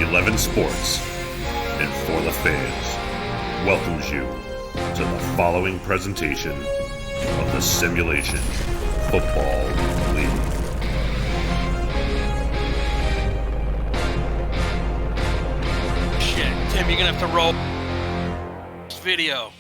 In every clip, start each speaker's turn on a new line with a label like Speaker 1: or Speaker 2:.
Speaker 1: 11 Sports and For the Fans welcomes you to the following presentation of the Simulation Football League.
Speaker 2: Shit, Tim, you're gonna have to roll this video.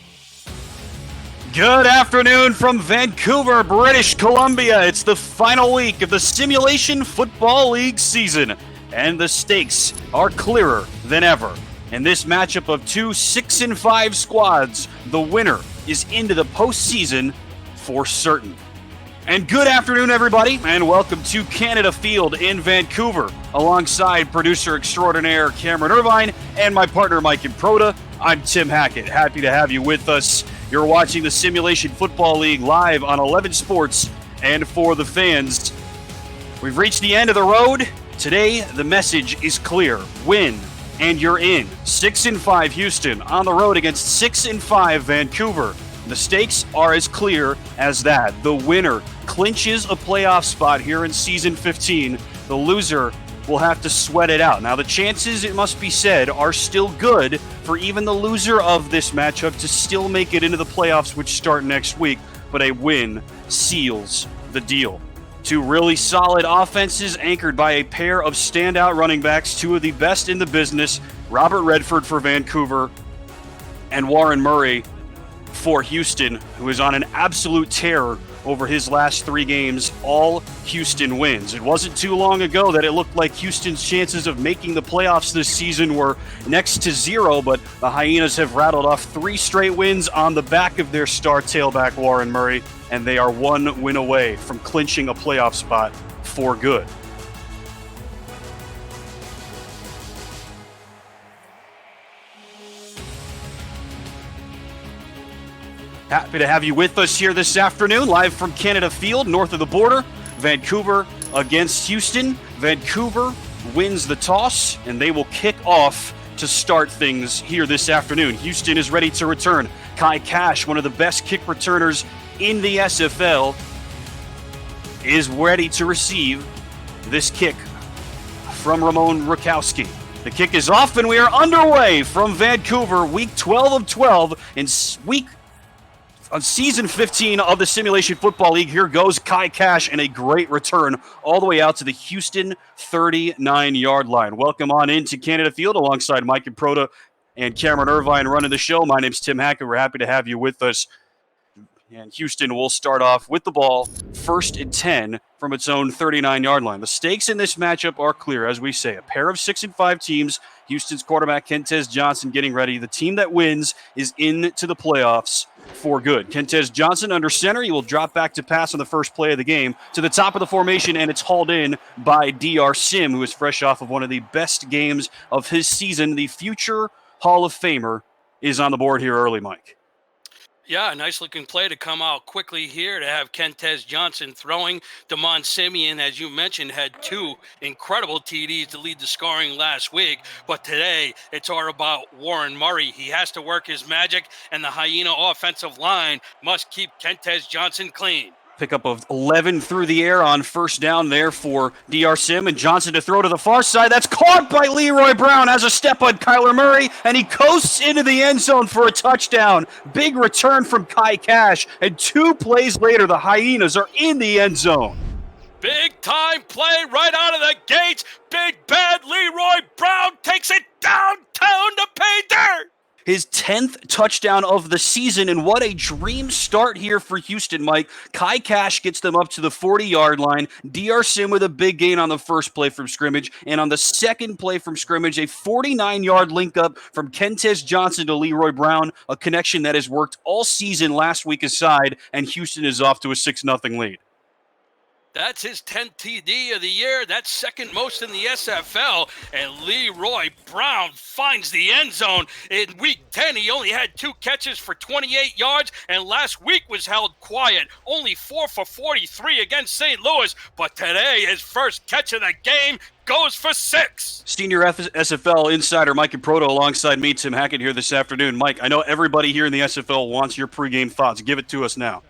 Speaker 3: Good afternoon from Vancouver, British Columbia. It's the final week of the Simulation Football League season, and the stakes are clearer than ever. In this matchup of two 6-5 squads, the winner is into the postseason for certain. And good afternoon, everybody, and welcome to Canada Field in Vancouver, alongside producer extraordinaire Cameron Irvine and my partner Mike Improda. I'm Tim Hackett. Happy to have you with us. You're watching the Simulation Football League live on 11 Sports and For the Fans. We've reached the end of the road. Today, the message is clear. Win, and you're in. 6-5 Houston on the road against 6-5 Vancouver. The stakes are as clear as that. The winner clinches a playoff spot here in Season 15. The loser will have to sweat it out. Now, the chances, it must be said, are still good for even the loser of this matchup to still make it into the playoffs, which start next week, but a win seals the deal. Two really solid offenses anchored by a pair of standout running backs, two of the best in the business, Robert Redford for Vancouver and Warren Murray for Houston, who is on an absolute tear over his last three games, all Houston wins. It wasn't too long ago that it looked like Houston's chances of making the playoffs this season were next to zero, but the Hyenas have rattled off three straight wins on the back of their star tailback, Warren Murray, and they are one win away from clinching a playoff spot for good. Happy to have you with us here this afternoon, live from Canada Field, north of the border. Vancouver against Houston. Vancouver wins the toss, and they will kick off to start things here this afternoon. Houston is ready to return. Kai Cash, one of the best kick returners in the SFL, is ready to receive this kick from Ramon Rakowski. The kick is off, and we are underway from Vancouver, week 12 of 12, in on season 15 of the Simulation Football League. Here goes Kai Cash, and a great return all the way out to the Houston 39-yard line. Welcome on into Canada Field alongside Mike Improda and Cameron Irvine running the show. My name's Tim Hackett. We're happy to have you with us. And Houston will start off with the ball, 1st and 10 from its own 39-yard line. The stakes in this matchup are clear, as we say. A pair of 6-5 teams. Houston's quarterback, Kentez Johnson, getting ready. The team that wins is into the playoffs for good. Kentez Johnson under center. He will drop back to pass on the first play of the game to the top of the formation, and it's hauled in by DR Sim, who is fresh off of one of the best games of his season. The future Hall of Famer is on the board here early, Mike.
Speaker 2: Yeah, nice looking play to come out quickly here to have Kentez Johnson throwing. Damon Simeon, as you mentioned, had two incredible TDs to lead the scoring last week. But today, it's all about Warren Murray. He has to work his magic, and the Hyena offensive line must keep Kentez Johnson clean.
Speaker 3: Pickup of 11 through the air on first down there for DR Sim, and Johnson to throw to the far side. That's caught by Leroy Brown. Has a step on Kyler Murray, and he coasts into the end zone for a touchdown. Big return from Kai Cash, and 2 plays later, the Hyenas are in the end zone.
Speaker 2: Big time play right out of the gates. Big bad Leroy Brown takes it downtown to pay dirt.
Speaker 3: His 10th touchdown of the season, and what a dream start here for Houston, Mike. Kai Cash gets them up to the 40-yard line. DR Sim with a big gain on the first play from scrimmage, and on the second play from scrimmage, a 49-yard link-up from Kentez Johnson to Leroy Brown, a connection that has worked all season last week aside, and Houston is off to a 6-0 lead.
Speaker 2: That's his 10th TD of the year. That's second most in the SFL. And Leroy Brown finds the end zone. In week 10, he only had 2 catches for 28 yards, and last week was held quiet. Only 4 for 43 against St. Louis. But today, his first catch of the game goes for 6.
Speaker 3: Senior SFL insider Mike Improda alongside me, Tim Hackett, here this afternoon. Mike, I know everybody here in the SFL wants your pregame thoughts. Give it to us now.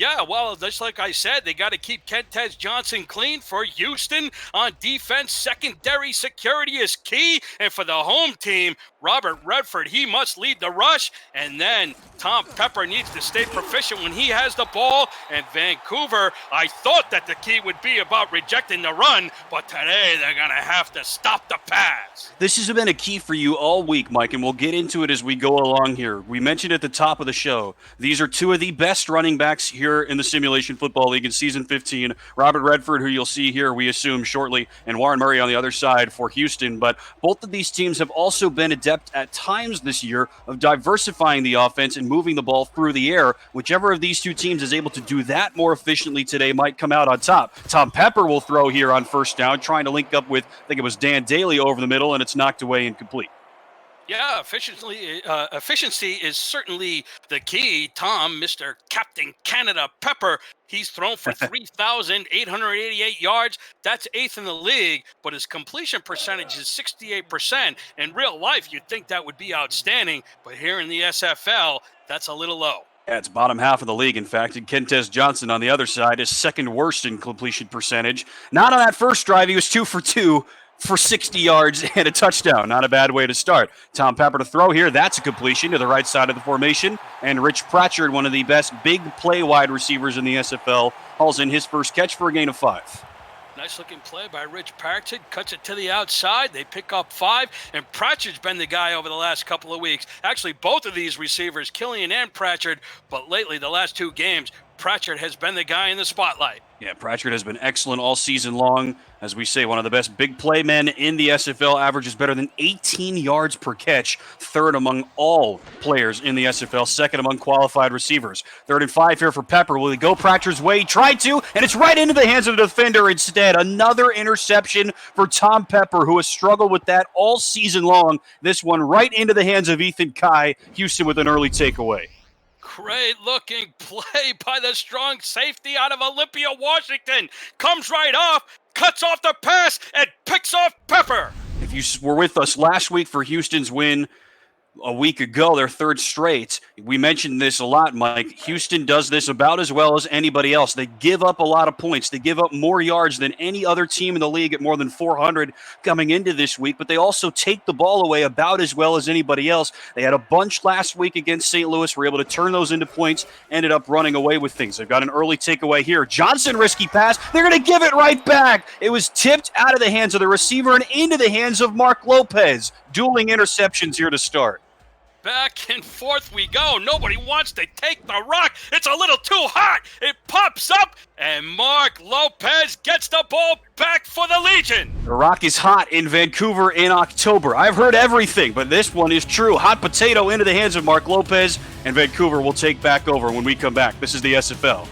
Speaker 2: Yeah, well, just like I said, they got to keep Kentez Johnson clean for Houston. On defense, secondary security is key. And for the home team, Robert Redford, he must lead the rush. And then Tom Pepper needs to stay proficient when he has the ball. And Vancouver, I thought that the key would be about rejecting the run, but today they're going to have to stop the pass.
Speaker 3: This has been a key for you all week, Mike, and we'll get into it as we go along here. We mentioned at the top of the show, these are two of the best running backs here in the Simulation Football League in Season 15. Robert Redford, who you'll see here, we assume shortly, and Warren Murray on the other side for Houston. But both of these teams have also been adept at times this year of diversifying the offense and moving the ball through the air. Whichever of these two teams is able to do that more efficiently today might come out on top. Tom Pepper will throw here on first down, trying to link up with, I think it was Dan Daly over the middle, and it's knocked away incomplete.
Speaker 2: Yeah, efficiency is certainly the key. Tom, Mr. Captain Canada Pepper, he's thrown for 3,888 yards. That's 8th in the league, but his completion percentage is 68%. In real life, you'd think that would be outstanding, but here in the SFL, that's a little low.
Speaker 3: Yeah, it's bottom half of the league, in fact. And Kentez Johnson on the other side is second worst in completion percentage. Not on that first drive. He was 2 for 2. For 60 yards and a touchdown. Not a bad way to start. Tom Pepper to throw here. That's a completion to the right side of the formation. And Rich Pratchard, one of the best big play wide receivers in the SFL, hauls in his first catch for a gain of 5.
Speaker 2: Nice looking play by Rich Pratchard. Cuts it to the outside. They pick up 5. And Pratchard's been the guy over the last couple of weeks. Actually, both of these receivers, Killian and Pratchard. But lately, the last 2 games, Pratchard has been the guy in the spotlight.
Speaker 3: Yeah, Pratchard has been excellent all season long. As we say, one of the best big play men in the SFL, averages better than 18 yards per catch, third among all players in the SFL, second among qualified receivers. 3rd and 5 here for Pepper. Will he go Pratchard's way? He tried to, and it's right into the hands of the defender instead. Another interception for Tom Pepper, who has struggled with that all season long. This one right into the hands of Ethan Kai. Houston with an early takeaway.
Speaker 2: Great looking play by the strong safety out of Olympia, Washington. Comes right off, cuts off the pass, and picks off Pepper.
Speaker 3: If you were with us last week for Houston's win a week ago, their 3rd straight, we mentioned this a lot, Mike. Houston does this about as well as anybody else. They give up a lot of points. They give up more yards than any other team in the league at more than 400 coming into this week, but they also take the ball away about as well as anybody else. They had a bunch last week against St. Louis, were able to turn those into points, ended up running away with things. They've got an early takeaway here. Johnson, risky pass. They're going to give it right back. It was tipped out of the hands of the receiver and into the hands of Mark Lopez. Dueling interceptions here to start.
Speaker 2: Back and forth we go. Nobody wants to take the rock. It's a little too hot. It pops up, and Mark Lopez gets the ball back for the Legion.
Speaker 3: The rock is hot in Vancouver in October. I've heard everything, but this one is true. Hot potato into the hands of Mark Lopez, and Vancouver will take back over when we come back. This is the SFL.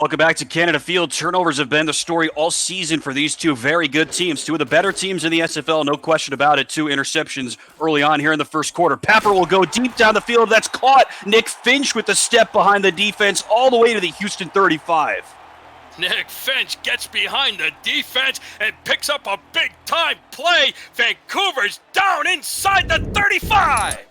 Speaker 3: Welcome back to Canada Field. Turnovers have been the story all season for these two very good teams. Two of the better teams in the SFL, no question about it. 2 interceptions early on here in the first quarter. Pepper will go deep down the field. That's caught. Nick Finch with the step behind the defense all the way to the Houston 35.
Speaker 2: Nick Finch gets behind the defense and picks up a big-time play. Vancouver's down inside the 35.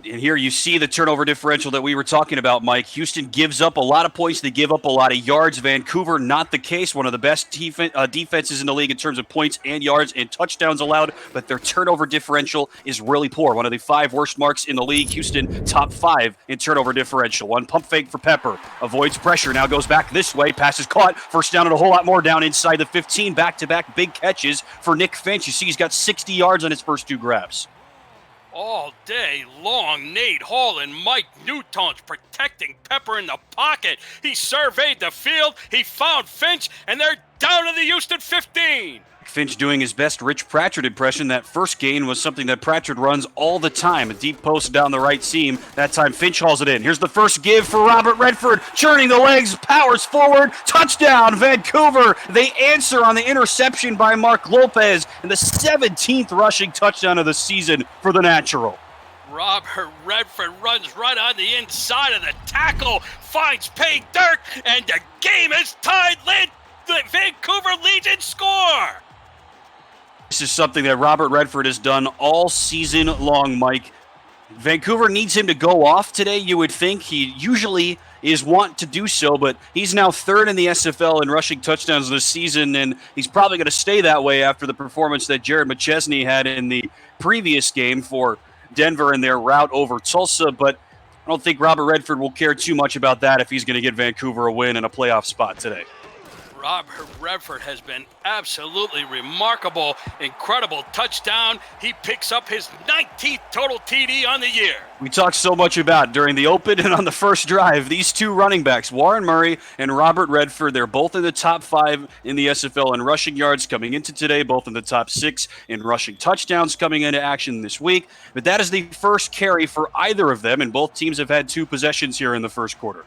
Speaker 3: And here you see the turnover differential that we were talking about, Mike. Houston gives up a lot of points. They give up a lot of yards. Vancouver, not the case. One of the best defenses in the league in terms of points and yards and touchdowns allowed, but their turnover differential is really poor. One of the 5 worst marks in the league. Houston, top 5 in turnover differential. One pump fake for Pepper. Avoids pressure. Now goes back this way. Pass is caught. First down and a whole lot more down inside the 15. Back-to-back big catches for Nick Finch. You see he's got 60 yards on his first 2 grabs.
Speaker 2: All day long, Nate Hall and Mike Newtones protecting Pepper in the pocket. He surveyed the field, he found Finch, and they're down to the Houston 15.
Speaker 3: Finch doing his best Rich Pratchard impression. That first gain was something that Pratchard runs all the time. A deep post down the right seam. That time Finch hauls it in. Here's the first give for Robert Redford. Churning the legs, powers forward. Touchdown, Vancouver. They answer on the interception by Mark Lopez. And the 17th rushing touchdown of the season for the natural.
Speaker 2: Robert Redford runs right on the inside of the tackle. Finds Pay Dirt. And the game is tied. The Vancouver Legion score.
Speaker 3: This is something that Robert Redford has done all season long, Mike. Vancouver needs him to go off today, you would think. He usually is wont to do so, but he's now 3rd in the SFL in rushing touchdowns this season, and he's probably going to stay that way after the performance that Jared McChesney had in the previous game for Denver in their rout over Tulsa, but I don't think Robert Redford will care too much about that if he's going to get Vancouver a win and a playoff spot today.
Speaker 2: Robert Redford has been absolutely remarkable. Incredible touchdown. He picks up his 19th total TD on the year.
Speaker 3: We talked so much about during the open and on the first drive. These 2 running backs, Warren Murray and Robert Redford, they're both in the top 5 in the SFL in rushing yards coming into today, both in the top 6 in rushing touchdowns coming into action this week. But that is the first carry for either of them, and both teams have had 2 possessions here in the first quarter.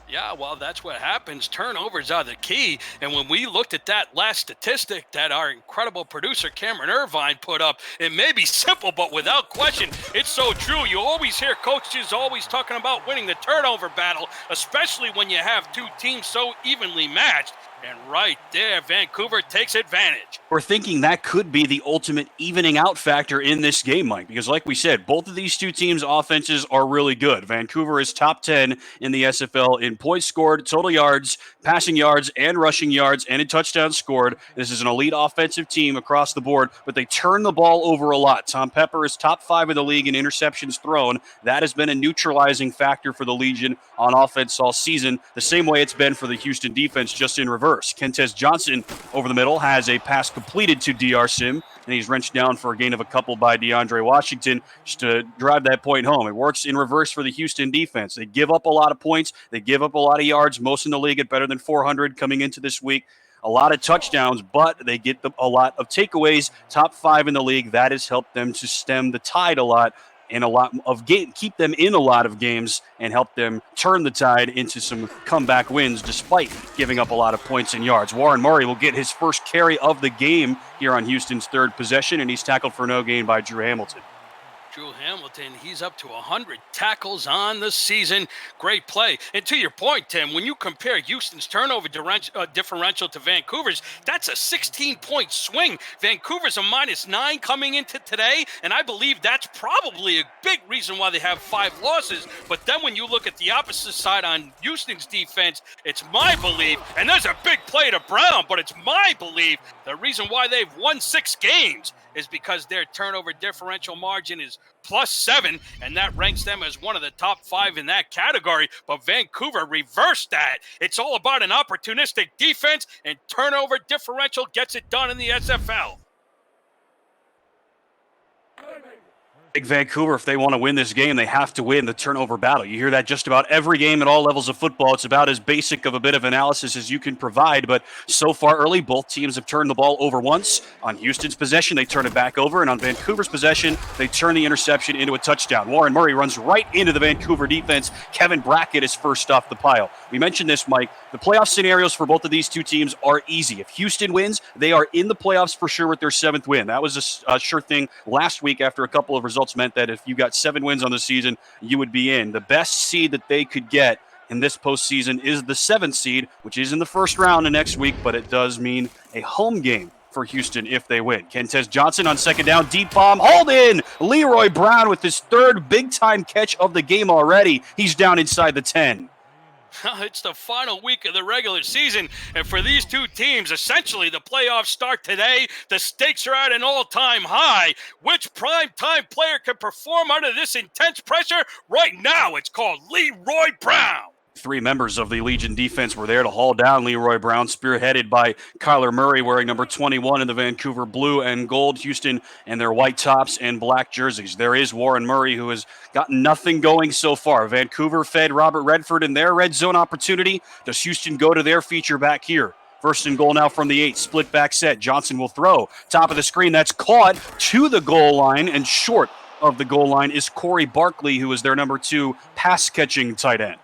Speaker 2: Yeah, well, that's what happens. Turnovers are the key. And when we looked at that last statistic that our incredible producer Cameron Irvine put up, it may be simple, but without question, it's so true. You always hear coaches always talking about winning the turnover battle, especially when you have 2 teams so evenly matched. And right there, Vancouver takes advantage.
Speaker 3: We're thinking that could be the ultimate evening out factor in this game, Mike, because like we said, both of these 2 teams' offenses are really good. Vancouver is top 10 in the SFL in points scored, total yards, passing yards, and rushing yards, and in touchdowns scored. This is an elite offensive team across the board, but they turn the ball over a lot. Tom Pepper is top 5 in the league in interceptions thrown. That has been a neutralizing factor for the Legion on offense all season, the same way it's been for the Houston defense, just in reverse. Kentez Johnson over the middle has a pass completed to DR Sim, and he's wrenched down for a gain of a couple by DeAndre Washington just to drive that point home. It works in reverse for the Houston defense. They give up a lot of points. They give up a lot of yards, most in the league at better than 400 coming into this week. A lot of touchdowns, but they get a lot of takeaways, top 5 in the league. That has helped them to stem the tide a lot. In a lot of keep them in a lot of games and help them turn the tide into some comeback wins despite giving up a lot of points and yards. Warren Murray will get his first carry of the game here on Houston's 3rd possession, and he's tackled for no gain by Drew Hamilton.
Speaker 2: Drew Hamilton, he's up to 100 tackles on the season. Great play. And to your point, Tim, when you compare Houston's turnover differential to Vancouver's, that's a 16-point swing. Vancouver's a -9 coming into today, and I believe that's probably a big reason why they have 5 losses. But then when you look at the opposite side on Houston's defense, it's my belief, and there's a big play to Brown, but it's my belief the reason why they've won 6 games is because their turnover differential margin is +7, and that ranks them as one of the top 5 in that category. But Vancouver reversed that. It's all about an opportunistic defense, and turnover differential gets it done in the SFL.
Speaker 3: Vancouver, if they want to win this game, they have to win the turnover battle. You hear that just about every game at all levels of football. It's about as basic of a bit of analysis as you can provide, but so far early, both teams have turned the ball over once. On Houston's possession, they turn it back over, and on Vancouver's possession, they turn the interception into a touchdown. Warren Murray runs right into the Vancouver defense. Kevin Brackett is first off the pile. We mentioned this, Mike. The playoff scenarios for both of these 2 teams are easy. If Houston wins, they are in the playoffs for sure with their 7th win. That was a sure thing last week after a couple of results meant that if you got 7 wins on the season, you would be in. The best seed that they could get in this postseason is the 7th seed, which is in the first round of next week, but it does mean a home game for Houston if they win. Kentez Johnson on second down, deep bomb, hauled in. Leroy Brown with his third big-time catch of the game already. He's down inside the 10.
Speaker 2: It's the final week of the regular season, and for these two teams, essentially the playoffs start today. The stakes are at an all-time high. Which prime-time player can perform under this intense pressure? Right now, it's called Leroy Brown.
Speaker 3: 3 members of the Legion defense were there to haul down Leroy Brown, spearheaded by Kyler Murray, wearing number 21 in the Vancouver blue and gold. Houston and their white tops and black jerseys. There is Warren Murray, who has gotten nothing going so far. Vancouver fed Robert Redford in their red zone opportunity. Does Houston go to their feature back here? First and goal now from the 8, split back set. Johnson will throw. Top of the screen, that's caught to the goal line, and short of the goal line is Corey Barkley, who is their number 2 pass-catching tight end.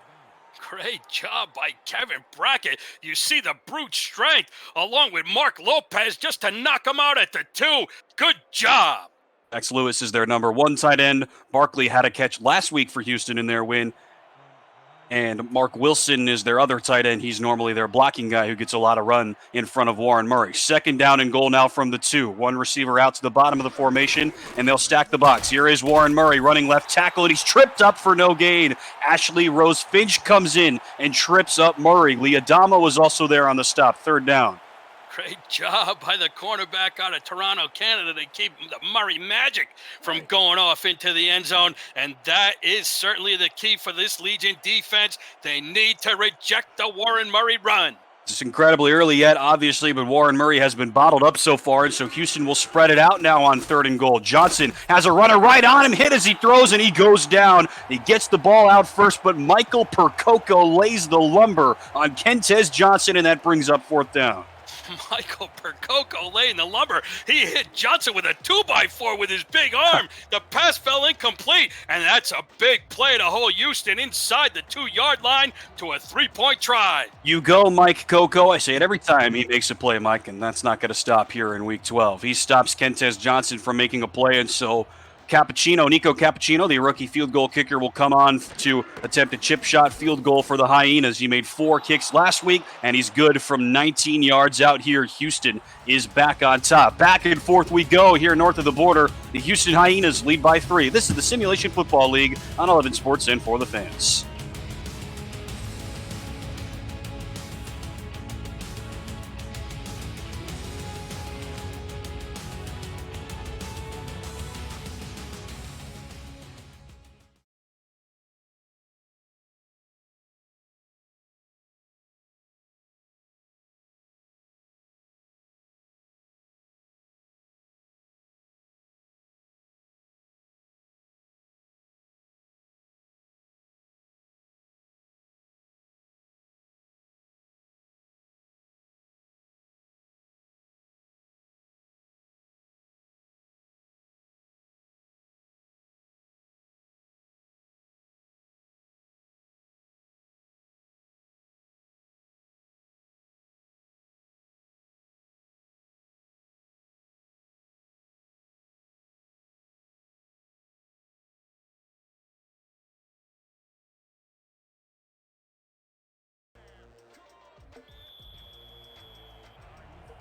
Speaker 2: Great job by Kevin Brackett. You see the brute strength along with Mark Lopez just to knock him out at the 2. Good job.
Speaker 3: Max Lewis is their number 1 tight end. Barkley had a catch last week for Houston in their win. And Mark Wilson is their other tight end. He's normally their blocking guy who gets a lot of run in front of Warren Murray. Second down and goal now from the 2. One receiver out to the bottom of the formation, and they'll stack the box. Here is Warren Murray running left tackle, and he's tripped up for no gain. Ashley Rose Finch comes in and trips up Murray. Liadama was also there on the stop. Third down.
Speaker 2: Great job by the cornerback out of Toronto, Canada, to keep the Murray Magic from going off into the end zone. And that is certainly the key for this Legion defense. They need to reject the Warren Murray run.
Speaker 3: It's incredibly early yet, obviously, but Warren Murray has been bottled up so far, and so Houston will spread it out now on third and goal. Johnson has a runner right on him, hit as he throws, and he goes down. He gets the ball out first, but Michael Percoco lays the lumber on Kentez Johnson, and that brings up fourth down.
Speaker 2: Michael Percoco laying the lumber. He hit Johnson with a 2x4 with his big arm. The pass fell incomplete, and that's a big play to hold Houston inside the 2-yard line to a 3-point try.
Speaker 3: You go, Mike Coco. I say it every time he makes a play, Mike, and that's not going to stop here in Week 12. He stops Kentez Johnson from making a play, and so Nico Cappuccino, the rookie field goal kicker, will come on to attempt a chip shot field goal for the Hyenas. He made 4 kicks last week, and he's good from 19 yards out here. Houston is back on top. Back and forth we go here north of the border. The Houston Hyenas lead by 3. This is the Simulation Football League on 11 Sports and for the fans.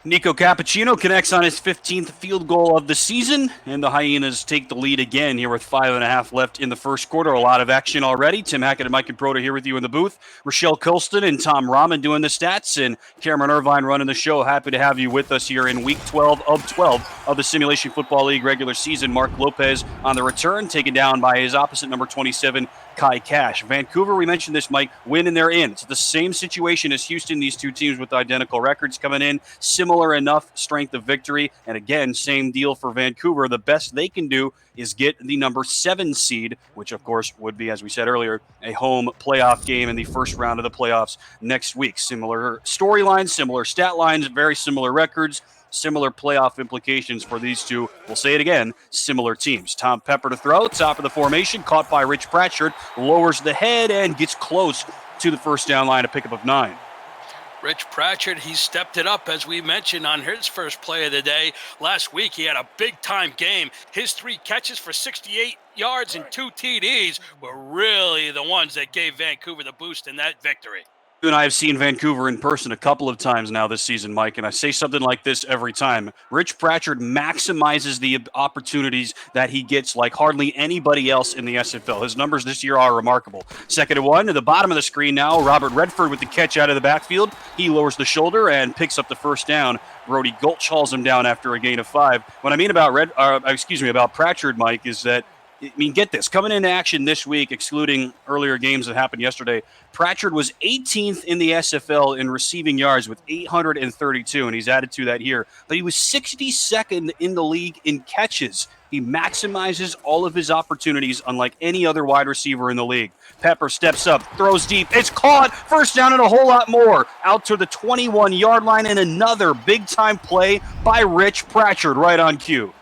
Speaker 3: Nico Cappuccino connects on his 15th field goal of the season, and the Hyenas take the lead again here with 5.5 left in the first quarter. A lot of action already. Tim Hackett and Mike and Proto here with you in the booth. Rochelle Colston and Tom Rahman doing the stats, and Cameron Irvine running the show. Happy to have you with us here in Week 12 of the Simulation Football League regular season. Mark Lopez on the return, taken down by his opposite number 27, Kai Cash. Vancouver, we mentioned this, Mike, win and they're in. It's the same situation as Houston. These two teams with identical records coming in. Similar enough strength of victory. And again, same deal for Vancouver. The best they can do is get the number 7 seed, which of course would be, as we said earlier, a home playoff game in the first round of the playoffs next week. Similar storylines, similar stat lines, very similar records. Similar playoff implications for these two. We'll say it again, similar teams. Tom Pepper to throw, top of the formation, caught by Rich Pratchard, lowers the head and gets close to the first down line, a pickup of 9.
Speaker 2: Rich Pratchard, he stepped it up, as we mentioned, on his first play of the day. Last week, he had a big-time game. His 3 catches for 68 yards and 2 TDs were really the ones that gave Vancouver the boost in that victory.
Speaker 3: You and I have seen Vancouver in person a couple of times now this season, Mike, and I say something like this every time. Rich Pratchard maximizes the opportunities that he gets like hardly anybody else in the SFL. His numbers this year are remarkable. 2nd and 1 to the bottom of the screen now. Robert Redford with the catch out of the backfield. He lowers the shoulder and picks up the first down. Brody Gulch hauls him down after a gain of 5. What I mean about about Pratchard, Mike, is that get this. Coming into action this week, excluding earlier games that happened yesterday, Pratchard was 18th in the SFL in receiving yards with 832, and he's added to that here. But he was 62nd in the league in catches. He maximizes all of his opportunities unlike any other wide receiver in the league. Pepper steps up, throws deep. It's caught. First down and a whole lot more. Out to the 21-yard line, and another big-time play by Rich Pratchard right on cue.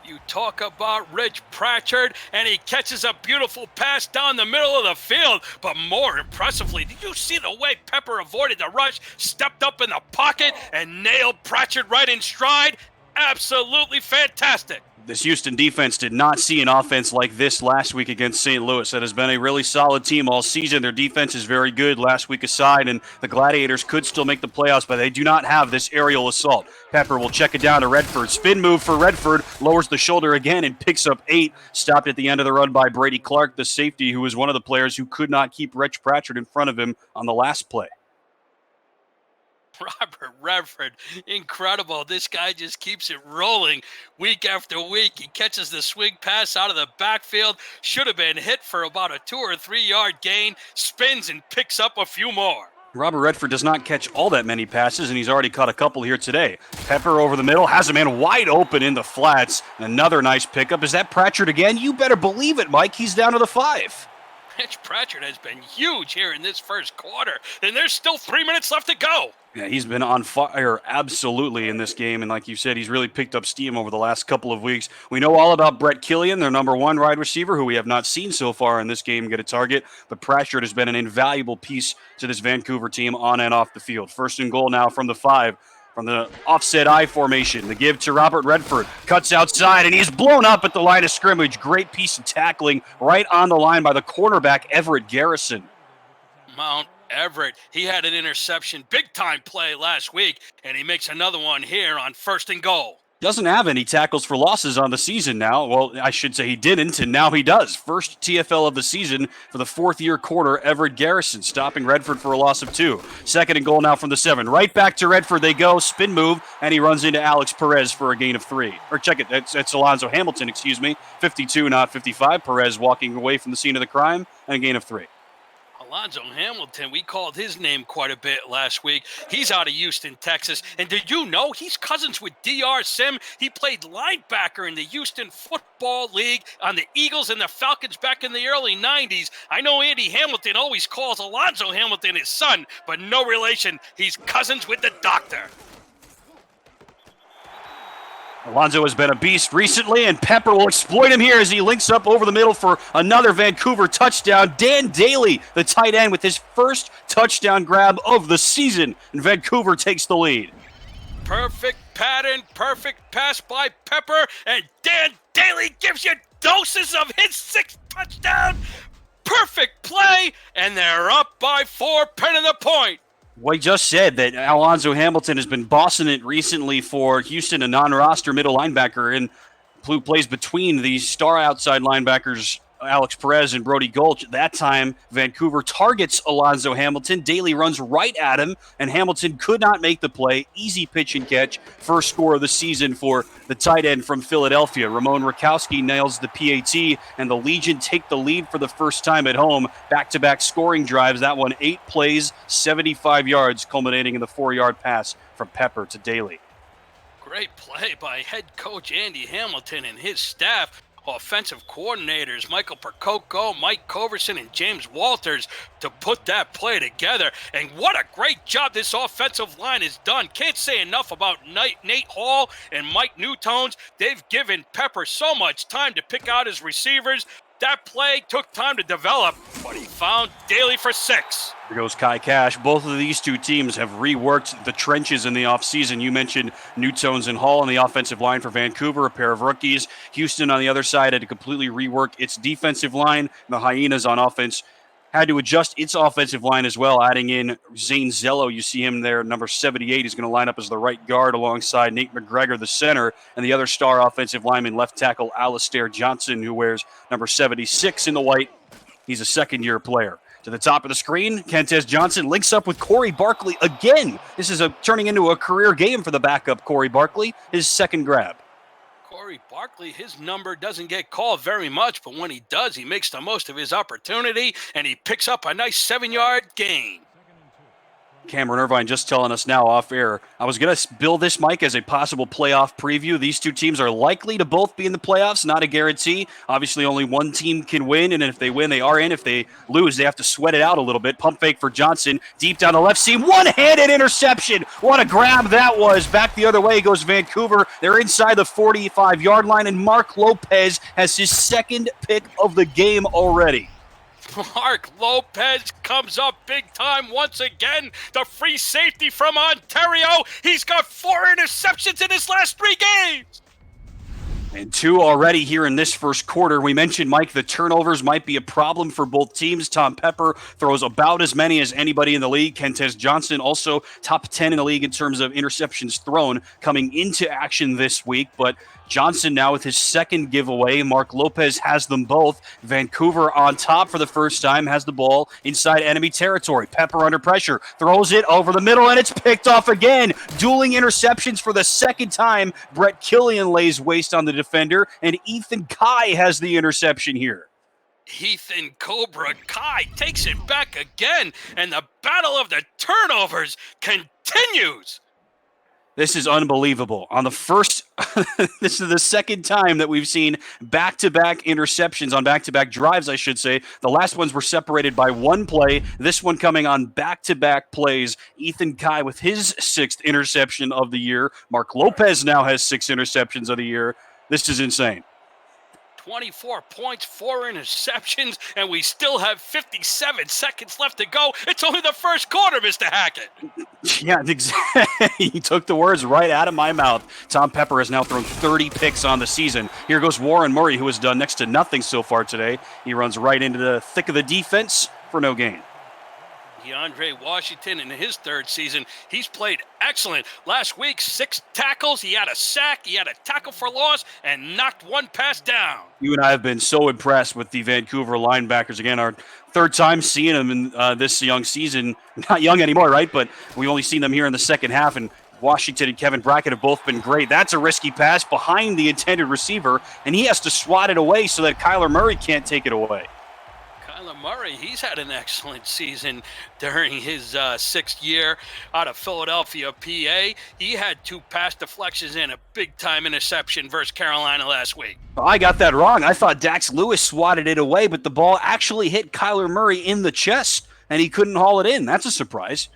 Speaker 2: You talk about Rich Pratchard, and he catches a beautiful pass down the middle of the field. But more impressively, did you see the way Pepper avoided the rush, stepped up in the pocket, and nailed Pratchard right in stride? Absolutely fantastic.
Speaker 3: This Houston defense did not see an offense like this last week against St. Louis. That has been a really solid team all season. Their defense is very good last week aside, and the Gladiators could still make the playoffs, but they do not have this aerial assault. Pepper will check it down to Redford. Spin move for Redford, lowers the shoulder again and picks up 8. Stopped at the end of the run by Brady Clark, the safety, who was one of the players who could not keep Rich Pratchard in front of him on the last play.
Speaker 2: Robert Redford, incredible. This guy just keeps it rolling week after week. He catches the swing pass out of the backfield. Should have been hit for about a 2 or 3 yard gain. Spins and picks up a few more.
Speaker 3: Robert Redford does not catch all that many passes, and he's already caught a couple here today. Pepper over the middle, has a man wide open in the flats. Another nice pickup. Is that Pratchard again? You better believe it, Mike. He's down to the 5.
Speaker 2: Rich Pratchard has been huge here in this first quarter, and there's still 3 minutes left to go.
Speaker 3: Yeah, he's been on fire absolutely in this game, and like you said, he's really picked up steam over the last couple of weeks. We know all about Brett Killian, their number 1 wide receiver, who we have not seen so far in this game get a target, but Pratchard has been an invaluable piece to this Vancouver team on and off the field. 1st and goal now from the 5. From the offset I formation, the give to Robert Redford, cuts outside, and he's blown up at the line of scrimmage. Great piece of tackling right on the line by the cornerback, Everett Garrison.
Speaker 2: Mount Everett, he had an interception, big-time play last week, and he makes another one here on 1st and goal.
Speaker 3: Doesn't have any tackles for losses on the season now. Well, I should say he didn't, and now he does. First TFL of the season for the 4th-year corner, Everett Garrison, stopping Redford for a loss of 2. 2nd and goal now from the 7. Right back to Redford they go, spin move, and he runs into Alex Perez for a gain of 3. Or check it, that's Alonzo Hamilton, 52, not 55. Perez walking away from the scene of the crime, and a gain of 3.
Speaker 2: Alonzo Hamilton, we called his name quite a bit last week. He's out of Houston, Texas. And did you know he's cousins with DR Sim? He played linebacker in the Houston Football League on the Eagles and the Falcons back in the early 90s. I know Andy Hamilton always calls Alonzo Hamilton his son, but no relation. He's cousins with the doctor.
Speaker 3: Alonzo has been a beast recently, and Pepper will exploit him here as he links up over the middle for another Vancouver touchdown. Dan Daly, the tight end, with his first touchdown grab of the season, and Vancouver takes the lead.
Speaker 2: Perfect pattern, perfect pass by Pepper, and Dan Daly gives you doses of his 6th touchdown. Perfect play, and they're up by 4, pinning the point.
Speaker 3: We just said that Alonzo Hamilton has been bossing it recently for Houston, a non-roster middle linebacker, and who plays between the star outside linebackers Alex Perez and Brody Gulch. That time, Vancouver targets Alonzo Hamilton. Daly runs right at him, and Hamilton could not make the play. Easy pitch and catch. First score of the season for the tight end from Philadelphia. Ramon Rakowski nails the PAT, and the Legion take the lead for the first time at home. Back-to-back scoring drives. That one 8 plays, 75 yards, culminating in the 4-yard pass from Pepper to Daly.
Speaker 2: Great play by head coach Andy Hamilton and his staff. Offensive coordinators Michael Percoco, Mike Coverson, and James Walters to put that play together. And what a great job this offensive line has done. Can't say enough about Nate Hall and Mike Newtones. They've given Pepper so much time to pick out his receivers. That play took time to develop, but he found Daly for 6.
Speaker 3: Here goes Kai Cash. Both of these two teams have reworked the trenches in the offseason. You mentioned Newtones and Hall on the offensive line for Vancouver, a pair of rookies. Houston on the other side had to completely rework its defensive line. The Hyenas on offense had to adjust its offensive line as well, adding in Zane Zello. You see him there, number 78. He's going to line up as the right guard alongside Nate McGregor, the center, and the other star offensive lineman, left tackle Alistair Johnson, who wears number 76 in the white. He's a second-year player. To the top of the screen, Kentez Johnson links up with Corey Barkley again. This is turning into a career game for the backup Corey Barkley, his second grab.
Speaker 2: Corey Barkley, his number doesn't get called very much, but when he does, he makes the most of his opportunity, and he picks up a nice 7-yard gain.
Speaker 3: Cameron Irvine just telling us now off air, I was going to bill this, Mike, as a possible playoff preview. These two teams are likely to both be in the playoffs, not a guarantee. Obviously, only one team can win, and if they win, they are in. If they lose, they have to sweat it out a little bit. Pump fake for Johnson, deep down the left seam, one-handed interception. What a grab that was. Back the other way goes Vancouver. They're inside the 45-yard line, and Mark Lopez has his second pick of the game already.
Speaker 2: Mark Lopez comes up big time once again. The free safety from Ontario. He's got 4 interceptions in his last 3 games.
Speaker 3: And 2 already here in this first quarter. We mentioned, Mike, the turnovers might be a problem for both teams. Tom Pepper throws about as many as anybody in the league. Kentez Johnson also top 10 in the league in terms of interceptions thrown coming into action this week. But Johnson now with his second giveaway. Mark Lopez has them both. Vancouver on top for the first time, has the ball inside enemy territory. Pepper under pressure, throws it over the middle, and it's picked off again. Dueling interceptions for the second time. Brett Killian lays waste on the defender, and Ethan Kai has the interception here.
Speaker 2: Ethan Cobra Kai takes it back again, and the battle of the turnovers continues.
Speaker 3: This is unbelievable. On the first, this is the second time that we've seen back-to-back interceptions on back-to-back drives, I should say. The last ones were separated by one play. This one coming on back-to-back plays. Ethan Kai with his 6th interception of the year. Mark Lopez now has 6 interceptions of the year. This is insane.
Speaker 2: 24 points, 4 interceptions, and we still have 57 seconds left to go. It's only the first quarter, Mr. Hackett.
Speaker 3: Yeah, exactly. He took the words right out of my mouth. Tom Pepper has now thrown 30 picks on the season. Here goes Warren Murray, who has done next to nothing so far today. He runs right into the thick of the defense for no gain.
Speaker 2: DeAndre Washington in his 3rd season, he's played excellent. Last week, 6 tackles, he had a sack, he had a tackle for loss, and knocked 1 pass down.
Speaker 3: You and I have been so impressed with the Vancouver linebackers. Again, our 3rd time seeing them in this young season. Not young anymore, right? But we've only seen them here in the second half, and Washington and Kevin Brackett have both been great. That's a risky pass behind the intended receiver, and he has to swat it away so that Kyler Murray can't take it away.
Speaker 2: Kyler Murray, he's had an excellent season during his 6th year out of Philadelphia, PA. He had 2 pass deflections and a big-time interception versus Carolina last week.
Speaker 3: I got that wrong. I thought Dax Lewis swatted it away, but the ball actually hit Kyler Murray in the chest, and he couldn't haul it in. That's a surprise.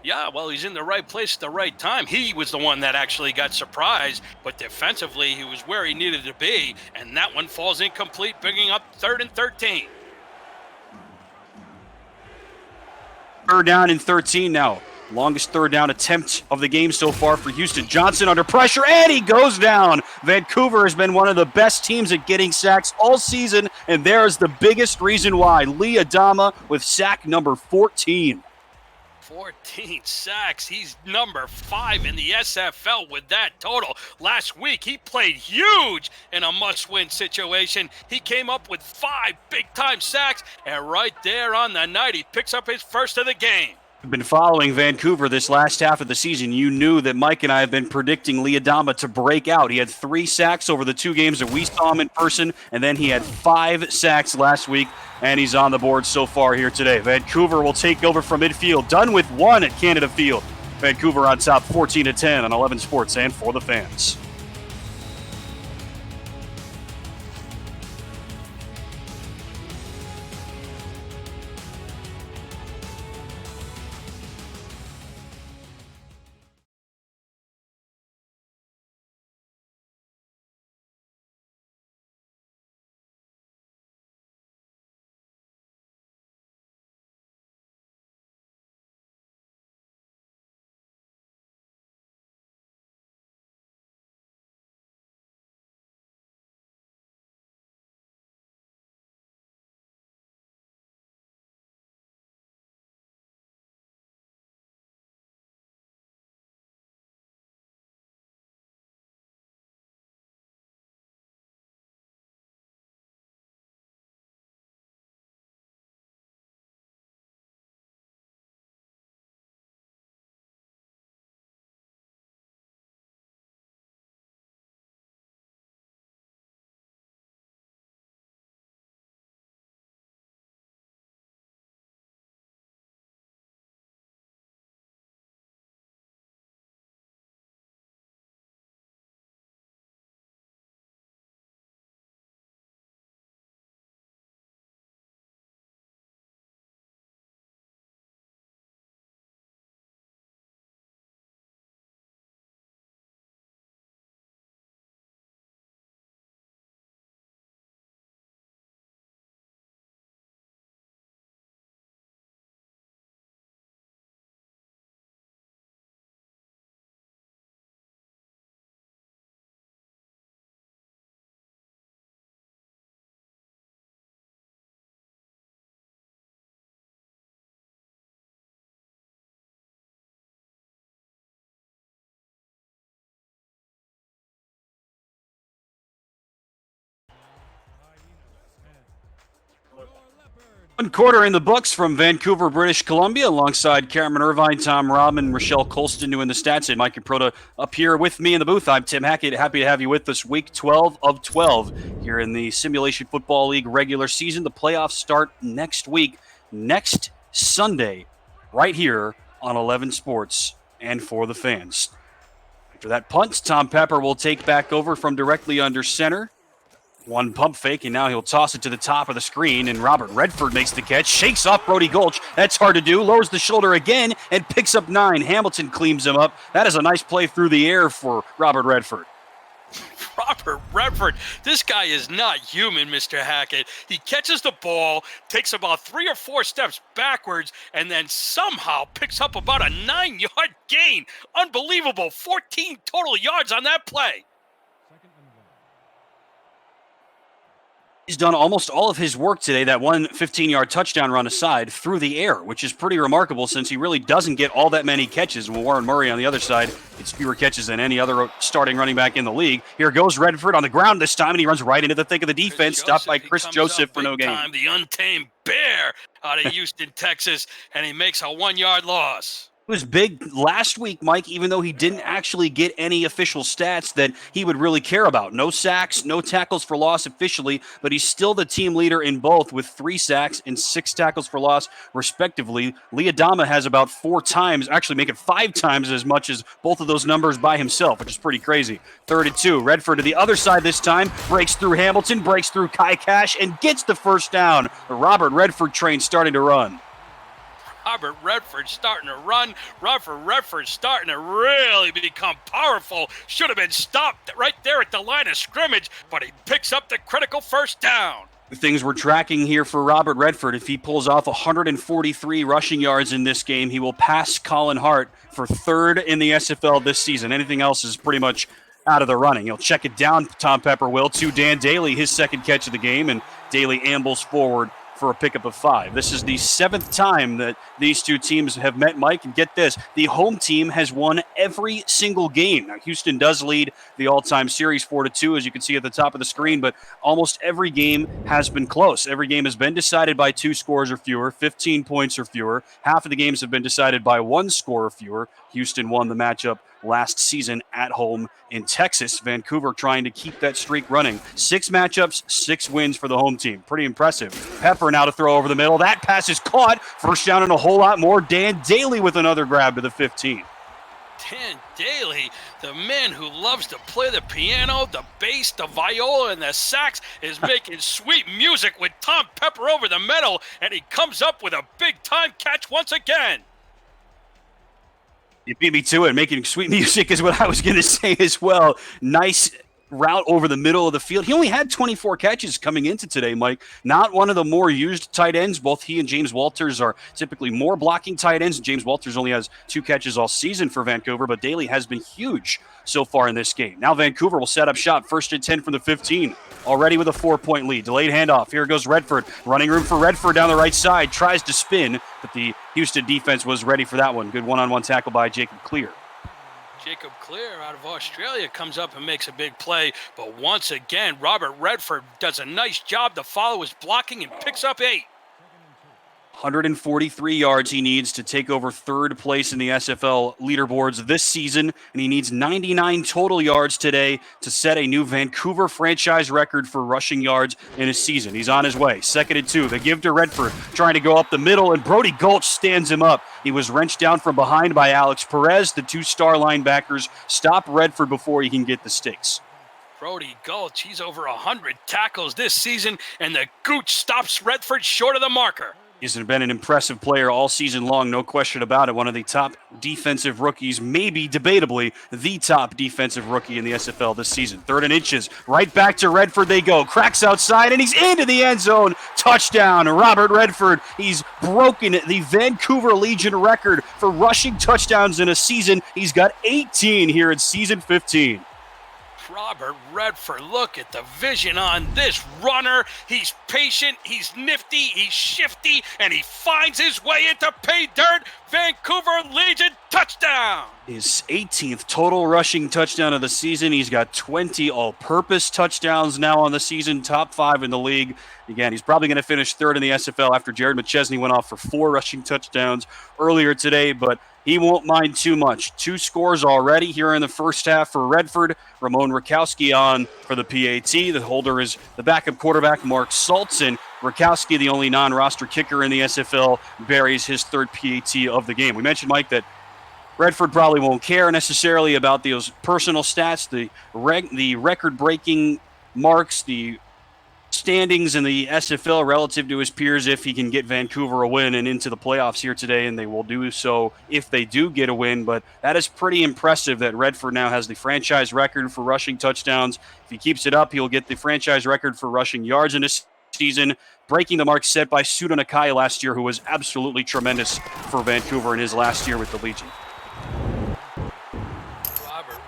Speaker 2: Yeah, well, he's in the right place at the right time. He was the one that actually got surprised, but defensively, he was where he needed to be, and that one falls incomplete, bringing up 3rd and 13.
Speaker 3: 3rd down and 13 now. Longest 3rd down attempt of the game so far for Houston. Johnson under pressure, and he goes down. Vancouver has been one of the best teams at getting sacks all season, and there's the biggest reason why. Lee Adama with sack number 14.
Speaker 2: 14 sacks. He's number 5 in the SFL with that total. Last week, he played huge in a must-win situation. He came up with 5 big-time sacks, and right there on the night, he picks up his first of the game.
Speaker 3: Been following Vancouver this last half of the season. You knew that Mike and I have been predicting Lee Adama to break out. He had 3 sacks over the 2 games that we saw him in person, and then he had 5 sacks last week, and he's on the board so far here today. Vancouver will take over from midfield, done with 1 at Canada Field. Vancouver on top 14-10 on 11 Sports and for the fans. One quarter in the books from Vancouver, British Columbia, alongside Cameron Irvine, Tom Robin, Rochelle Colston doing the stats, and Mike Caprota up here with me in the booth. I'm Tim Hackett, happy to have you with us. Week 12 of 12 here in the Simulation Football League regular season. The playoffs start next week, next Sunday, right here on 11 Sports and for the fans. After that punt, Tom Pepper will take back over from directly under center. One pump fake, and now he'll toss it to the top of the screen, and Robert Redford makes the catch, shakes off Brody Gulch. That's hard to do. Lowers the shoulder again and picks up 9. Hamilton cleans him up. That is a nice play through the air for Robert Redford.
Speaker 2: Robert Redford, this guy is not human, Mr. Hackett. He catches the ball, takes about 3 or 4 steps backwards, and then somehow picks up about a 9-yard gain. Unbelievable. 14 total yards on that play.
Speaker 3: He's done almost all of his work today, that one 15-yard touchdown run aside, through the air, which is pretty remarkable since he really doesn't get all that many catches. When Warren Murray on the other side gets fewer catches than any other starting running back in the league. Here goes Redford on the ground this time, and he runs right into the thick of the defense, stopped by Chris Joseph for no gain.
Speaker 2: The untamed bear out of Houston, Texas, and he makes a 1-yard loss.
Speaker 3: It was big last week, Mike, even though he didn't actually get any official stats that he would really care about. No sacks, no tackles for loss officially, but he's still the team leader in both with 3 sacks and 6 tackles for loss, respectively. Lee Adama has about 4 times, actually make it 5 times as much as both of those numbers by himself, which is pretty crazy. 3rd and 2. Redford to the other side this time, breaks through Hamilton, breaks through Kai Cash, and gets the first down. The Robert Redford train starting to run.
Speaker 2: Robert Redford starting to run. Robert Redford starting to really become powerful. Should have been stopped right there at the line of scrimmage, but he picks up the critical first down.
Speaker 3: The things we're tracking here for Robert Redford, if he pulls off 143 rushing yards in this game, he will pass Colin Hart for 3rd in the SFL this season. Anything else is pretty much out of the running. He'll check it down, Tom Pepper will, to Dan Daly, his 2nd catch of the game, and Daly ambles forward for a pickup of 5. This is the 7th time that these two teams have met, Mike, and get this, the home team has won every single game. Now, Houston does lead the all-time series 4-2, as you can see at the top of the screen, but almost every game has been close. Every game has been decided by 2 scores or fewer, 15 points or fewer. Half of the games have been decided by 1 score or fewer. Houston won the matchup last season at home in Texas. Vancouver trying to keep that streak running. 6 matchups, 6 wins for the home team. Pretty impressive. Pepper now to throw over the middle. That pass is caught. First down and a whole lot more. Dan Daly with another grab to the 15.
Speaker 2: Dan Daly, the man who loves to play the piano, the bass, the viola, and the sax, is making sweet music with Tom Pepper over the middle, and he comes up with a big-time catch once again.
Speaker 3: You beat me to it. Making sweet music is what I was going to say as well. Nice route over the middle of the field. He only had 24 catches coming into today, Mike. Not one of the more used tight ends. Both he and James Walters are typically more blocking tight ends. James Walters only has 2 catches all season for Vancouver, but Daly has been huge so far in this game. Now Vancouver will set up shop. 1st and 10 from the 15. Already with a 4-point lead. Delayed handoff. Here goes Redford. Running room for Redford down the right side. Tries to spin, but the Houston defense was ready for that one. Good one-on-one tackle by Jacob Clear.
Speaker 2: Jacob Clear out of Australia comes up and makes a big play, but once again, Robert Redford does a nice job to follow his blocking and picks up 8.
Speaker 3: 143 yards he needs to take over 3rd place in the SFL leaderboards this season, and he needs 99 total yards today to set a new Vancouver franchise record for rushing yards in a season. He's on his way. 2nd and 2. They give to Redford, trying to go up the middle, and Brody Gulch stands him up. He was wrenched down from behind by Alex Perez. The 2 star linebackers stop Redford before he can get the sticks.
Speaker 2: Brody Gulch, he's over 100 tackles this season, and the Gooch stops Redford short of the marker.
Speaker 3: He's been an impressive player all season long, no question about it. One of the top defensive rookies, maybe debatably the top defensive rookie in the SFL this season. 3rd and inches, right back to Redford they go. Cracks outside, and he's into the end zone. Touchdown, Robert Redford. He's broken the Vancouver Legion record for rushing touchdowns in a season. He's got 18 here in season 15.
Speaker 2: Robert Redford, look at the vision on this runner. He's patient, he's nifty, he's shifty, and he finds his way into pay dirt. Vancouver Legion touchdown.
Speaker 3: His 18th total rushing touchdown of the season. He's got 20 all-purpose touchdowns now on the season, top 5 in the league. Again, he's probably going to finish third in the SFL after Jared McChesney went off for 4 rushing touchdowns earlier today, but he won't mind too much. 2 scores already here in the first half for Redford. Ramon Rakowski on for the PAT. The holder is the backup quarterback, Mark Saltz, and Rakowski, the only non-roster kicker in the SFL, buries his 3rd PAT of the game. We mentioned, Mike, that Redford probably won't care necessarily about those personal stats, the record-breaking marks, the standings in the SFL relative to his peers if he can get Vancouver a win and into the playoffs here today, and they will do so if they do get a win. But that is pretty impressive that Redford now has the franchise record for rushing touchdowns. If he keeps it up, he'll get the franchise record for rushing yards in this season, breaking the mark set by Suda Nakai last year, who was absolutely tremendous for Vancouver in his last year with the Legion.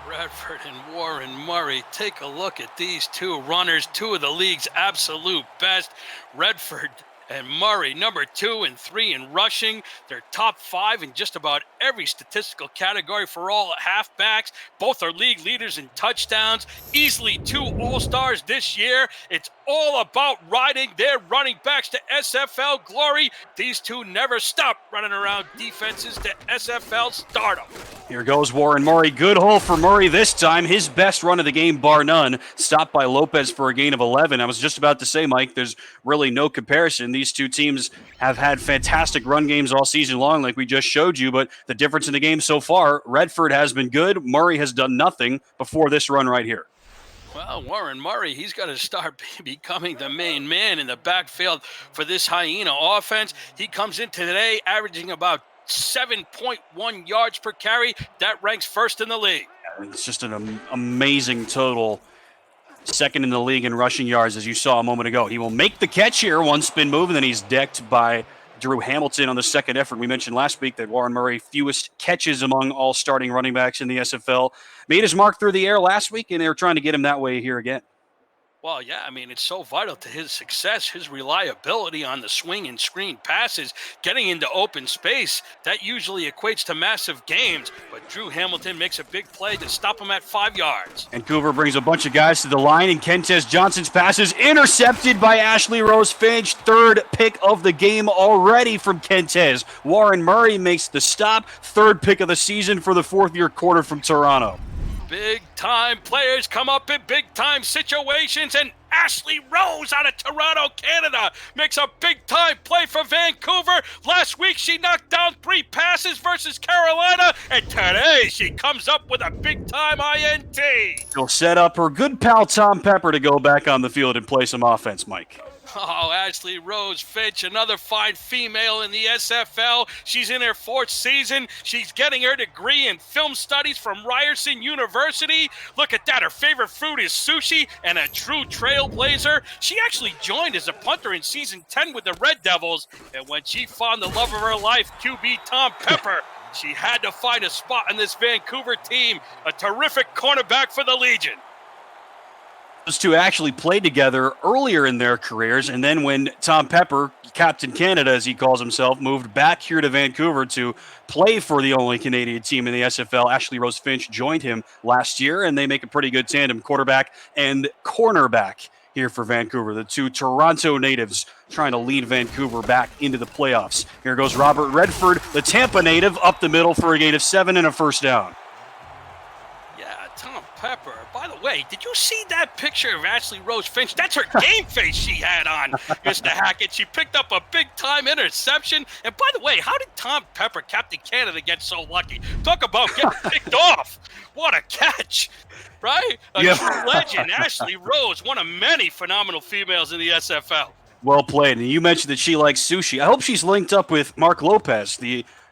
Speaker 2: Redford and Warren Murray. Take a look at these 2 runners, 2 of the league's absolute best. Redford and Murray, number 2 and 3 in rushing. They're top 5 in just about every statistical category for all halfbacks. Both are league leaders in touchdowns. Easily 2 All-Stars this year. It's all about riding their running backs to SFL glory. These 2 never stop running around defenses to SFL stardom.
Speaker 3: Here goes Warren Murray. Good hole for Murray this time. His best run of the game, bar none. Stopped by Lopez for a gain of 11. I was just about to say, Mike, there's really no comparison. These 2 teams have had fantastic run games all season long, like we just showed you, but the difference in the game so far, Redford has been good. Murray has done nothing before this run right here.
Speaker 2: Well, Warren Murray, he's got to start becoming the main man in the backfield for this Hyena offense. He comes in today averaging about 7.1 yards per carry. That ranks 1st in the league.
Speaker 3: It's just an amazing total. 2nd in the league in rushing yards, as you saw a moment ago. He will make the catch here, 1 spin move, and then he's decked by Drew Hamilton on the 2nd effort. We mentioned last week that Warren Murray, fewest catches among all starting running backs in the SFL, made his mark through the air last week, and they were trying to get him that way here again.
Speaker 2: Well, yeah, I mean, it's so vital to his success, his reliability on the swing and screen passes, getting into open space. That usually equates to massive gains, but Drew Hamilton makes a big play to stop him at 5 yards.
Speaker 3: Vancouver brings a bunch of guys to the line, and Kentez Johnson's pass is intercepted by Ashley Rose Finch. 3rd pick of the game already from Kentez. Warren Murray makes the stop. 3rd pick of the season for the 4th-year quarter from Toronto.
Speaker 2: Big-time players come up in big-time situations, and Ashley Rose out of Toronto, Canada, makes a big-time play for Vancouver. Last week, she knocked down 3 passes versus Carolina, and today she comes up with a big-time INT.
Speaker 3: She'll set up her good pal Tom Pepper to go back on the field and play some offense, Mike.
Speaker 2: Oh, Ashley Rose Finch, another fine female in the SFL. She's in her 4th season. She's getting her degree in film studies from Ryerson University. Look at that. Her favorite fruit is sushi, and a true trailblazer. She actually joined as a punter in season 10 with the Red Devils, and when she found the love of her life, QB Tom Pepper, she had to find a spot in this Vancouver team. A terrific cornerback for the Legion.
Speaker 3: Those 2 actually played together earlier in their careers, and then when Tom Pepper, Captain Canada as he calls himself, moved back here to Vancouver to play for the only Canadian team in the SFL, Ashley Rose Finch joined him last year, and they make a pretty good tandem, quarterback and cornerback here for Vancouver. The 2 Toronto natives trying to lead Vancouver back into the playoffs. Here goes Robert Redford, the Tampa native, up the middle for a gain of 7 and a 1st down.
Speaker 2: Tom Pepper. By the way, did you see that picture of Ashley Rose Finch? That's her game face she had on, Mr. Hackett. She picked up a big-time interception. And by the way, how did Tom Pepper, Captain Canada, get so lucky? Talk about getting picked off. What a catch, right? A true legend, Ashley Rose, one of many phenomenal females in the SFL.
Speaker 3: Well played. And you mentioned that she likes sushi. I hope she's linked up with Mark Lopez,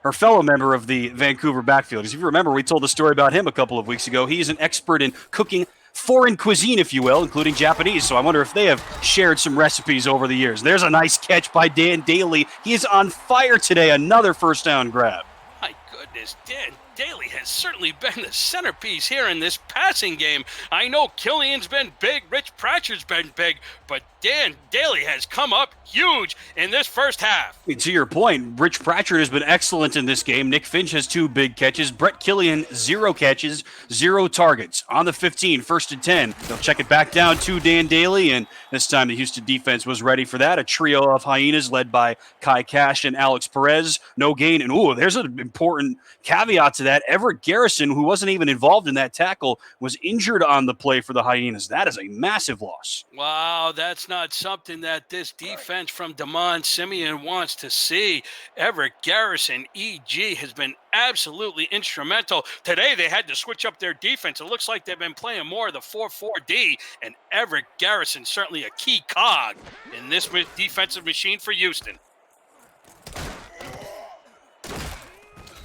Speaker 3: her fellow member of the Vancouver backfield. As if you remember, we told the story about him a couple of weeks ago. He's an expert in cooking foreign cuisine, if you will, including Japanese. So I wonder if they have shared some recipes over the years. There's a nice catch by Dan Daly. He is on fire today. Another 1st down grab.
Speaker 2: My goodness, Dan Daly has certainly been the centerpiece here in this passing game. I know Killian's been big, Rich Pratchard's been big, but Dan Daly has come up huge in this first half.
Speaker 3: To your point, Rich Pratchard has been excellent in this game. Nick Finch has 2 big catches. Brett Killian, 0 catches, 0 targets. On the 15, 1st and 10. They'll check it back down to Dan Daly, and this time the Houston defense was ready for that. A trio of hyenas led by Kai Cash and Alex Perez. No gain, and there's an important caveat to that. Everett Garrison, who wasn't even involved in that tackle, was injured on the play for the Hyenas. That is a massive loss.
Speaker 2: Wow, that's not something that this defense from Damon Simeon wants to see. Everett Garrison, EG, has been absolutely instrumental. Today they had to switch up their defense. It looks like they've been playing more of the 4-4-D, and Everett Garrison certainly a key cog in this defensive machine for Houston.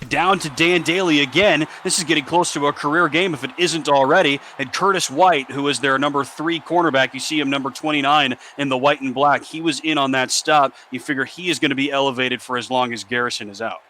Speaker 3: Down to Dan Daly again. This is getting close to a career game if it isn't already. And Curtis White, who is their number 3 cornerback, you see him number 29 in the white and black. He was in on that stop. You figure he is going to be elevated for as long as Garrison is out.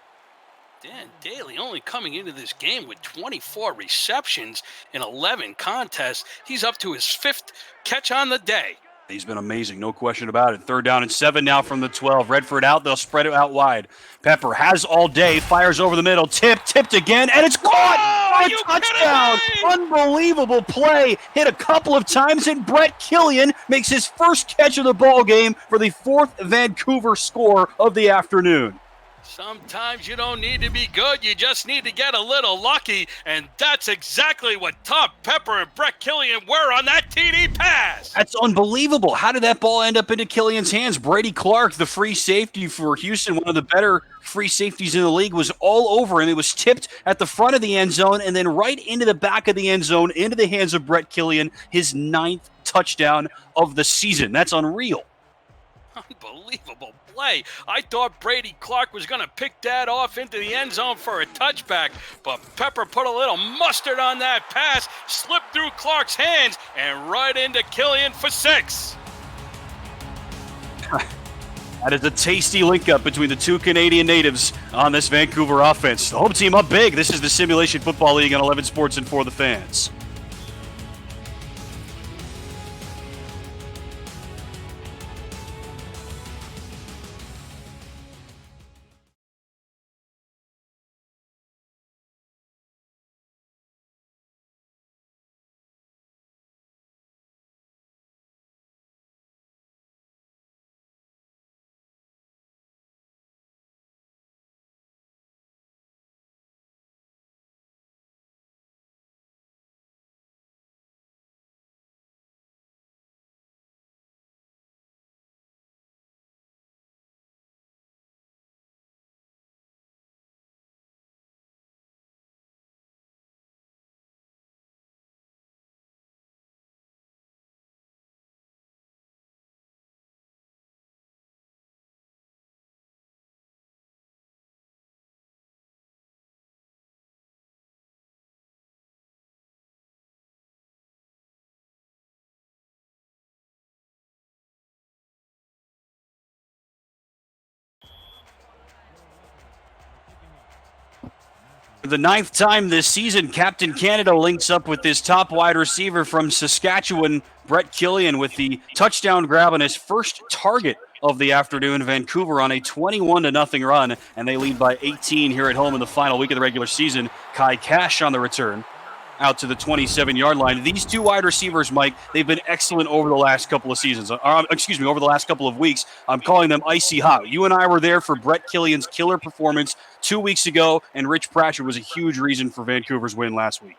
Speaker 2: Dan Daly only coming into this game with 24 receptions in 11 contests. He's up to his 5th catch on the day.
Speaker 3: He's been amazing, no question about it. 3rd down and 7 now from the 12. Redford out, they'll spread it out wide. Pepper has all day, fires over the middle, tipped again, and it's caught! A touchdown! Unbelievable play. Hit a couple of times, and Brett Killian makes his first catch of the ball game for the 4th Vancouver score of the afternoon.
Speaker 2: Sometimes you don't need to be good, you just need to get a little lucky, and that's exactly what Tom Pepper and Brett Killian were on that TD pass.
Speaker 3: That's unbelievable. How did that ball end up into Killian's hands? Brady Clark, the free safety for Houston, one of the better free safeties in the league, was all over him. It was tipped at the front of the end zone and then right into the back of the end zone, into the hands of Brett Killian, his 9th touchdown of the season. That's unreal.
Speaker 2: Unbelievable play. I thought Brady Clark was going to pick that off into the end zone for a touchback, but Pepper put a little mustard on that pass, slipped through Clark's hands, and right into Killian for 6.
Speaker 3: That is a tasty link-up between the 2 Canadian natives on this Vancouver offense. The home team up big. This is the Simulation Football League on 11 Sports and For the Fans. For the 9th time this season, Captain Canada links up with his top wide receiver from Saskatchewan, Brett Killian, with the touchdown grab on his first target of the afternoon. Vancouver on a 21-0 run, and they lead by 18 here at home in the final week of the regular season. Kai Cash on the return out to the 27-yard line. These 2 wide receivers, Mike, they've been excellent over the last couple of seasons. Over the last couple of weeks. I'm calling them icy hot. You and I were there for Brett Killian's killer performance 2 weeks ago, and Rich Pratchard was a huge reason for Vancouver's win last week.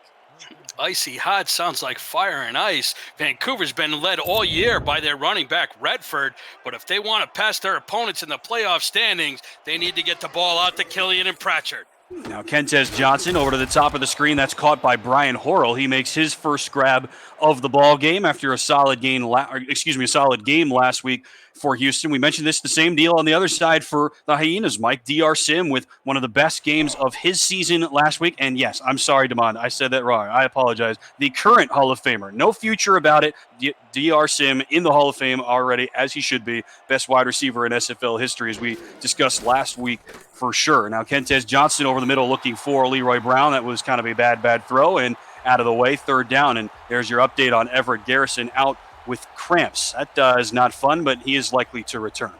Speaker 2: Icy hot sounds like fire and ice. Vancouver's been led all year by their running back, Redford, but if they want to pass their opponents in the playoff standings, they need to get the ball out to Killian and Pratchard.
Speaker 3: Now Kentez Johnson over to the top of the screen. That's caught by Brian Horrell. He makes his first grab of the ball game after a solid game last week. for Houston. We mentioned this, the same deal on the other side for the Hyenas, Mike. DR Sim with one of the best games of his season last week. And yes, I'm sorry, Damon, I said that wrong. I apologize. The current Hall of Famer. No future about it. DR Sim in the Hall of Fame already, as he should be. Best wide receiver in SFL history, as we discussed last week for sure. Now, Kentez Johnson over the middle looking for Leroy Brown. That was kind of a bad throw and out of the way, third down. And there's your update on Everett Garrison out with cramps. That is not fun, but he is likely to return.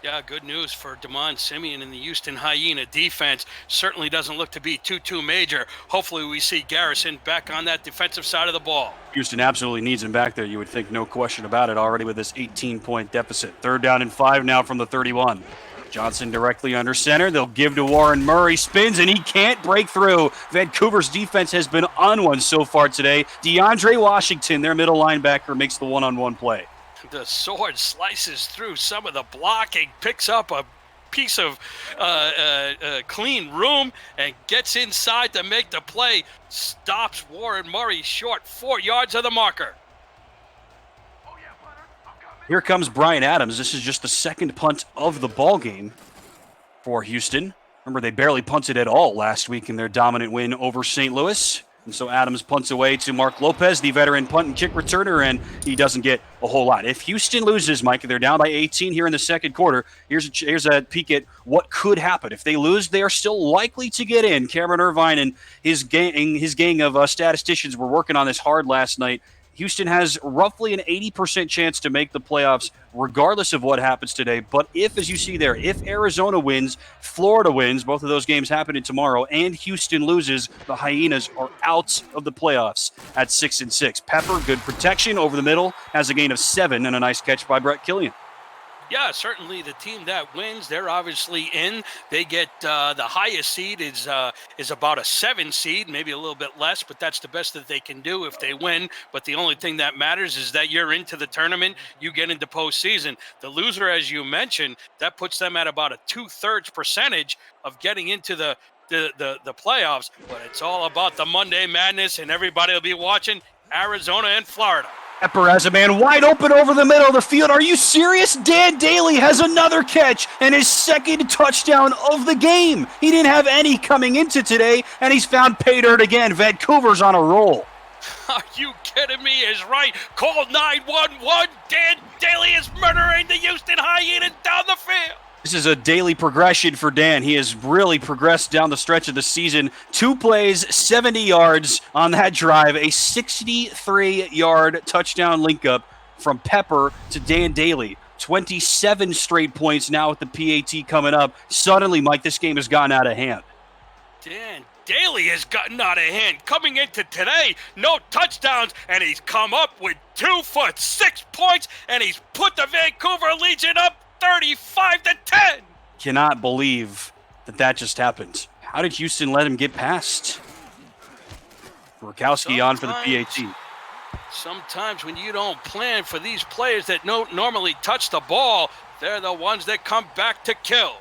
Speaker 2: Yeah, good news for Damon Simeon and the Houston Hyena defense. Certainly doesn't look to be too major. Hopefully we see Garrison back on that defensive side of the ball.
Speaker 3: Houston absolutely needs him back there, you would think, no question about it, already with this 18-point deficit. Third down and 5 now from the 31. Johnson directly under center. They'll give to Warren Murray. Spins, and he can't break through. Vancouver's defense has been on one so far today. DeAndre Washington, their middle linebacker, makes the one-on-one play.
Speaker 2: The sword slices through some of the blocking, picks up a piece of clean room, and gets inside to make the play. Stops Warren Murray short 4 yards of the marker.
Speaker 3: Here comes Brian Adams. This is just the second punt of the ball game for Houston. Remember, they barely punted at all last week in their dominant win over St. Louis. And so Adams punts away to Mark Lopez, the veteran punt and kick returner, and he doesn't get a whole lot. If Houston loses, Mike, they're down by 18 here in the second quarter. Here's a peek at what could happen. If they lose, they are still likely to get in. Cameron Irvine and his gang of statisticians were working on this hard last night. Houston has roughly an 80% chance to make the playoffs regardless of what happens today. But if, as you see there, if Arizona wins, Florida wins, both of those games happening tomorrow, and Houston loses, the Hyenas are out of the playoffs at 6-6. Pepper, good protection over the middle, has a gain of 7 and a nice catch by Brett Killian.
Speaker 2: Yeah, certainly the team that wins, they're obviously in. They get the highest seed is about a 7 seed, maybe a little bit less, but that's the best that they can do if they win. But the only thing that matters is that you're into the tournament, you get into postseason. The loser, as you mentioned, that puts them at about a 2/3 percentage of getting into the playoffs. But it's all about the Monday Madness, and everybody will be watching Arizona and Florida.
Speaker 3: Pepper has a man wide open over the middle of the field. Are you serious? Dan Daly has another catch and his second touchdown of the game. He didn't have any coming into today, and he's found pay dirt again. Vancouver's on a roll.
Speaker 2: Are you kidding me? Is right. Call 911. Dan Daly is murdering the Houston Hyenas down the field.
Speaker 3: This is a daily progression for Dan. He has really progressed down the stretch of the season. 2 plays, 70 yards on that drive, a 63-yard touchdown link-up from Pepper to Dan Daly. 27 straight points now with the PAT coming up. Suddenly, Mike, this game has gotten out of hand.
Speaker 2: Dan Daly has gotten out of hand. Coming into today, no touchdowns, and he's come up with 2 for 6 points, and he's put the Vancouver Legion up 35-10.
Speaker 3: Cannot believe that just happened. How did Houston let him get past? Rakowski on for the PAT.
Speaker 2: Sometimes when you don't plan for these players that don't normally touch the ball, they're the ones that come back to kill.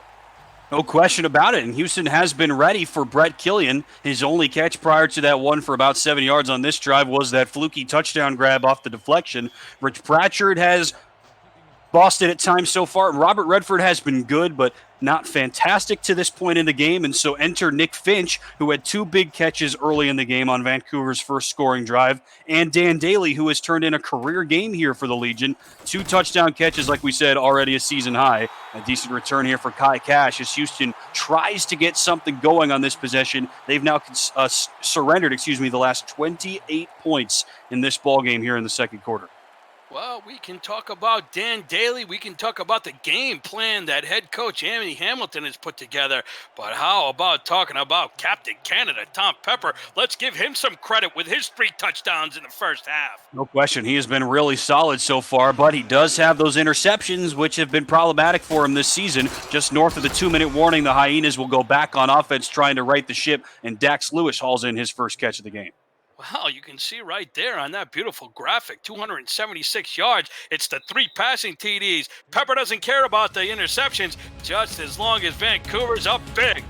Speaker 3: No question about it, and Houston has been ready for Brett Killian. His only catch prior to that one for about 7 yards on this drive was that fluky touchdown grab off the deflection. Rich Pratchard has Boston at times so far. Robert Redford has been good, but not fantastic to this point in the game. And so enter Nick Finch, who had 2 big catches early in the game on Vancouver's first scoring drive, and Dan Daly, who has turned in a career game here for the Legion. 2 touchdown catches, like we said, already a season high. A decent return here for Kai Cash as Houston tries to get something going on this possession. They've now surrendered, the last 28 points in this ball game here in the second quarter.
Speaker 2: Well, we can talk about Dan Daly. We can talk about the game plan that head coach Andy Hamilton has put together. But how about talking about Captain Canada, Tom Pepper? Let's give him some credit with his 3 touchdowns in the first half.
Speaker 3: No question. He has been really solid so far, but he does have those interceptions, which have been problematic for him this season. Just north of the 2-minute warning, the Hyenas will go back on offense trying to right the ship, and Dax Lewis hauls in his first catch of the game.
Speaker 2: Wow, you can see right there on that beautiful graphic, 276 yards. It's the 3 passing TDs. Pepper doesn't care about the interceptions, just as long as Vancouver's up big.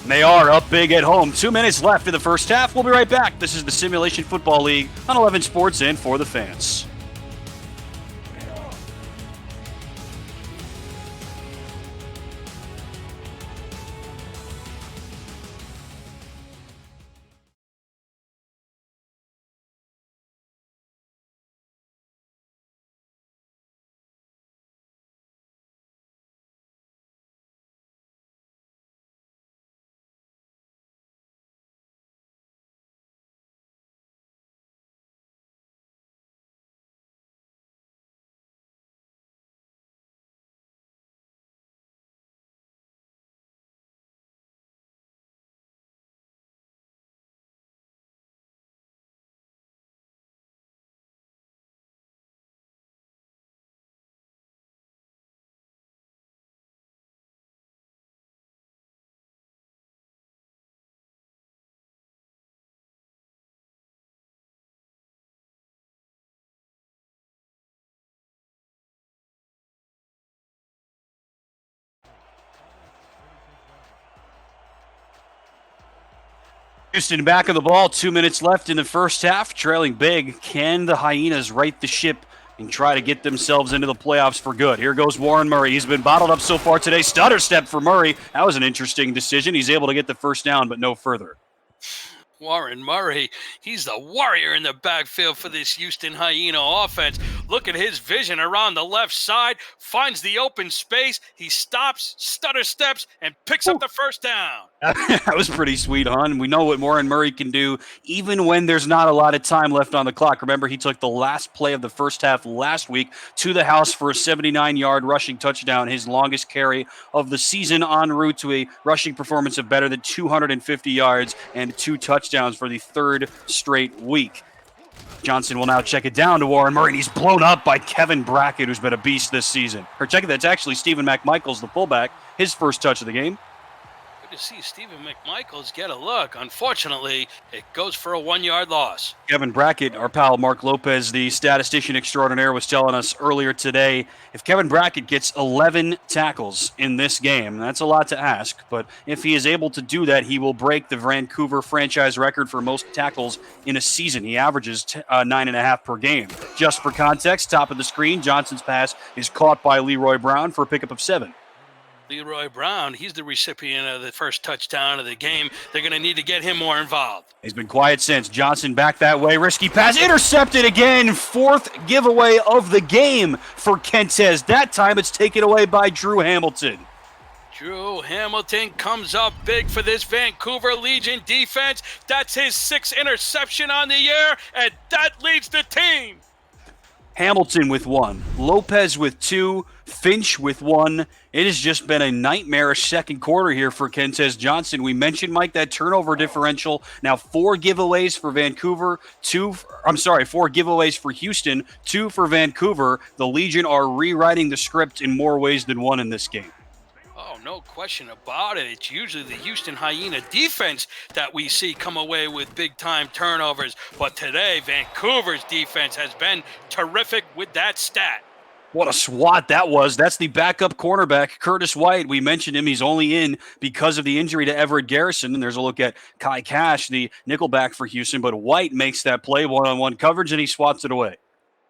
Speaker 3: They are up big at home. 2 minutes left in the first half. We'll be right back. This is the Simulation Football League on 11 Sports and for the fans. Houston back of the ball, 2 minutes left in the first half, trailing big. Can the Hyenas right the ship and try to get themselves into the playoffs for good? Here goes Warren Murray. He's been bottled up so far today. Stutter step for Murray. That was an interesting decision. He's able to get the first down, but no further.
Speaker 2: Warren Murray, he's the warrior in the backfield for this Houston Hyena offense. Look at his vision around the left side, finds the open space, he stops, stutter steps, and picks up the first down.
Speaker 3: That was pretty sweet, hon. We know what Warren Murray can do even when there's not a lot of time left on the clock. Remember, he took the last play of the first half last week to the house for a 79-yard rushing touchdown, his longest carry of the season, en route to a rushing performance of better than 250 yards and 2 touchdowns for the third straight week. Johnson will now check it down to Warren Murray, and he's blown up by Kevin Brackett, who's been a beast this season. Or check it, that's actually Stephen McMichaels, the fullback, his first touch of the game.
Speaker 2: To see Stephen McMichaels get a look. Unfortunately, it goes for a 1-yard loss.
Speaker 3: Kevin Brackett, our pal Mark Lopez, the statistician extraordinaire, was telling us earlier today, if Kevin Brackett gets 11 tackles in this game, that's a lot to ask, but if he is able to do that, he will break the Vancouver franchise record for most tackles in a season. He averages 9.5 per game. Just for context, top of the screen, Johnson's pass is caught by Leroy Brown for a pickup of 7.
Speaker 2: Leroy Brown, he's the recipient of the first touchdown of the game. They're going to need to get him more involved.
Speaker 3: He's been quiet since. Johnson back that way. Risky pass. Intercepted again. 4th giveaway of the game for Kentez. That time it's taken away by Drew Hamilton.
Speaker 2: Drew Hamilton comes up big for this Vancouver Legion defense. That's his 6th interception on the year, and that leads the team.
Speaker 3: Hamilton with 1. Lopez with 2. Finch with 1. It has just been a nightmarish second quarter here for Kentez Johnson. We mentioned, Mike, that turnover differential. Now 4 giveaways for Vancouver, 4 giveaways for Houston, 2 for Vancouver. The Legion are rewriting the script in more ways than one in this game.
Speaker 2: Oh, no question about it. It's usually the Houston Hyena defense that we see come away with big-time turnovers. But today, Vancouver's defense has been terrific with that stat.
Speaker 3: What a swat that was. That's the backup cornerback, Curtis White. We mentioned him. He's only in because of the injury to Everett Garrison. And there's a look at Kai Cash, the nickelback for Houston. But White makes that play, one-on-one coverage, and he swats it away.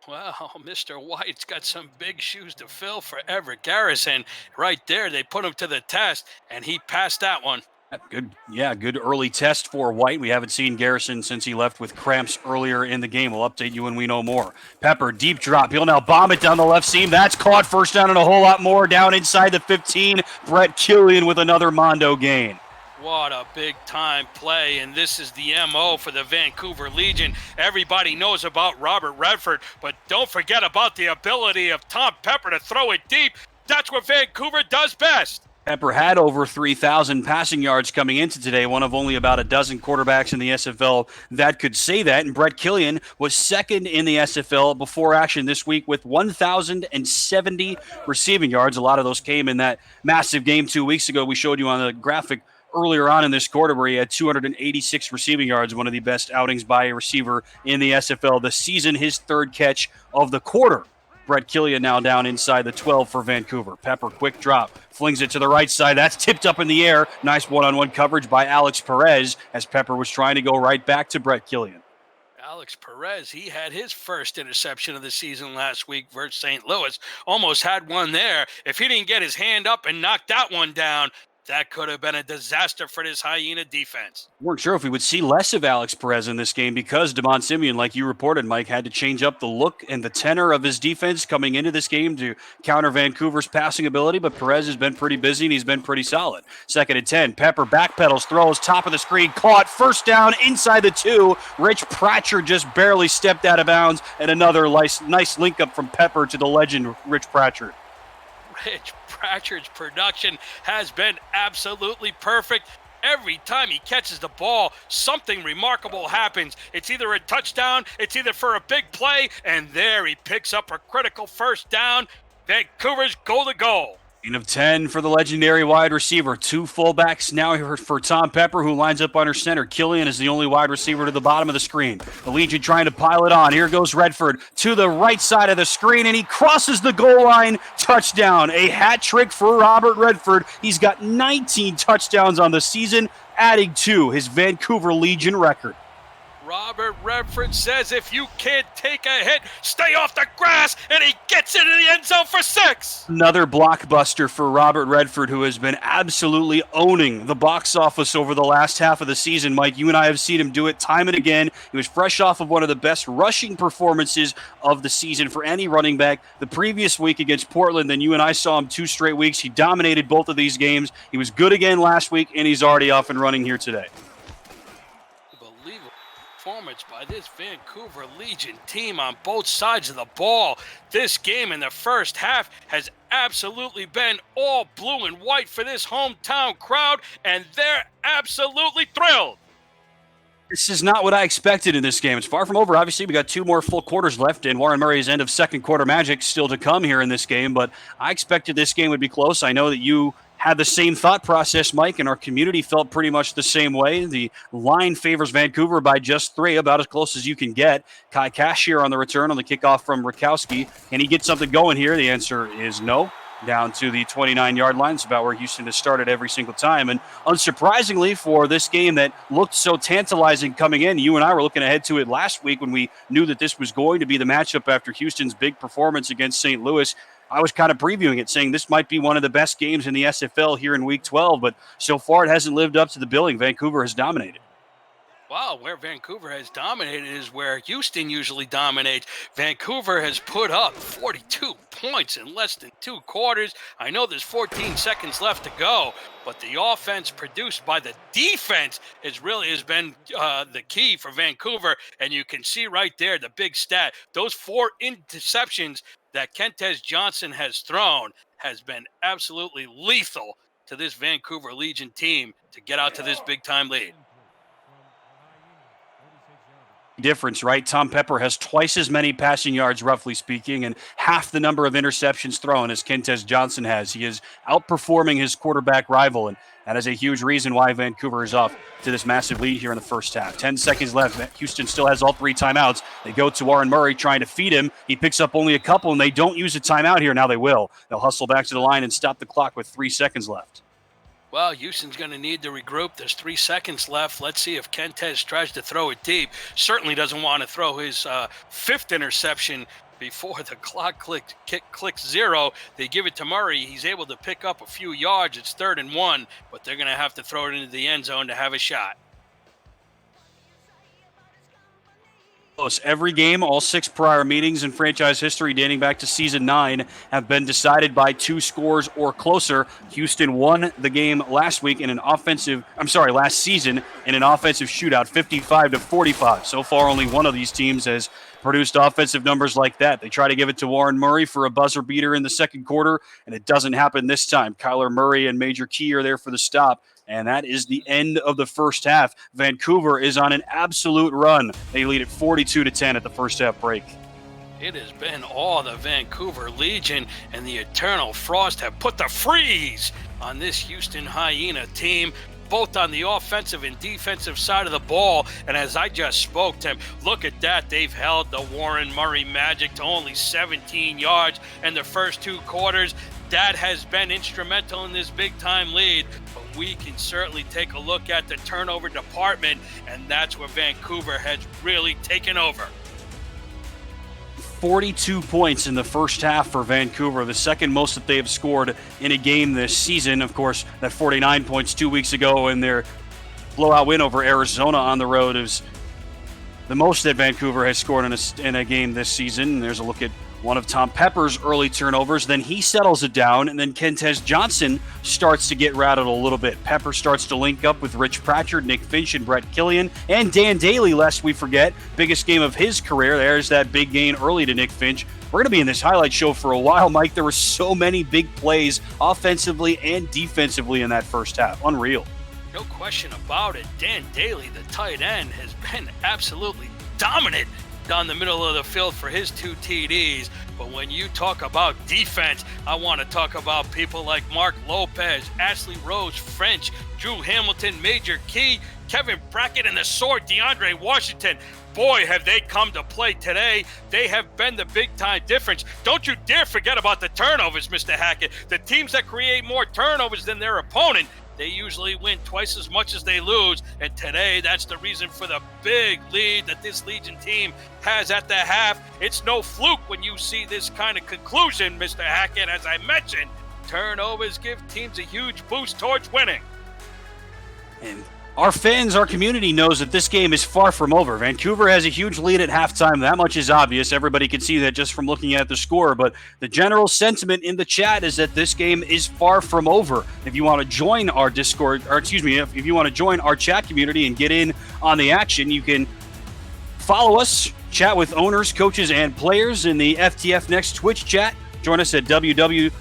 Speaker 2: Well, Mr. White's got some big shoes to fill for Everett Garrison. Right there, they put him to the test, and he passed that one. Good early test for White. We haven't seen Garrison since he left with cramps earlier in the game. We'll update you when we know more. Pepper, deep drop. He'll now bomb it down the left seam. That's caught. First down and a whole lot more down inside the 15. Brett Killian with another Mondo gain. What a big-time play, and this is the M.O. for the Vancouver Legion. Everybody knows about Robert Redford, but don't forget about the ability of Tom Pepper to throw it deep. That's what Vancouver does best.
Speaker 3: Pepper had over 3,000 passing yards coming into today, one of only about a dozen quarterbacks in the SFL that could say that. And Brett Killian was second in the SFL before action this week with 1,070 receiving yards. A lot of those came in that massive game 2 weeks ago. We showed you on the graphic earlier on in this quarter where he had 286 receiving yards, one of the best outings by a receiver in the SFL this season, his 3rd catch of the quarter. Brett Killian now down inside the 12 for Vancouver. Pepper, quick drop, flings it to the right side. That's tipped up in the air. Nice one-on-one coverage by Alex Perez as Pepper was trying to go right back to Brett Killian.
Speaker 2: Alex Perez, he had his first interception of the season last week versus St. Louis. Almost had one there. If he didn't get his hand up and knock that one down, that could have been a disaster for this Hyena defense.
Speaker 3: Weren't sure if we would see less of Alex Perez in this game because Damon Simeon, like you reported, Mike, had to change up the look and the tenor of his defense coming into this game to counter Vancouver's passing ability, but Perez has been pretty busy and he's been pretty solid. 2nd and 10, Pepper backpedals, throws, top of the screen, caught, first down inside the 2. Rich Pratchard just barely stepped out of bounds, and another nice link up from Pepper to the legend, Rich Pratchard.
Speaker 2: Rich Pratchard's production has been absolutely perfect. Every time he catches the ball, something remarkable happens. It's either a touchdown, it's either for a big play, and there he picks up a critical first down. Vancouver's goal to goal.
Speaker 3: Gain of 10 for the legendary wide receiver. 2 fullbacks now here for Tom Pepper, who lines up under center. Killian is the only wide receiver to the bottom of the screen. The Legion trying to pile it on. Here goes Redford to the right side of the screen, and he crosses the goal line. Touchdown. A hat trick for Robert Redford. He's got 19 touchdowns on the season, adding to his Vancouver Legion record.
Speaker 2: Robert Redford says if you can't take a hit, stay off the grass, and he gets into the end zone for 6.
Speaker 3: Another blockbuster for Robert Redford, who has been absolutely owning the box office over the last half of the season. Mike, you and I have seen him do it time and again. He was fresh off of one of the best rushing performances of the season for any running back the previous week against Portland. Then you and I saw him 2 straight weeks. He dominated both of these games. He was good again last week, and he's already off and running here today.
Speaker 2: Performance by this Vancouver Legion team on both sides of the ball. This game in the first half has absolutely been all blue and white for this hometown crowd, and they're absolutely thrilled.
Speaker 3: This is not what I expected in this game. It's far from over. Obviously, we got 2 more full quarters left, and Warren Murray's end of second quarter magic still to come here in this game, but I expected this game would be close. I know that you had the same thought process, Mike, and our community felt pretty much the same way. The line favors Vancouver by just 3, about as close as you can get. Kai Cash here on the return on the kickoff from Rakowski. Can he get something going here? The answer is no. Down to the 29-yard line. It's about where Houston has started every single time. And unsurprisingly, for this game that looked so tantalizing coming in, you and I were looking ahead to it last week when we knew that this was going to be the matchup after Houston's big performance against St. Louis. I was kind of previewing it, saying this might be one of the best games in the SFL here in Week 12, but so far it hasn't lived up to the billing. Vancouver has dominated.
Speaker 2: Wow, where Vancouver has dominated is where Houston usually dominates. Vancouver has put up 42 points in less than 2 quarters. I know there's 14 seconds left to go, but the offense produced by the defense has been the key for Vancouver. And you can see right there the big stat. Those 4 interceptions that Kentez Johnson has thrown has been absolutely lethal to this Vancouver Legion team to get out to this big-time lead.
Speaker 3: Difference, right? Tom Pepper has twice as many passing yards, roughly speaking, and half the number of interceptions thrown as Kentez Johnson has. He is outperforming his quarterback rival, and that is a huge reason why Vancouver is off to this massive lead here in the first half. 10 seconds left. Houston still has all 3 timeouts. They go to Warren Murray trying to feed him. He picks up only a couple, and they don't use a timeout here. Now they will. They'll hustle back to the line and stop the clock with 3 seconds left.
Speaker 2: Well, Houston's going to need to regroup. There's 3 seconds left. Let's see if Kentez tries to throw it deep. Certainly doesn't want to throw his 5th interception before the clock clicks 0. They give it to Murray. He's able to pick up a few yards. It's 3rd and 1, but they're going to have to throw it into the end zone to have a shot.
Speaker 3: Every game, all 6 prior meetings in franchise history dating back to season 9 have been decided by 2 scores or closer. Houston won the game last season in an offensive shootout, 55-45. So far, only one of these teams has produced offensive numbers like that. They try to give it to Warren Murray for a buzzer beater in the second quarter, and it doesn't happen this time. Kyler Murray and Major Key are there for the stop. And that is the end of the first half. Vancouver is on an absolute run. They lead at 42-10 at the first half break.
Speaker 2: It has been all the Vancouver Legion, and the Eternal Frost have put the freeze on this Houston Hyena team, both on the offensive and defensive side of the ball. And as I just spoke to him, look at that. They've held the Warren Murray Magic to only 17 yards in the first 2 quarters. That has been instrumental in this big-time lead, but we can certainly take a look at the turnover department, and that's where Vancouver has really taken over.
Speaker 3: 42 points in the first half for Vancouver, the second most that they have scored in a game this season. Of course, that 49 points 2 weeks ago in their blowout win over Arizona on the road is the most that Vancouver has scored in a game this season. There's a look at one of Tom Pepper's early turnovers. Then he settles it down, and then Kentez Johnson starts to get rattled a little bit. Pepper starts to link up with Rich Pratchard, Nick Finch, and Brett Killian, and Dan Daly, lest we forget. Biggest game of his career. There's that big gain early to Nick Finch. We're going to be in this highlight show for a while, Mike. There were so many big plays offensively and defensively in that first half. Unreal.
Speaker 2: No question about it. Dan Daly, the tight end, has been absolutely dominant down the middle of the field for his 2 TDs. But when you talk about defense, I want to talk about people like Mark Lopez, Ashley Rose, Finch, Drew Hamilton, Major Key, Kevin Brackett, and the sword, DeAndre Washington. Boy, have they come to play today. They have been the big-time difference. Don't you dare forget about the turnovers, Mr. Hackett. The teams that create more turnovers than their opponent, they usually win twice as much as they lose. And today, that's the reason for the big lead that this Legion team has at the half. It's no fluke when you see this kind of conclusion, Mr. Hackett. As I mentioned, turnovers give teams a huge boost towards winning.
Speaker 3: And our fans, our community knows that this game is far from over. Vancouver has a huge lead at halftime. That much is obvious. Everybody can see that just from looking at the score. But the general sentiment in the chat is that this game is far from over. If you want to join our Discord, or excuse me, if you want to join our chat community and get in on the action, you can follow us, chat with owners, coaches, and players in the FTF Next Twitch chat. Join us at www,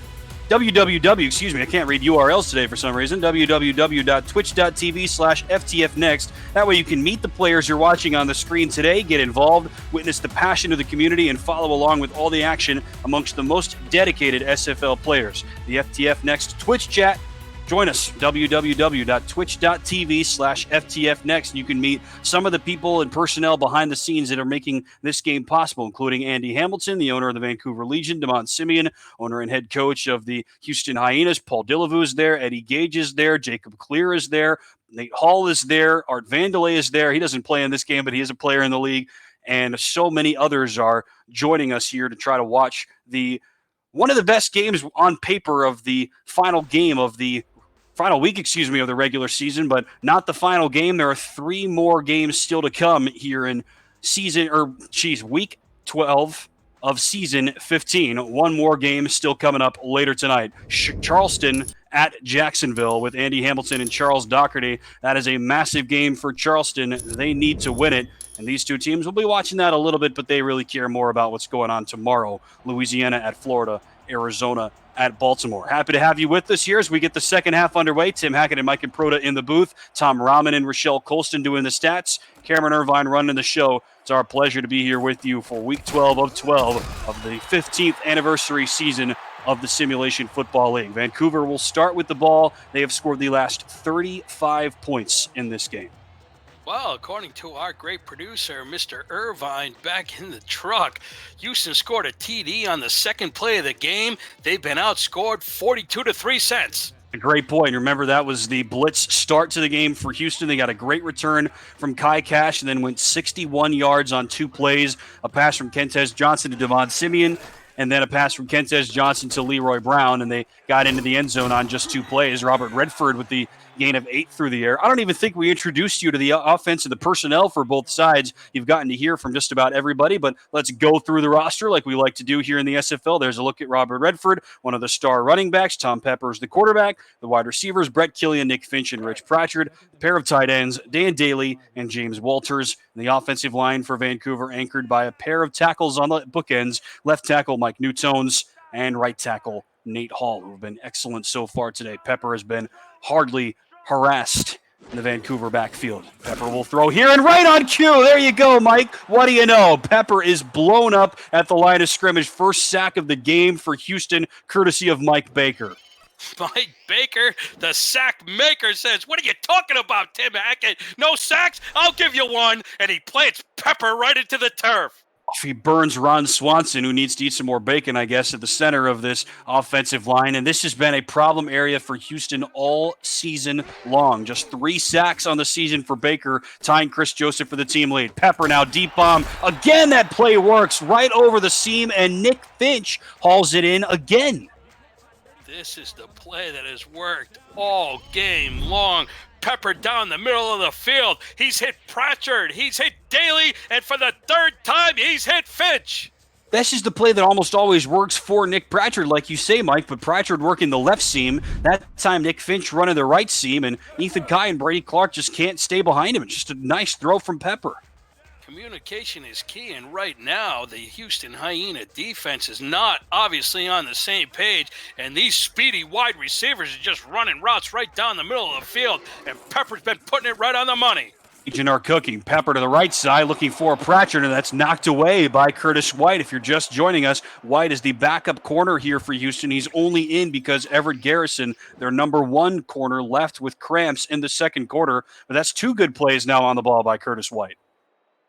Speaker 3: excuse me, I can't read URLs today for some reason, www.twitch.tv/FTFnext. That way you can meet the players you're watching on the screen today, get involved, witness the passion of the community, and follow along with all the action amongst the most dedicated SFL players. The FTF Next Twitch chat. Join us, www.twitch.tv/FTFnext. You can meet some of the people and personnel behind the scenes that are making this game possible, including Andy Hamilton, the owner of the Vancouver Legion, Damon Simeon, owner and head coach of the Houston Hyenas. Paul Dillevue is there. Eddie Gage is there. Jacob Clear is there. Nate Hall is there. Art Vandelay is there. He doesn't play in this game, but he is a player in the league. And so many others are joining us here to try to watch one of the best games on paper of the final game of the final week, of the regular season, but not the final game. There are 3 more games still to come here in week 12 of season 15. 1 more game still coming up later tonight. Charleston at Jacksonville with Andy Hamilton and Charles Doherty. That is a massive game for Charleston. They need to win it. And these 2 teams will be watching that a little bit, but they really care more about what's going on tomorrow. Louisiana at Florida, Arizona at Baltimore. Happy to have you with us here as we get the second half underway. Tim Hackett and Mike Improta in the booth. Tom Rahman and Rochelle Colston doing the stats. Cameron Irvine running the show. It's our pleasure to be here with you for week 12 of 12 of the 15th anniversary season of the Simulation Football League. Vancouver will start with the ball. They have scored the last 35 points in this game.
Speaker 2: Well, according to our great producer, Mr. Irvine, back in the truck, Houston scored a TD on the second play of the game. They've been outscored 42-3.
Speaker 3: A great point. Remember, that was the blitz start to the game for Houston. They got a great return from Kai Cash and then went 61 yards on 2 plays. A pass from Kentez Johnson to Devon Simeon, and then a pass from Kentez Johnson to Leroy Brown, and they got into the end zone on just 2 plays. Robert Redford with the gain of 8 through the air. I don't even think we introduced you to the offense and the personnel for both sides. You've gotten to hear from just about everybody, but let's go through the roster like we like to do here in the SFL. There's a look at Robert Redford, one of the star running backs. Tom Pepper's the quarterback. The wide receivers, Brett Killian, Nick Finch, and Rich Pratchard. A pair of tight ends, Dan Daly and James Walters. And the offensive line for Vancouver anchored by a pair of tackles on the bookends. Left tackle Mike Newtones and right tackle Nate Hall, who have been excellent so far today. Pepper has been hardly harassed in the Vancouver backfield. Pepper will throw here and right on cue. There you go, Mike. What do you know? Pepper is blown up at the line of scrimmage. First sack of the game for Houston, courtesy of Mike Baker.
Speaker 2: Mike Baker, the sack maker, says, "What are you talking about, Tim Hackett? No sacks? I'll give you one." And he plants Pepper right into the turf.
Speaker 3: He burns Ron Swanson, who needs to eat some more bacon, I guess, at the center of this offensive line. And this has been a problem area for Houston all season long. Just 3 sacks on the season for Baker, tying Chris Joseph for the team lead. Pepper now deep bomb. Again, that play works right over the seam, and Nick Finch hauls it in again.
Speaker 2: This is the play that has worked all game long. Pepper down the middle of the field. He's hit Pratchard. He's hit Daly. And for the 3rd time, he's hit Finch.
Speaker 3: That's just the play that almost always works for Nick Pratchard, like you say, Mike, but Pratchard working the left seam. That time, Nick Finch running the right seam, and Ethan Kai and Brady Clark just can't stay behind him. It's just a nice throw from Pepper.
Speaker 2: Communication is key, and right now the Houston Hyena defense is not obviously on the same page, and these speedy wide receivers are just running routes right down the middle of the field, and Pepper's been putting it right on the money.
Speaker 3: Agent are cooking. Pepper to the right side, looking for Pratchett, and that's knocked away by Curtis White. If you're just joining us, White is the backup corner here for Houston. He's only in because Everett Garrison, their number one corner, left with cramps in the second quarter. But that's two good plays now on the ball by Curtis White.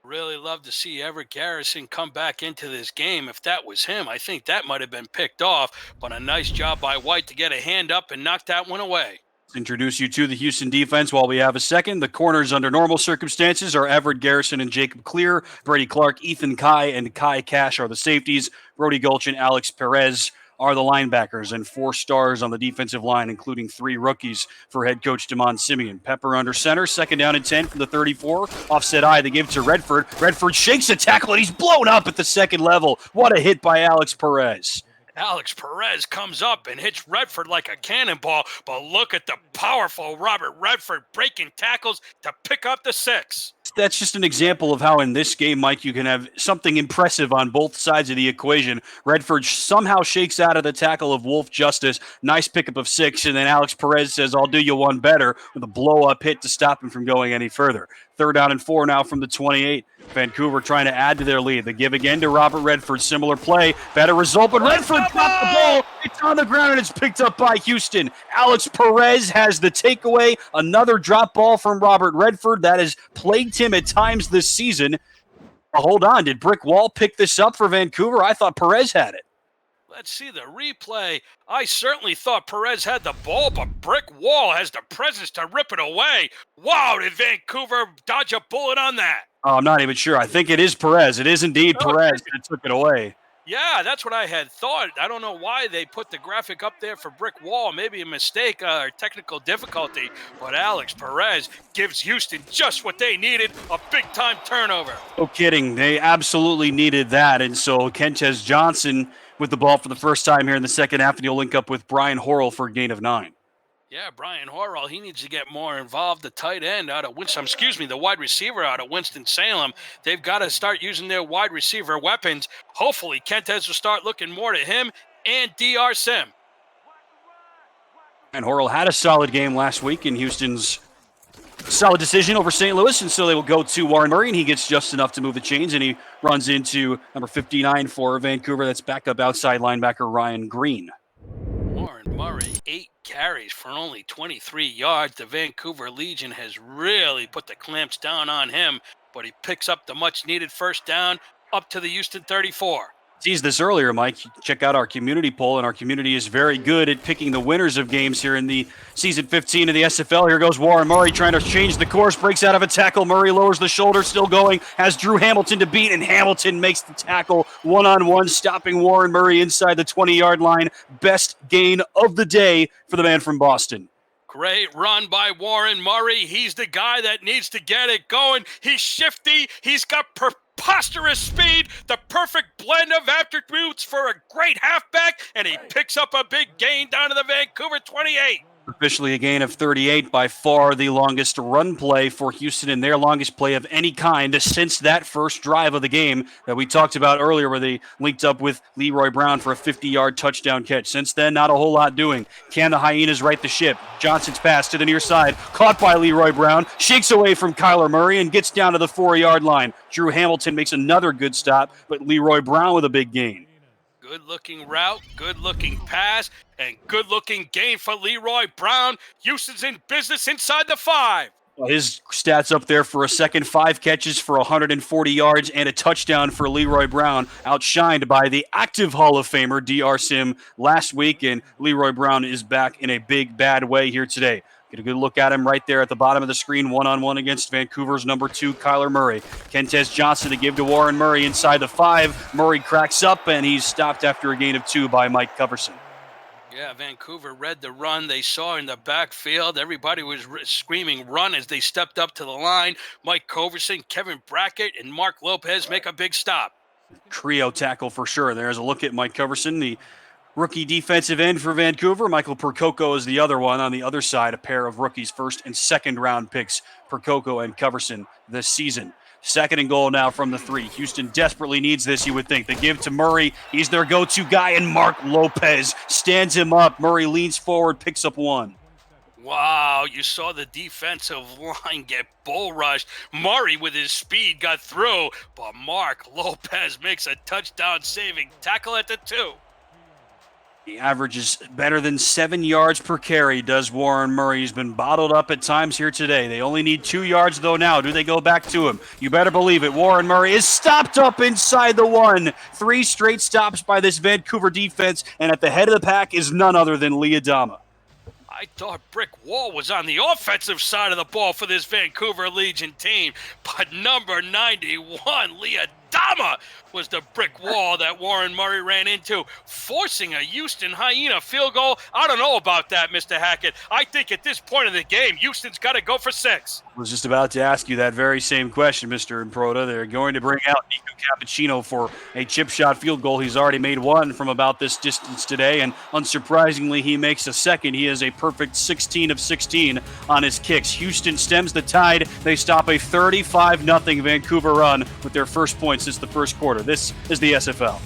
Speaker 2: Really love to see Everett Garrison come back into this game. If that was him, I think that might have been picked off, but a nice job by White to get a hand up and knock that one away.
Speaker 3: Introduce you to the Houston defense while we have a second. The corners under normal circumstances are Everett Garrison and Jacob Clear. Brady Clark, Ethan Kai, and Kai Cash are the safeties. Brody Gulch and Alex Perez are the linebackers, and 4 stars on the defensive line, including 3 rookies for head coach Damon Simeon. Pepper under center, second down and 10 from the 34. Offset I, they give to Redford. Redford shakes a tackle, and he's blown up at the second level. What a hit by Alex Perez.
Speaker 2: Alex Perez comes up and hits Redford like a cannonball, but look at the powerful Robert Redford breaking tackles to pick up the 6.
Speaker 3: That's just an example of how in this game, Mike, you can have something impressive on both sides of the equation. Redford somehow shakes out of the tackle of Wolf Justice. Nice pickup of 6, and then Alex Perez says, I'll do you one better, with a blow-up hit to stop him from going any further. Third down and 4 now from the 28. Vancouver trying to add to their lead. They give again to Robert Redford. Similar play. Better result, but Redford dropped the ball. It's on the ground, and it's picked up by Houston. Alex Perez has the takeaway. Another drop ball from Robert Redford. That has plagued him at times this season. Hold on. Did Brick Wall pick this up for Vancouver? I thought Perez had it.
Speaker 2: Let's see the replay. I certainly thought Perez had the ball, but Brick Wall has the presence to rip it away. Wow, did Vancouver dodge a bullet on that?
Speaker 3: Oh, I'm not even sure. I think it is Perez. It is indeed Perez that took it away.
Speaker 2: Yeah, that's what I had thought. I don't know why they put the graphic up there for Brick Wall. Maybe a mistake or technical difficulty. But Alex Perez gives Houston just what they needed, a big-time turnover.
Speaker 3: No kidding. They absolutely needed that. And so Kentez Johnson with the ball for the first time here in the second half, and he'll link up with Brian Horrell for a gain of 9.
Speaker 2: Yeah, Brian Horrell, he needs to get more involved. The tight end out of the wide receiver out of Winston-Salem. They've got to start using their wide receiver weapons. Hopefully, Kentez will start looking more to him and DR Sim.
Speaker 3: And Horrell had a solid game last week in Houston's solid decision over St. Louis, and so they will go to Warren Murray, and he gets just enough to move the chains, and he runs into number 59 for Vancouver. That's backup outside linebacker Ryan Green.
Speaker 2: Warren Murray, 8 carries for only 23 yards. The Vancouver Legion has really put the clamps down on him, but he picks up the much-needed first down up to the Houston 34.
Speaker 3: Teased this earlier, Mike. Check out our community poll, and our community is very good at picking the winners of games here in the Season 15 of the SFL. Here goes Warren Murray trying to change the course, breaks out of a tackle. Murray lowers the shoulder, still going, has Drew Hamilton to beat, and Hamilton makes the tackle one-on-one, stopping Warren Murray inside the 20-yard line. Best gain of the day for the man from Boston.
Speaker 2: Great run by Warren Murray. He's the guy that needs to get it going. He's shifty. He's got preposterous speed, the perfect blend of attributes for a great halfback, and he picks up a big gain down to the Vancouver 28.
Speaker 3: Officially a gain of 38, by far the longest run play for Houston and their longest play of any kind since that first drive of the game that we talked about earlier where they linked up with Leroy Brown for a 50-yard touchdown catch. Since then, not a whole lot doing. Can the Hyenas right the ship? Johnson's pass to the near side, caught by Leroy Brown, shakes away from Kyler Murray and gets down to the 4-yard line. Drew Hamilton makes another good stop, but Leroy Brown with a big gain.
Speaker 2: Good-looking route, good-looking pass, and good-looking gain for Leroy Brown. Houston's in business inside the 5.
Speaker 3: His stats up there for a second, 5 catches for 140 yards and a touchdown for Leroy Brown, outshined by the active Hall of Famer DR Sim last week, and Leroy Brown is back in a big, bad way here today. Get a good look at him right there at the bottom of the screen, one-on-one against Vancouver's number 2, Kyler Murray. Kentez Johnson to give to Warren Murray inside the 5. Murray cracks up, and he's stopped after a gain of 2 by Mike Coverson.
Speaker 2: Yeah, Vancouver read the run they saw in the backfield. Everybody was screaming run as they stepped up to the line. Mike Coverson, Kevin Brackett, and Mark Lopez make a big stop.
Speaker 3: Trio tackle for sure. There's a look at Mike Coverson, the rookie defensive end for Vancouver. Michael Percoco is the other one. On the other side, a pair of rookies, first and second round picks, Percoco and Coverson this season. Second and goal now from the 3. Houston desperately needs this, you would think. They give to Murray. He's their go-to guy, and Mark Lopez stands him up. Murray leans forward, picks up 1.
Speaker 2: Wow, you saw the defensive line get bull rushed. Murray with his speed got through, but Mark Lopez makes a touchdown saving tackle at the 2.
Speaker 3: He averages better than 7 yards per carry, does Warren Murray. He's been bottled up at times here today. They only need 2 yards, though, now. Do they go back to him? You better believe it. Warren Murray is stopped up inside the 1. 3 straight stops by this Vancouver defense, and at the head of the pack is none other than Lee Adama.
Speaker 2: I thought Brick Wall was on the offensive side of the ball for this Vancouver Legion team, but number 91, Lee Adama, was the brick wall that Warren Murray ran into, forcing a Houston Hyena field goal. I don't know about that, Mr. Hackett. I think at this point in the game, Houston's got to go for 6.
Speaker 3: I was just about to ask you that very same question, Mr. Improda. They're going to bring out Nico Cappuccino for a chip shot field goal. He's already made one from about this distance today, and unsurprisingly, he makes a second. He is a perfect 16 of 16 on his kicks. Houston stems the tide. They stop a 35-0 Vancouver run with their first point since the first quarter. This is the SFL.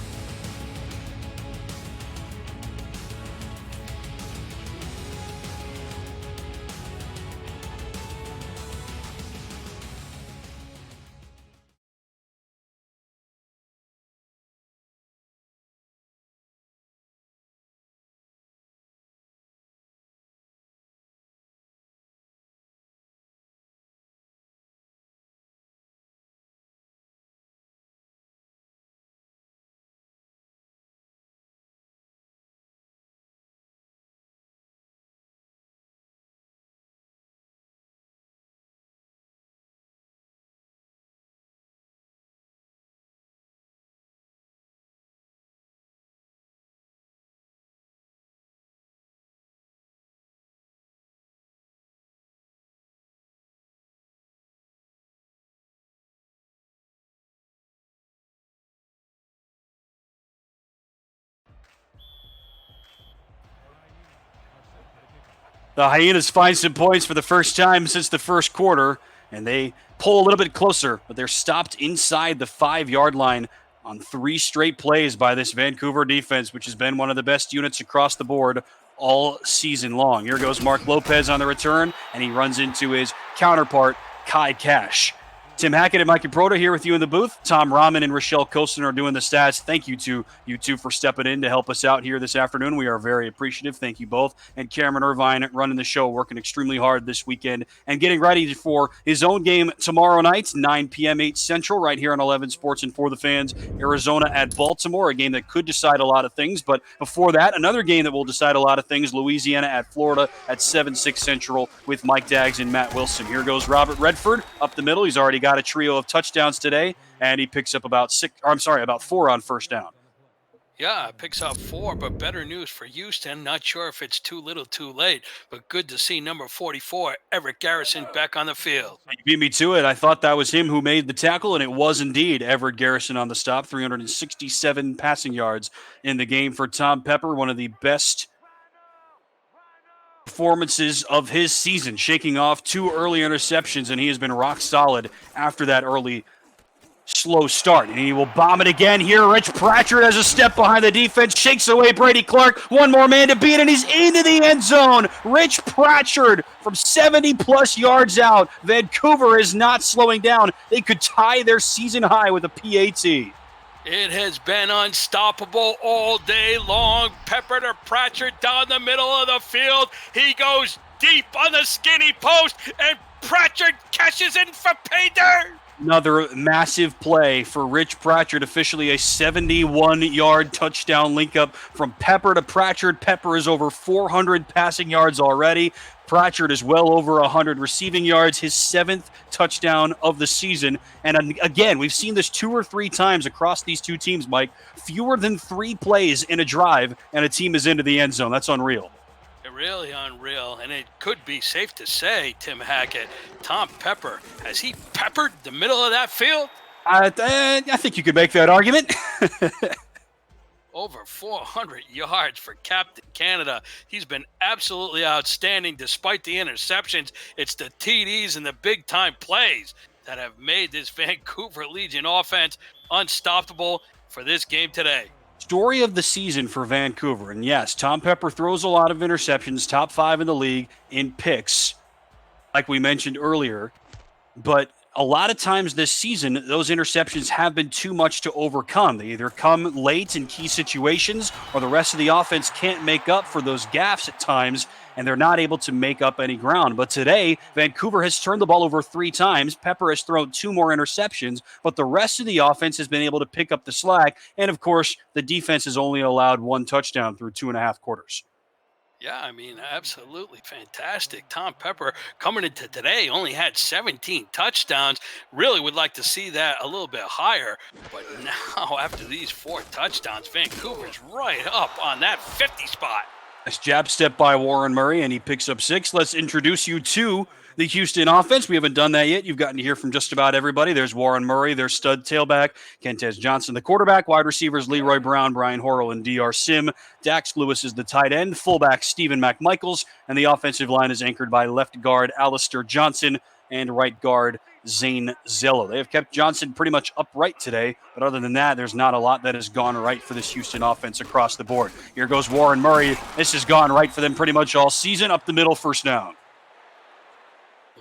Speaker 3: The Hyenas find some points for the first time since the first quarter, and they pull a little bit closer, but they're stopped inside the 5-yard line on 3 straight plays by this Vancouver defense, which has been one of the best units across the board all season long. Here goes Mark Lopez on the return, and he runs into his counterpart, Kai Cash. Tim Hackett and Mike Improda here with you in the booth. Tom Rahman and Rochelle Coulson are doing the stats. Thank you to you two for stepping in to help us out here this afternoon. We are very appreciative. Thank you both. And Cameron Irvine running the show, working extremely hard this weekend and getting ready for his own game tomorrow night, 9 p.m. 8 Central, right here on 11 Sports and For the Fans. Arizona at Baltimore, a game that could decide a lot of things. But before that, another game that will decide a lot of things, Louisiana at Florida at 7-6 Central with Mike Daggs and Matt Wilson. Here goes Robert Redford up the middle. He's already got a trio of touchdowns today, and he picks up about 4 on first down.
Speaker 2: Yeah, picks up 4, but better news for Houston. Not sure if it's too little too late, but good to see number 44, Everett Garrison, back on the field.
Speaker 3: You beat me to it. I thought that was him who made the tackle, and it was indeed Everett Garrison on the stop. 367 passing yards in the game for Tom Pepper, one of the best performances of his season, shaking off 2 early interceptions, and he has been rock solid after that early slow start. And he will bomb it again here. Rich Pratchard has a step behind the defense, shakes away Brady Clark. One more man to beat, and he's into the end zone. Rich Pratchard from 70-plus yards out. Vancouver is not slowing down. They could tie their season high with a PAT.
Speaker 2: It has been unstoppable all day long. Pepper to Pratchard down the middle of the field. He goes deep on the skinny post, and Pratchard cashes in for pay dirt.
Speaker 3: Another massive play for Rich Pratchard, officially a 71-yard touchdown link-up from Pepper to Pratchard. Pepper is over 400 passing yards already. Pratchard is well over 100 receiving yards, his 7th touchdown of the season. And again, we've seen this 2 or 3 times across these two teams, Mike. Fewer than 3 plays in a drive, and a team is into the end zone. That's unreal.
Speaker 2: Really unreal, and it could be safe to say, Tim Hackett, Tom Pepper, has he peppered the middle of that field?
Speaker 3: I think you could make that argument.
Speaker 2: Over 400 yards for Captain Canada. He's been absolutely outstanding despite the interceptions. It's the TDs and the big-time plays that have made this Vancouver Legion offense unstoppable for this game today.
Speaker 3: Story of the season for Vancouver. And yes, Tom Pepper throws a lot of interceptions, top 5 in the league in picks, like we mentioned earlier. But a lot of times this season, those interceptions have been too much to overcome. They either come late in key situations or the rest of the offense can't make up for those gaffes at times, and they're not able to make up any ground. But today, Vancouver has turned the ball over 3 times. Pepper has thrown 2 more interceptions, but the rest of the offense has been able to pick up the slack. And of course, the defense has only allowed 1 touchdown through 2.5 quarters.
Speaker 2: Yeah, I mean, absolutely fantastic. Tom Pepper coming into today only had 17 touchdowns. Really would like to see that a little bit higher. But now, after these 4 touchdowns, Vancouver's right up on that 50 spot.
Speaker 3: Nice jab step by Warren Murray, and he picks up 6. Let's introduce you to the Houston offense. We haven't done that yet. You've gotten to hear from just about everybody. There's Warren Murray, their stud tailback, Kentez Johnson, the quarterback, wide receivers, Leroy Brown, Brian Horrell, and DR Sim. Dax Lewis is the tight end, fullback Stephen McMichaels, and the offensive line is anchored by left guard Alistair Johnson and right guard Zane Zello. They have kept Johnson pretty much upright today, but other than that, there's not a lot that has gone right for this Houston offense across the board. Here goes Warren Murray. This has gone right for them pretty much all season, up the middle, first down.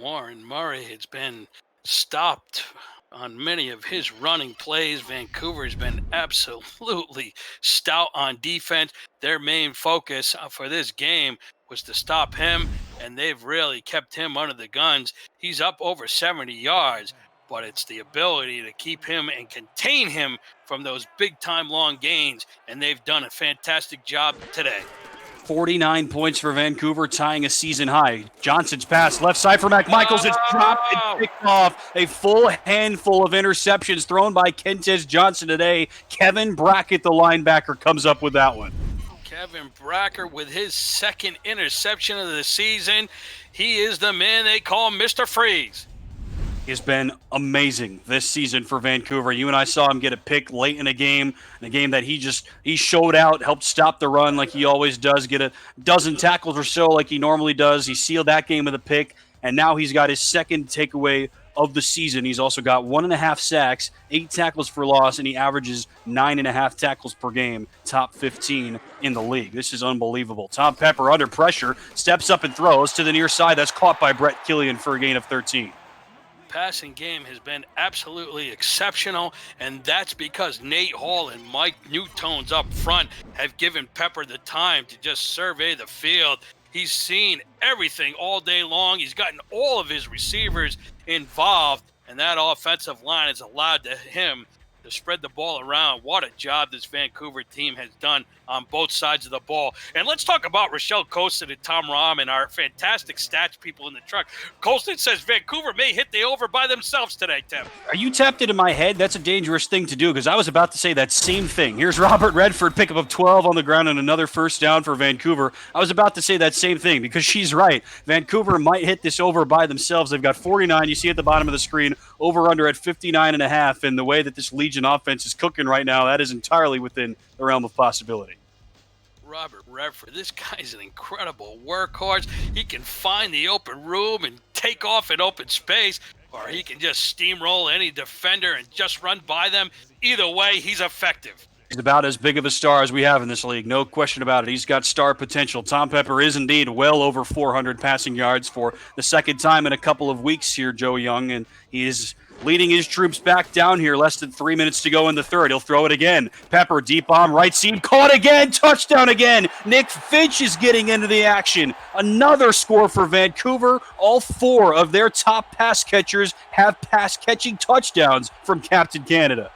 Speaker 2: Warren Murray has been stopped on many of his running plays. Vancouver's been absolutely stout on defense. Their main focus for this game was to stop him, and they've really kept him under the guns. He's up over 70 yards, but it's the ability to keep him and contain him from those big-time long gains, and they've done a fantastic job today.
Speaker 3: 49 points for Vancouver, tying a season high. Johnson's pass left side for McMichaels. It's dropped and picked off. A full handful of interceptions thrown by Kentez Johnson today. Kevin Brackett, the linebacker, comes up with that one.
Speaker 2: Kevin Brackett with his 2nd interception of the season. He is the man they call Mr. Freeze.
Speaker 3: He's been amazing this season for Vancouver. You and I saw him get a pick late in a game that he showed out, helped stop the run like he always does, get a dozen tackles or so like he normally does. He sealed that game with a pick, and now he's got his 2nd takeaway of the season. He's also got 1.5 sacks, 8 tackles for loss, and he averages 9.5 tackles per game, top 15 in the league. This is unbelievable. Tom Pepper under pressure, steps up and throws to the near side. That's caught by Brett Killian for a gain of 13.
Speaker 2: Passing game has been absolutely exceptional, and that's because Nate Hall and Mike Newtones up front have given Pepper the time to just survey the field. He's seen everything all day long. He's gotten all of his receivers involved, and that offensive line has allowed him to spread the ball around. What a job this Vancouver team has done on both sides of the ball. And let's talk about Rochelle Colston and Tom Rahm and our fantastic stats people in the truck. Colston says Vancouver may hit the over by themselves today, Tim.
Speaker 3: Are you tapped into my head? That's a dangerous thing to do because I was about to say that same thing. Here's Robert Redford, pickup of 12 on the ground and another first down for Vancouver. I was about to say that same thing because she's right. Vancouver might hit this over by themselves. They've got 49. You see at the bottom of the screen, over under at 59.5. And the way that this Legion offense is cooking right now, that is entirely within the realm of possibility.
Speaker 2: Robert Redford, this guy's an incredible workhorse. He can find the open room and take off in open space, or he can just steamroll any defender and just run by them. Either way, he's effective.
Speaker 3: He's about as big of a star as we have in this league, no question about it. He's got star potential. Tom Pepper is indeed well over 400 passing yards for the 2nd time in a couple of weeks here, Joe Young, and he is leading his troops back down here. Less than 3 minutes to go in the 3rd. He'll throw it again. Pepper, deep bomb, right seam, caught again, touchdown again. Nick Finch is getting into the action. Another score for Vancouver. All 4 of their top pass catchers have pass catching touchdowns from Captain Canada.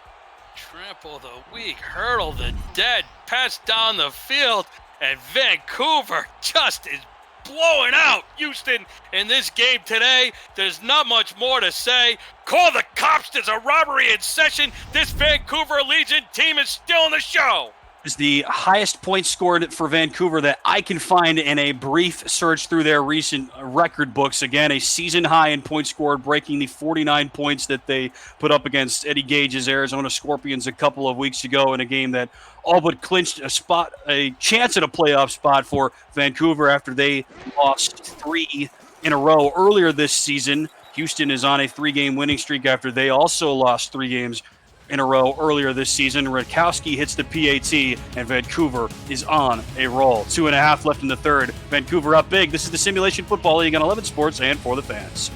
Speaker 2: Trample the weak, hurdle the dead, pass down the field, and Vancouver just is blowing out Houston in this game today. There's not much more to say. Call the cops. There's a robbery in session. This Vancouver Legion team is still in the show.
Speaker 3: Is the highest points scored for Vancouver that I can find in a brief search through their recent record books. Again, a season high in points scored, breaking the 49 points that they put up against Eddie Gage's Arizona Scorpions a couple of weeks ago in a game that all but clinched a chance at a playoff spot for Vancouver after they lost 3 in a row earlier this season. Houston is on a 3-game winning streak after they also lost 3 games in a row earlier this season. Radkowski hits the PAT, and Vancouver is on a roll. 2.5 left in the third. Vancouver up big. This is the Simulation Football League on 11 Sports and For the Fans.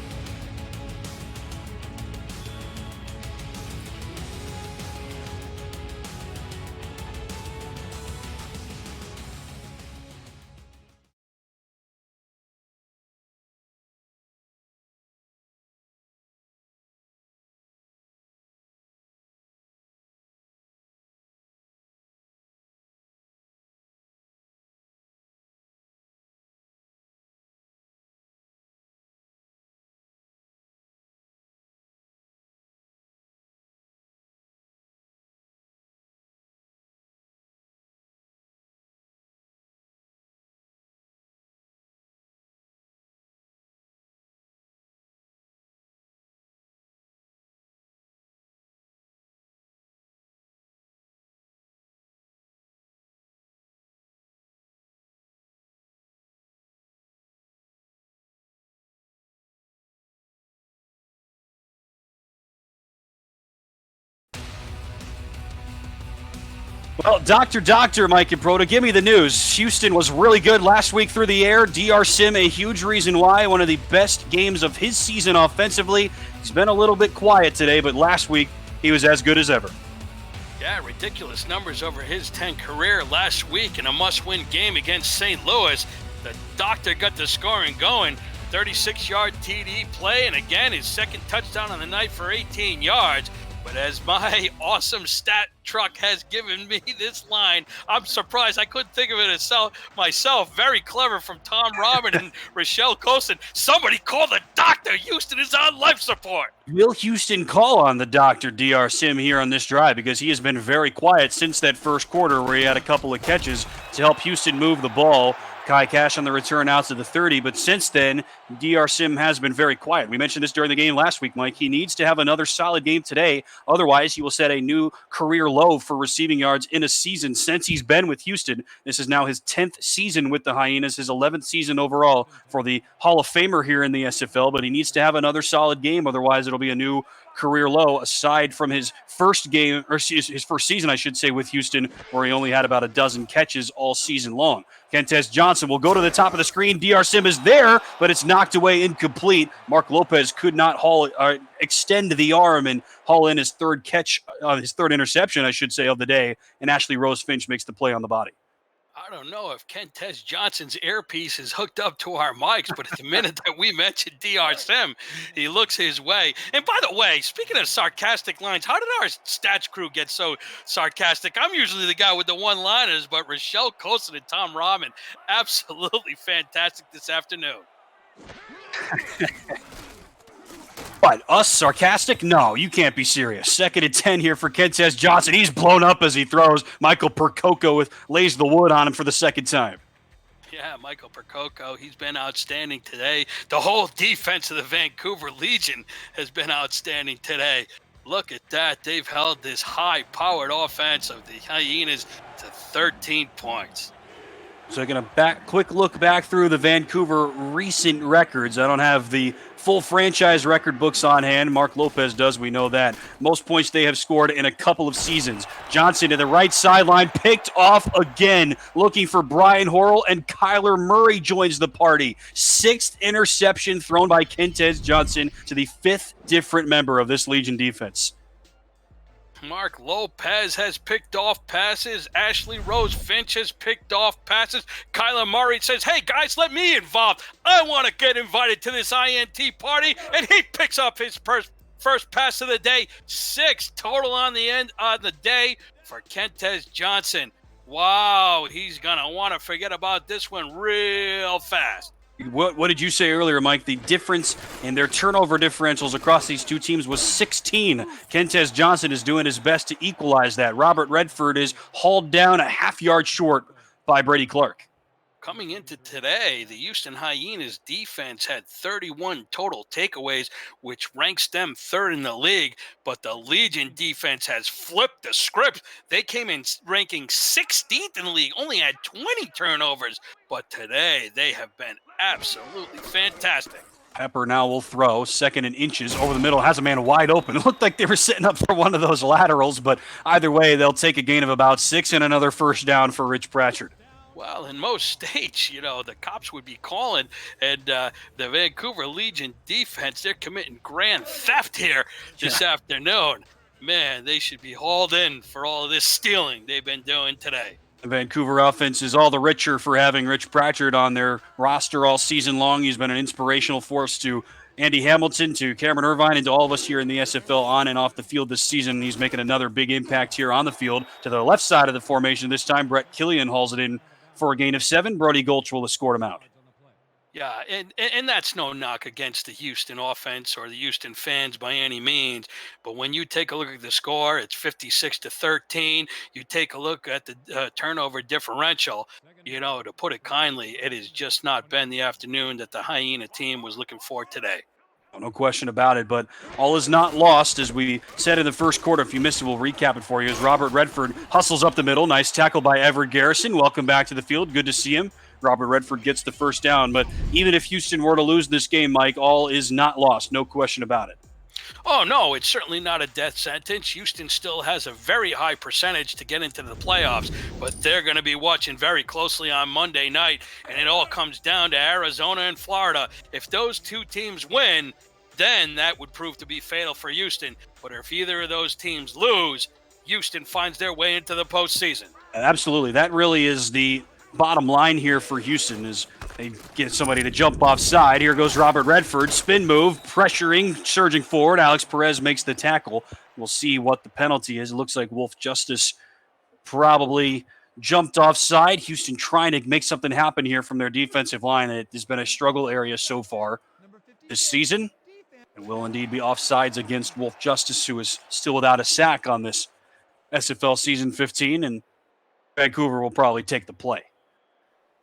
Speaker 3: Well, Doctor, Mike and Proto, give me the news. Houston was really good last week through the air. DR Sim, a huge reason why. One of the best games of his season offensively. He's been a little bit quiet today, but last week he was as good as ever.
Speaker 2: Yeah, ridiculous numbers over his 10 career last week in a must-win game against St. Louis. The Doctor got the scoring going. 36-yard TD play, and again, his second touchdown on the night for 18 yards. But as my awesome stat truck has given me this line, I'm surprised I couldn't think of it myself. Very clever from Tom Robin and Rochelle Colson. Somebody call the doctor. Houston is on life support.
Speaker 3: Will Houston call on the Dr. DR Sim here on this drive? Because he has been very quiet since that first quarter where he had a couple of catches to help Houston move the ball. Kai Cash on the return out to the 30, but since then, DR Sim has been very quiet. We mentioned this during the game last week, Mike. He needs to have another solid game today. Otherwise, he will set a new career low for receiving yards in a season since he's been with Houston. This is now his 10th season with the Hyenas, his 11th season overall for the Hall of Famer here in the SFL, but he needs to have another solid game. Otherwise, it'll be a new career low aside from his first game, or his first season, I should say, with Houston, where he only had about a dozen catches all season long. Kentez Johnson will go to the top of the screen. DR Sim is there, but it's knocked away incomplete. Mark Lopez could not extend the arm and haul in his third catch, his third interception, I should say, of the day, and Ashley Rose Finch makes the play on the body.
Speaker 2: I don't know if Kentez Johnson's earpiece is hooked up to our mics, but at the minute that we mentioned DR Sim, he looks his way. And by the way, speaking of sarcastic lines, how did our stats crew get so sarcastic? I'm usually the guy with the one-liners, but Rochelle Colson and Tom Rahman, absolutely fantastic this afternoon.
Speaker 3: What, us sarcastic? No, you can't be serious. 2nd and 10 here for Kentez Johnson. He's blown up as he throws. Michael Percoco lays the wood on him for the second time.
Speaker 2: Yeah, Michael Percoco, he's been outstanding today. The whole defense of the Vancouver Legion has been outstanding today. Look at that. They've held this high-powered offense of the Hyenas to 13 points.
Speaker 3: So going to quick look back through the Vancouver recent records. I don't have the full franchise record books on hand. Mark Lopez does, we know that. Most points they have scored in a couple of seasons. Johnson to the right sideline, picked off again, looking for Brian Horrell, and Kyler Murray joins the party. 6th interception thrown by Kentez Johnson to the 5th different member of this Legion defense.
Speaker 2: Mark Lopez has picked off passes. Ashley Rose Finch has picked off passes. Kyler Murray says, hey, guys, let me involved. I want to get invited to this INT party. And he picks up his first pass of the day. 6 total on the day for Kentez Johnson. Wow, he's going to want to forget about this one real fast.
Speaker 3: What did you say earlier, Mike? The difference in their turnover differentials across these two teams was 16. Kentez Johnson is doing his best to equalize that. Robert Redford is hauled down a half-yard short by Brady Clark.
Speaker 2: Coming into today, the Houston Hyenas defense had 31 total takeaways, which ranks them 3rd in the league. But the Legion defense has flipped the script. They came in ranking 16th in the league, only had 20 turnovers. But today, they have been absolutely fantastic.
Speaker 3: Pepper now will throw, 2nd and inches over the middle, has a man wide open. It looked like they were setting up for one of those laterals, but either way, they'll take a gain of about 6 and another first down for Rich Pratchard.
Speaker 2: Well, in most states, the cops would be calling, and the Vancouver Legion defense, they're committing grand theft here this afternoon. Man, they should be hauled in for all of this stealing they've been doing today.
Speaker 3: The Vancouver offense is all the richer for having Rich Pratchard on their roster all season long. He's been an inspirational force to Andy Hamilton, to Cameron Irvine, and to all of us here in the SFL on and off the field this season. He's making another big impact here on the field. To the left side of the formation this time, Brett Killian hauls it in for a gain of 7. Brody Gulch will escort him out.
Speaker 2: Yeah, and that's no knock against the Houston offense or the Houston fans by any means. But when you take a look at the score, it's 56-13. You take a look at the turnover differential. To put it kindly, it has just not been the afternoon that the Hyena team was looking for today.
Speaker 3: No question about it, but all is not lost. As we said in the first quarter, if you missed it, we'll recap it for you. As Robert Redford hustles up the middle. Nice tackle by Everett Garrison. Welcome back to the field. Good to see him. Robert Redford gets the first down. But even if Houston were to lose this game, Mike, all is not lost. No question about it.
Speaker 2: Oh, no, it's certainly not a death sentence. Houston still has a very high percentage to get into the playoffs, but they're going to be watching very closely on Monday night, and it all comes down to Arizona and Florida. If those two teams win, then that would prove to be fatal for Houston. But if either of those teams lose, Houston finds their way into the postseason.
Speaker 3: Absolutely. That really is the bottom line here for Houston, is they get somebody to jump offside. Here goes Robert Redford. Spin move, pressuring, surging forward. Alex Perez makes the tackle. We'll see what the penalty is. It looks like Wolf Justice probably jumped offside. Houston trying to make something happen here from their defensive line. It has been a struggle area so far this season. It will indeed be offsides against Wolf Justice, who is still without a sack on this SFL Season 15, and Vancouver will probably take the play.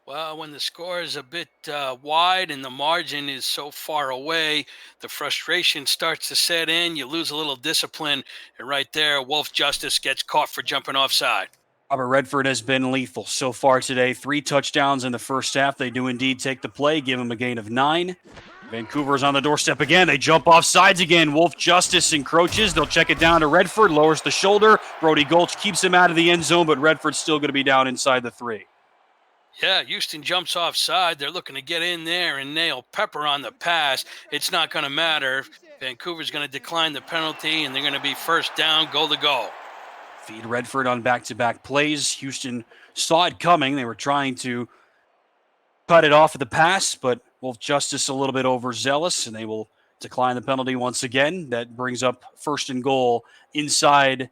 Speaker 2: Well, when the score is a bit wide and the margin is so far away, the frustration starts to set in. You lose a little discipline, and right there, Wolf Justice gets caught for jumping offside.
Speaker 3: Robert Redford has been lethal so far today. 3 touchdowns in the first half. They do indeed take the play, give him a gain of 9. Vancouver's on the doorstep again. They jump off sides again. Wolf Justice encroaches. They'll check it down to Redford, lowers the shoulder. Brody Gulch keeps him out of the end zone, but Redford's still going to be down inside the 3.
Speaker 2: Yeah, Houston jumps offside. They're looking to get in there and nail Pepper on the pass. It's not going to matter. Vancouver's going to decline the penalty, and they're going to be first down, goal to go.
Speaker 3: Feed Redford on back-to-back plays. Houston saw it coming. They were trying to cut it off at the pass, but Wolf Justice a little bit overzealous, and they will decline the penalty once again. That brings up first and goal inside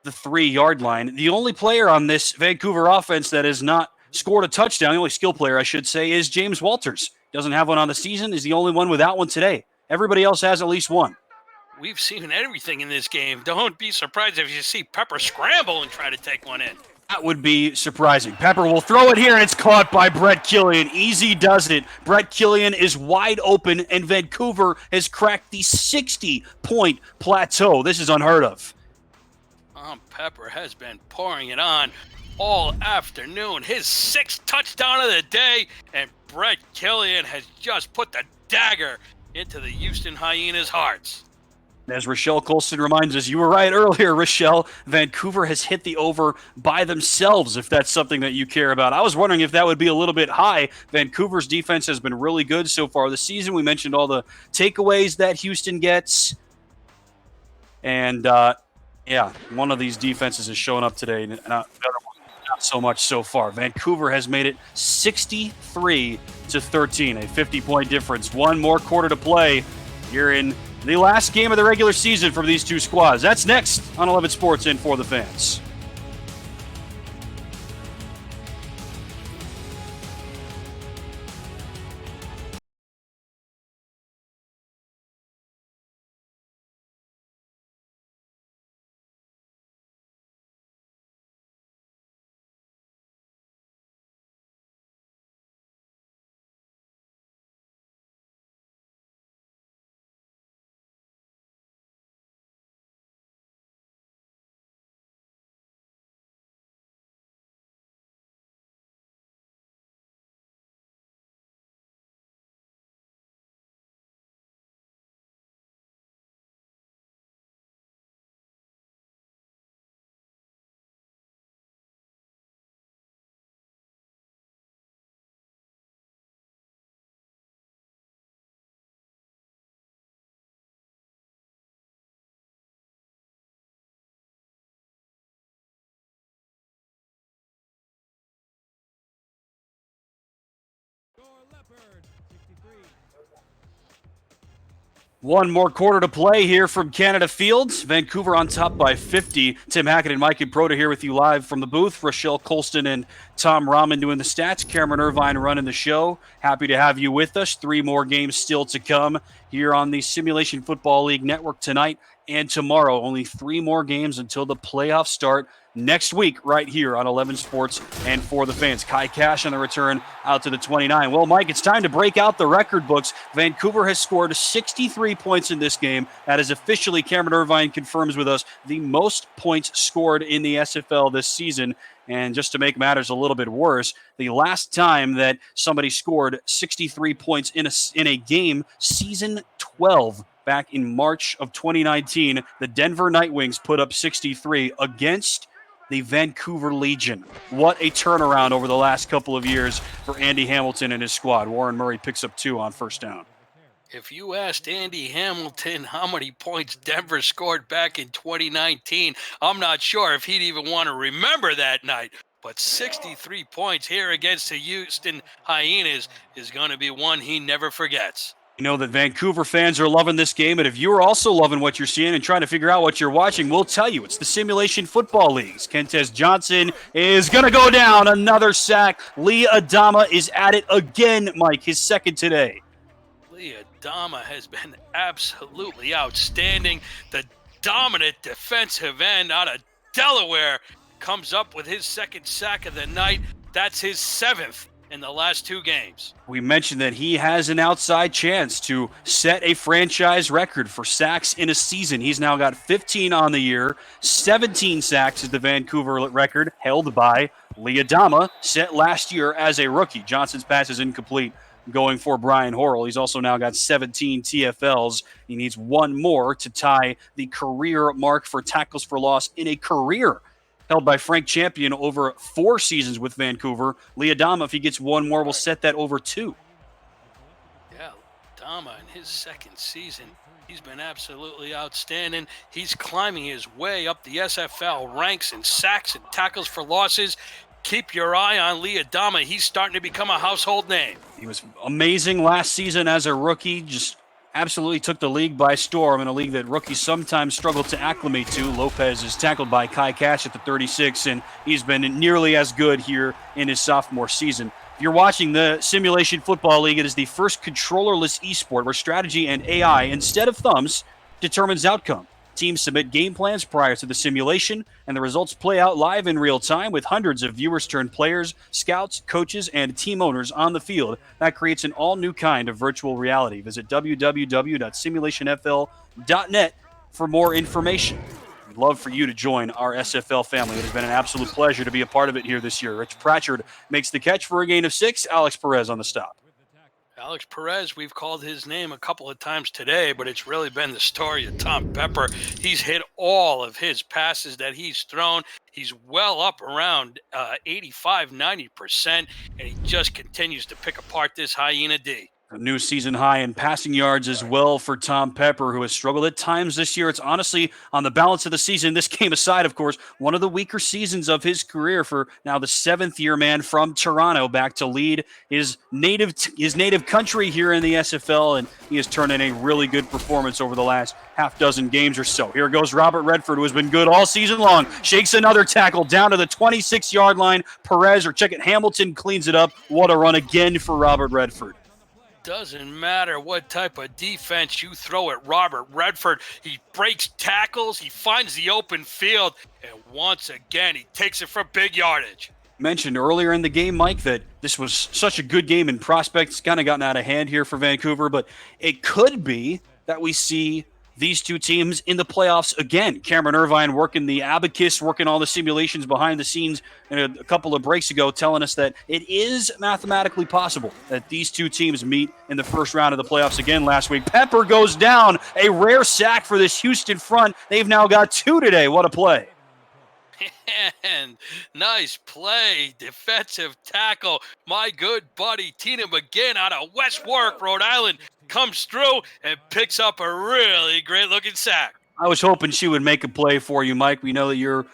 Speaker 3: the 3-yard line. The only player on this Vancouver offense that has not scored a touchdown, the only skill player, I should say, is James Walters. Doesn't have one on the season, is the only one without one today. Everybody else has at least one.
Speaker 2: We've seen everything in this game. Don't be surprised if you see Pepper scramble and try to take one in.
Speaker 3: That would be surprising. Pepper will throw it here, and it's caught by Brett Killian. Easy does it. Brett Killian is wide open, and Vancouver has cracked the 60-point plateau. This is unheard of.
Speaker 2: Pepper has been pouring it on all afternoon. His 6th touchdown of the day, and Brett Killian has just put the dagger into the Houston Hyenas' hearts.
Speaker 3: As Rochelle Colston reminds us, you were right earlier, Rochelle. Vancouver has hit the over by themselves, if that's something that you care about. I was wondering if that would be a little bit high. Vancouver's defense has been really good so far this season. We mentioned all the takeaways that Houston gets. And, one of these defenses is showing up today. The other one, not so much so far. Vancouver has made it 63-13, a 50-point difference. One more quarter to play here in the last game of the regular season from these two squads. That's next on 11 Sports and For the Fans. One more quarter to play here from Canada Fields. Vancouver on top by 50. Tim Hackett and Mike Improda here with you live from the booth. Rochelle Colston and Tom Rahman doing the stats. Cameron Irvine running the show. Happy to have you with us. 3 more games still to come here on the Simulation Football League Network tonight and tomorrow. Only 3 more games until the playoffs start next week right here on 11 Sports and For the Fans. Kai Cash on the return out to the 29. Well, Mike, it's time to break out the record books. Vancouver has scored 63 points in this game. That is officially, Cameron Irvine confirms with us, the most points scored in the SFL this season. And just to make matters a little bit worse, the last time that somebody scored 63 points in a game, season 12, back in March of 2019, the Denver Nightwings put up 63 against the Vancouver Legion. What a turnaround over the last couple of years for Andy Hamilton and his squad. Warren Murray picks up 2 on first down.
Speaker 2: If you asked Andy Hamilton how many points Denver scored back in 2019, I'm not sure if he'd even want to remember that night. But 63 points here against the Houston Hyenas is going to be one he never forgets.
Speaker 3: You know that Vancouver fans are loving this game, and if you're also loving what you're seeing and trying to figure out what you're watching, we'll tell you. It's the Simulation Football Leagues. Kentez Johnson is going to go down. Another sack. Lee Adama is at it again, Mike, his second today.
Speaker 2: Lee Adama has been absolutely outstanding. The dominant defensive end out of Delaware comes up with his second sack of the night. That's his 7th in the last 2 games.
Speaker 3: We mentioned that he has an outside chance to set a franchise record for sacks in a season. He's now got 15 on the year. 17 sacks is the Vancouver record, held by Lee Adama, set last year as a rookie. Johnson's pass is incomplete, going for Brian Horrell. He's also now got 17 TFLs. He needs 1 more to tie the career mark for tackles for loss in a career, held by Frank Champion over 4 seasons with Vancouver. Lee Adama, if he gets 1 more, will set that over 2.
Speaker 2: Yeah, Adama in his second season, he's been absolutely outstanding. He's climbing his way up the SFL ranks in sacks and tackles for losses. Keep your eye on Lee Adama. He's starting to become a household name. He
Speaker 3: was amazing last season as a rookie, just absolutely took the league by storm in a league that rookies sometimes struggle to acclimate to. Lopez is tackled by Kai Cash at the 36, and he's been nearly as good here in his sophomore season. If you're watching the Simulation Football League, it is the first controllerless esport where strategy and AI, instead of thumbs, determines outcome. Teams submit game plans prior to the simulation, and the results play out live in real time with hundreds of viewers turned players, scouts, coaches, and team owners on the field. That creates an all-new kind of virtual reality. Visit www.simulationfl.net for more information. We'd love for you to join our SFL family. It has been an absolute pleasure to be a part of it here this year. Rich Pratchard makes the catch for a gain of 6. Alex Perez on the stop.
Speaker 2: Alex Perez, we've called his name a couple of times today, but it's really been the story of Tom Pepper. He's hit all of his passes that he's thrown. He's well up around 85, 90%, and he just continues to pick apart this Hyena D.
Speaker 3: A new season high in passing yards as well for Tom Pepper, who has struggled at times this year. It's honestly, on the balance of the season, this game aside, of course, one of the weaker seasons of his career for now the 7th-year man from Toronto back to lead his native country here in the SFL, and he has turned in a really good performance over the last half dozen games or so. Here goes Robert Redford, who has been good all season long. Shakes another tackle down to the 26-yard line. Perez, or check it, Hamilton cleans it up. What a run again for Robert Redford.
Speaker 2: Doesn't matter what type of defense you throw at Robert Redford. He breaks tackles, he finds the open field, and once again, he takes it for big yardage.
Speaker 3: Mentioned earlier in the game, Mike, that this was such a good game in prospects. Kind of gotten out of hand here for Vancouver, but it could be that we see these two teams in the playoffs again. Cameron Irvine working the abacus, working all the simulations behind the scenes a couple of breaks ago, telling us that it is mathematically possible that these two teams meet in the first round of the playoffs again last week. Pepper goes down, a rare sack for this Houston front. They've now got 2 today. What a play.
Speaker 2: And nice play, defensive tackle. My good buddy Tina McGinn out of West Warwick, Rhode Island, comes through and picks up a really great-looking sack.
Speaker 3: I was hoping she would make a play for you, Mike. We know that you're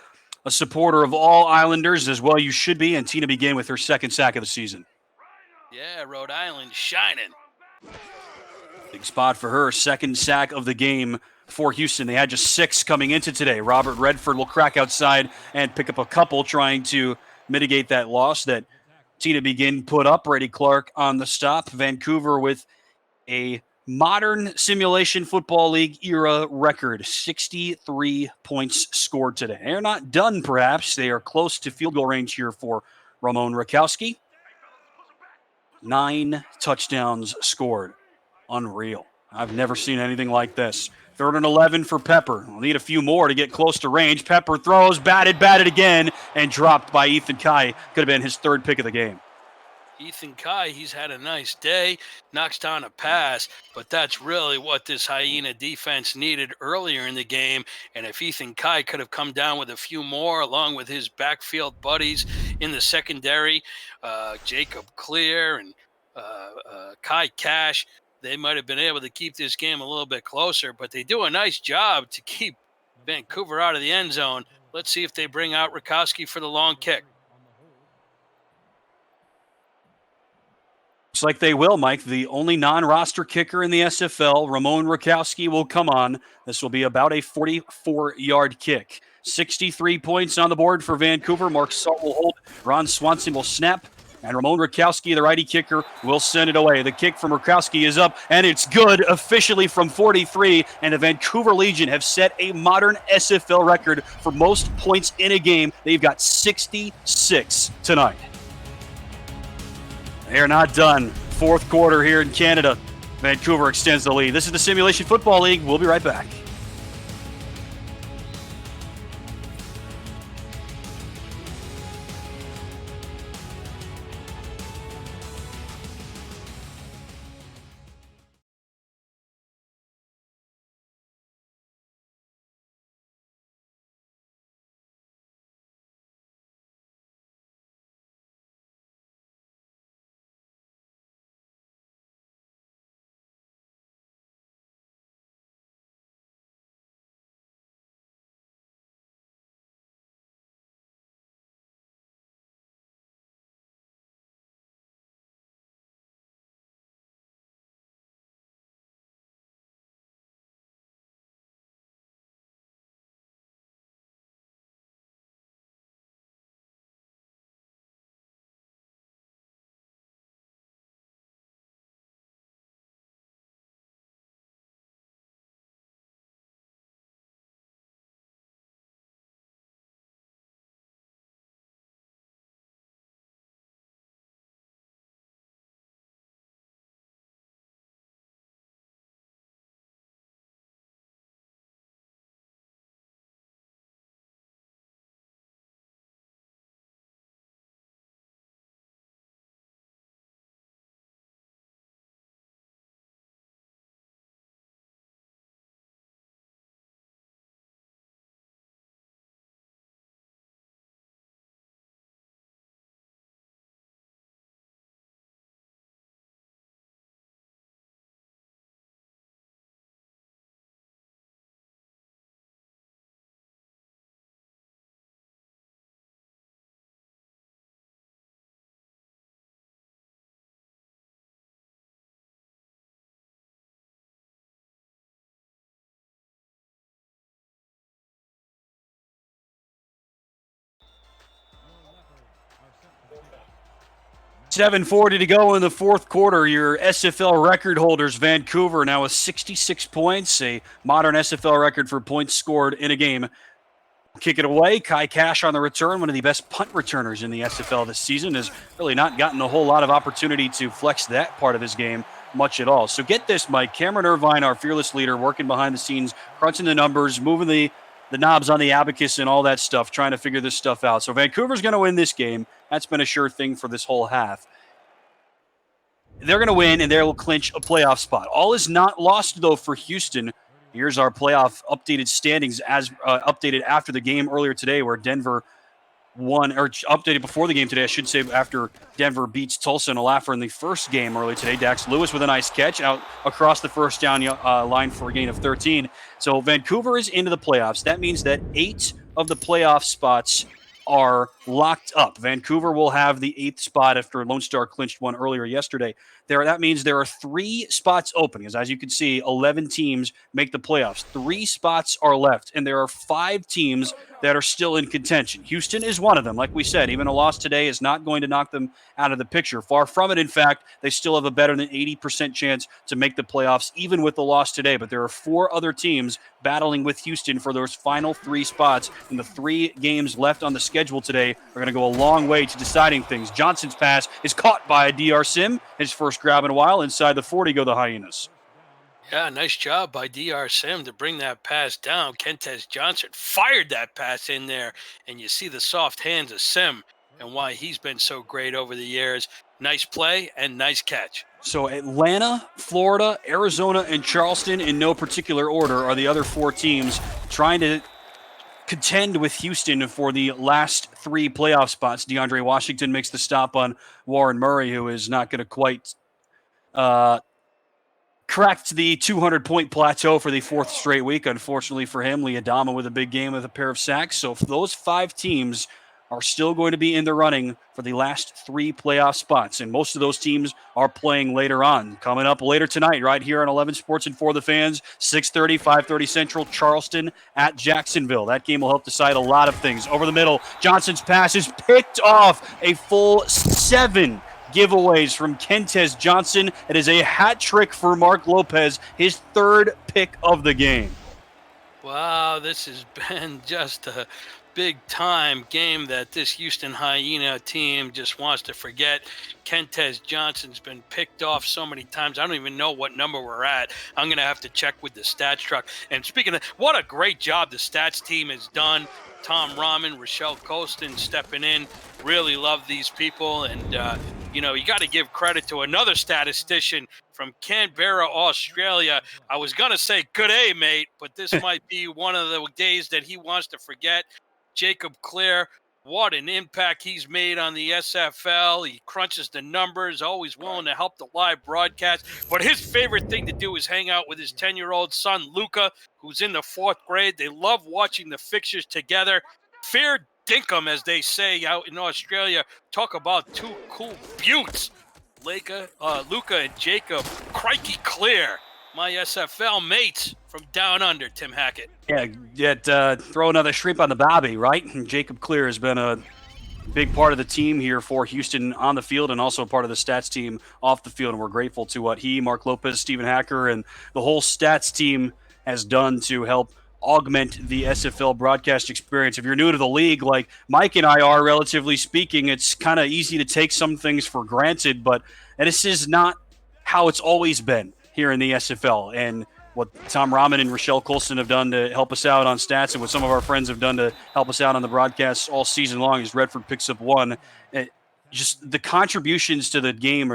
Speaker 3: a supporter of all Islanders, as well you should be, and Tina McGinn with her 2nd sack of the season.
Speaker 2: Yeah, Rhode Island shining.
Speaker 3: Big spot for her. Second sack of the game for Houston. They had just 6 coming into today. Robert Redford will crack outside and pick up a couple, trying to mitigate that loss that Tina Begin put up. Brady Clark on the stop. Vancouver with a modern Simulation Football League era record, 63 points scored today. They're not done, perhaps. They are close to field goal range here for Ramon Rakowski. 9 touchdowns scored. Unreal. I've never seen anything like this. 3rd and 11 for Pepper. We'll need a few more to get close to range. Pepper throws, batted again, and dropped by Ethan Kai. Could have been his 3rd pick of the game.
Speaker 2: Ethan Kai, he's had a nice day, knocks down a pass, but that's really what this Hyena defense needed earlier in the game. And if Ethan Kai could have come down with a few more, along with his backfield buddies in the secondary, Jacob Clear and Kai Cash, they might have been able to keep this game a little bit closer, but they do a nice job to keep Vancouver out of the end zone. Let's see if they bring out Rakowski for the long kick.
Speaker 3: Looks like they will, Mike. The only non-roster kicker in the SFL, Ramon Rakowski, will come on. This will be about a 44-yard kick. 63 points on the board for Vancouver. Mark Salt will hold. Ron Swanson will snap. And Ramon Rakowski, the righty kicker, will send it away. The kick from Rakowski is up, and it's good officially from 43. And the Vancouver Legion have set a modern SFL record for most points in a game. They've got 66 tonight. They're not done. 4th quarter here in Canada. Vancouver extends the lead. This is the Simulation Football League. We'll be right back. $7:40 to go in the 4th quarter. Your SFL record holders, Vancouver, now with 66 points, a modern SFL record for points scored in a game. Kick it away. Kai Cash on the return, one of the best punt returners in the SFL this season, has really not gotten a whole lot of opportunity to flex that part of his game much at all. So get this, Mike. Cameron Irvine, our fearless leader, working behind the scenes, crunching the numbers, moving the knobs on the abacus and all that stuff, trying to figure this stuff out. So Vancouver's going to win this game. That's been a sure thing for this whole half. They're going to win, and they will clinch a playoff spot. All is not lost, though, for Houston. Here's our playoff updated standings as updated after the game earlier today, where Denver won, or updated before the game today, I should say, after Denver beats Tulsa and Olaffer in the first game early today. Dax Lewis with a nice catch out across the first down line for a gain of 13. So Vancouver is into the playoffs. That means that 8 of the playoff spots are locked up. Vancouver will have the 8th spot after Lone Star clinched one earlier yesterday. That means there are 3 spots open, because as you can see, 11 teams make the playoffs. 3 spots are left, and there are 5 teams that are still in contention. Houston is one of them. Like we said, even a loss today is not going to knock them out of the picture. Far from it. In fact, they still have a better than 80% chance to make the playoffs, even with the loss today. But there are 4 other teams battling with Houston for those final 3 spots, and the 3 games left on the schedule today are going to go a long way to deciding things. Johnson's pass is caught by a DR Sim. His first grab in a while. Inside the 40 go the Hyenas.
Speaker 2: Yeah, nice job by DR Sim to bring that pass down. Kentez Johnson fired that pass in there, and you see the soft hands of Sim and why he's been so great over the years. Nice play and nice catch.
Speaker 3: So Atlanta, Florida, Arizona, and Charleston, in no particular order, are the other 4 teams trying to contend with Houston for the last 3 playoff spots. DeAndre Washington makes the stop on Warren Murray, who is not going to quite cracked the 200-point plateau for the 4th straight week. Unfortunately for him, Lee Adama with a big game with a pair of sacks. So those 5 teams are still going to be in the running for the last 3 playoff spots. And most of those teams are playing later on. Coming up later tonight, right here on 11 Sports and For the Fans, 6:30, 5:30 Central, Charleston at Jacksonville. That game will help decide a lot of things. Over the middle, Johnson's pass is picked off. A full 7 giveaways from Kentez Johnson. It is a hat trick for Mark Lopez, his 3rd pick of the game.
Speaker 2: Wow, this has been just a big-time game that this Houston Hyena team just wants to forget. Kentez Johnson's been picked off so many times. I don't even know what number we're at. I'm going to have to check with the stats truck. And speaking of, what a great job the stats team has done. Tom Rahman, Rochelle Colston stepping in. Really love these people. And, you got to give credit to another statistician from Canberra, Australia. I was going to say, good day, mate, but this might be one of the days that he wants to forget. Jacob Clear, what an impact he's made on the SFL. He crunches the numbers, always willing to help the live broadcast. But his favorite thing to do is hang out with his 10-year-old son, Luca, who's in the 4th grade. They love watching the fixtures together. Fair dinkum, as they say out in Australia. Talk about 2 cool buttes. Luca and Jacob, crikey Clear. My SFL mates from down under, Tim Hackett.
Speaker 3: Yeah, throw another shrimp on the barbie, right? And Jacob Clear has been a big part of the team here for Houston on the field, and also part of the stats team off the field. And we're grateful to what he, Mark Lopez, Stephen Hacker, and the whole stats team has done to help augment the SFL broadcast experience. If you're new to the league, like Mike and I are, relatively speaking, it's kind of easy to take some things for granted, but this is not how it's always been here in the SFL. And what Tom Rahman and Rochelle Colston have done to help us out on stats, and what some of our friends have done to help us out on the broadcasts all season long, as Redford picks up 1. Just the contributions to the game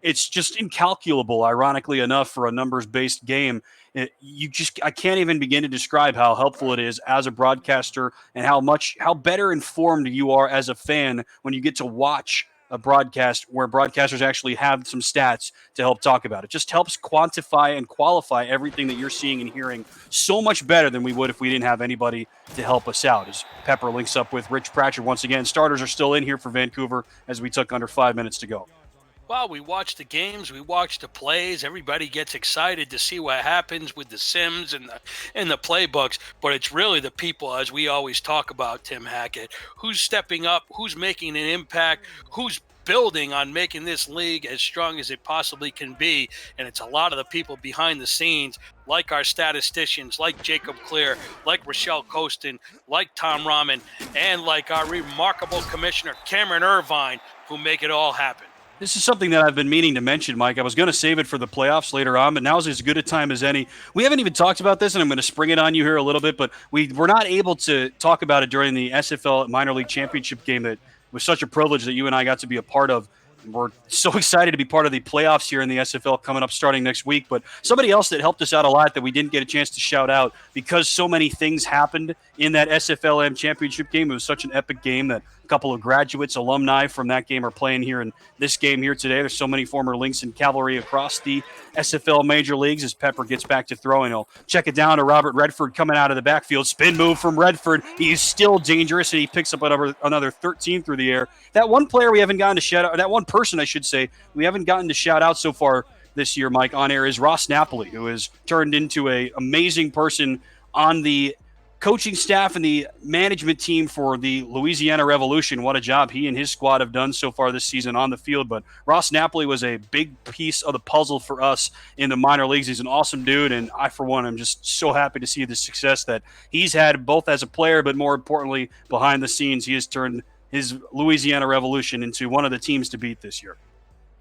Speaker 3: it's just incalculable, ironically enough, for a numbers-based game. I can't even begin to describe how helpful it is as a broadcaster, and how better informed you are as a fan when you get to watch a broadcast where broadcasters actually have some stats to help talk about. It just helps quantify and qualify everything that you're seeing and hearing so much better than we would if we didn't have anybody to help us out. As Pepper links up with Rich Pratchett once again. Starters are still in here for Vancouver as we took under 5 minutes to go.
Speaker 2: Well, we watch the games, we watch the plays. Everybody gets excited to see what happens with the sims and the playbooks. But it's really the people, as we always talk about, Tim Hackett, who's stepping up, who's making an impact, who's building on making this league as strong as it possibly can be. And it's a lot of the people behind the scenes, like our statisticians, like Jacob Clear, like Rochelle Colston, like Tom Rahman, and like our remarkable commissioner, Cameron Irvine, who make it all happen.
Speaker 3: This is something that I've been meaning to mention, Mike. I was going to save it for the playoffs later on, but now's as good a time as any. We haven't even talked about this, and I'm going to spring it on you here a little bit, but we were not able to talk about it during the SFL Minor League Championship game that was such a privilege that you and I got to be a part of. We're so excited to be part of the playoffs here in the SFL coming up starting next week. But somebody else that helped us out a lot that we didn't get a chance to shout out because so many things happened in that SFLM championship game. It was such an epic game that A couple of graduates, alumni from that game are playing here in this game here today. There's so many former Lynx and Cavalry across the SFL major leagues. As Pepper gets back to throwing, he'll check it down to Robert Redford coming out of the backfield. Spin move from Redford. He is still dangerous, and he picks up another 13 through the air. That one player we haven't gotten to shout out, that one person I should say, we haven't gotten to shout out so far this year, Mike, on air, is Ross Napoli, who has turned into an amazing person on the coaching staff and the management team for the Louisiana Revolution. What a job he and his squad have done so far this season on the field. But Ross Napoli was a big piece of the puzzle for us in the minor leagues. He's an awesome dude, and I, for one, am just so happy to see the success that he's had both as a player, but more importantly, behind the scenes. He has turned his Louisiana Revolution into one of the teams to beat this year.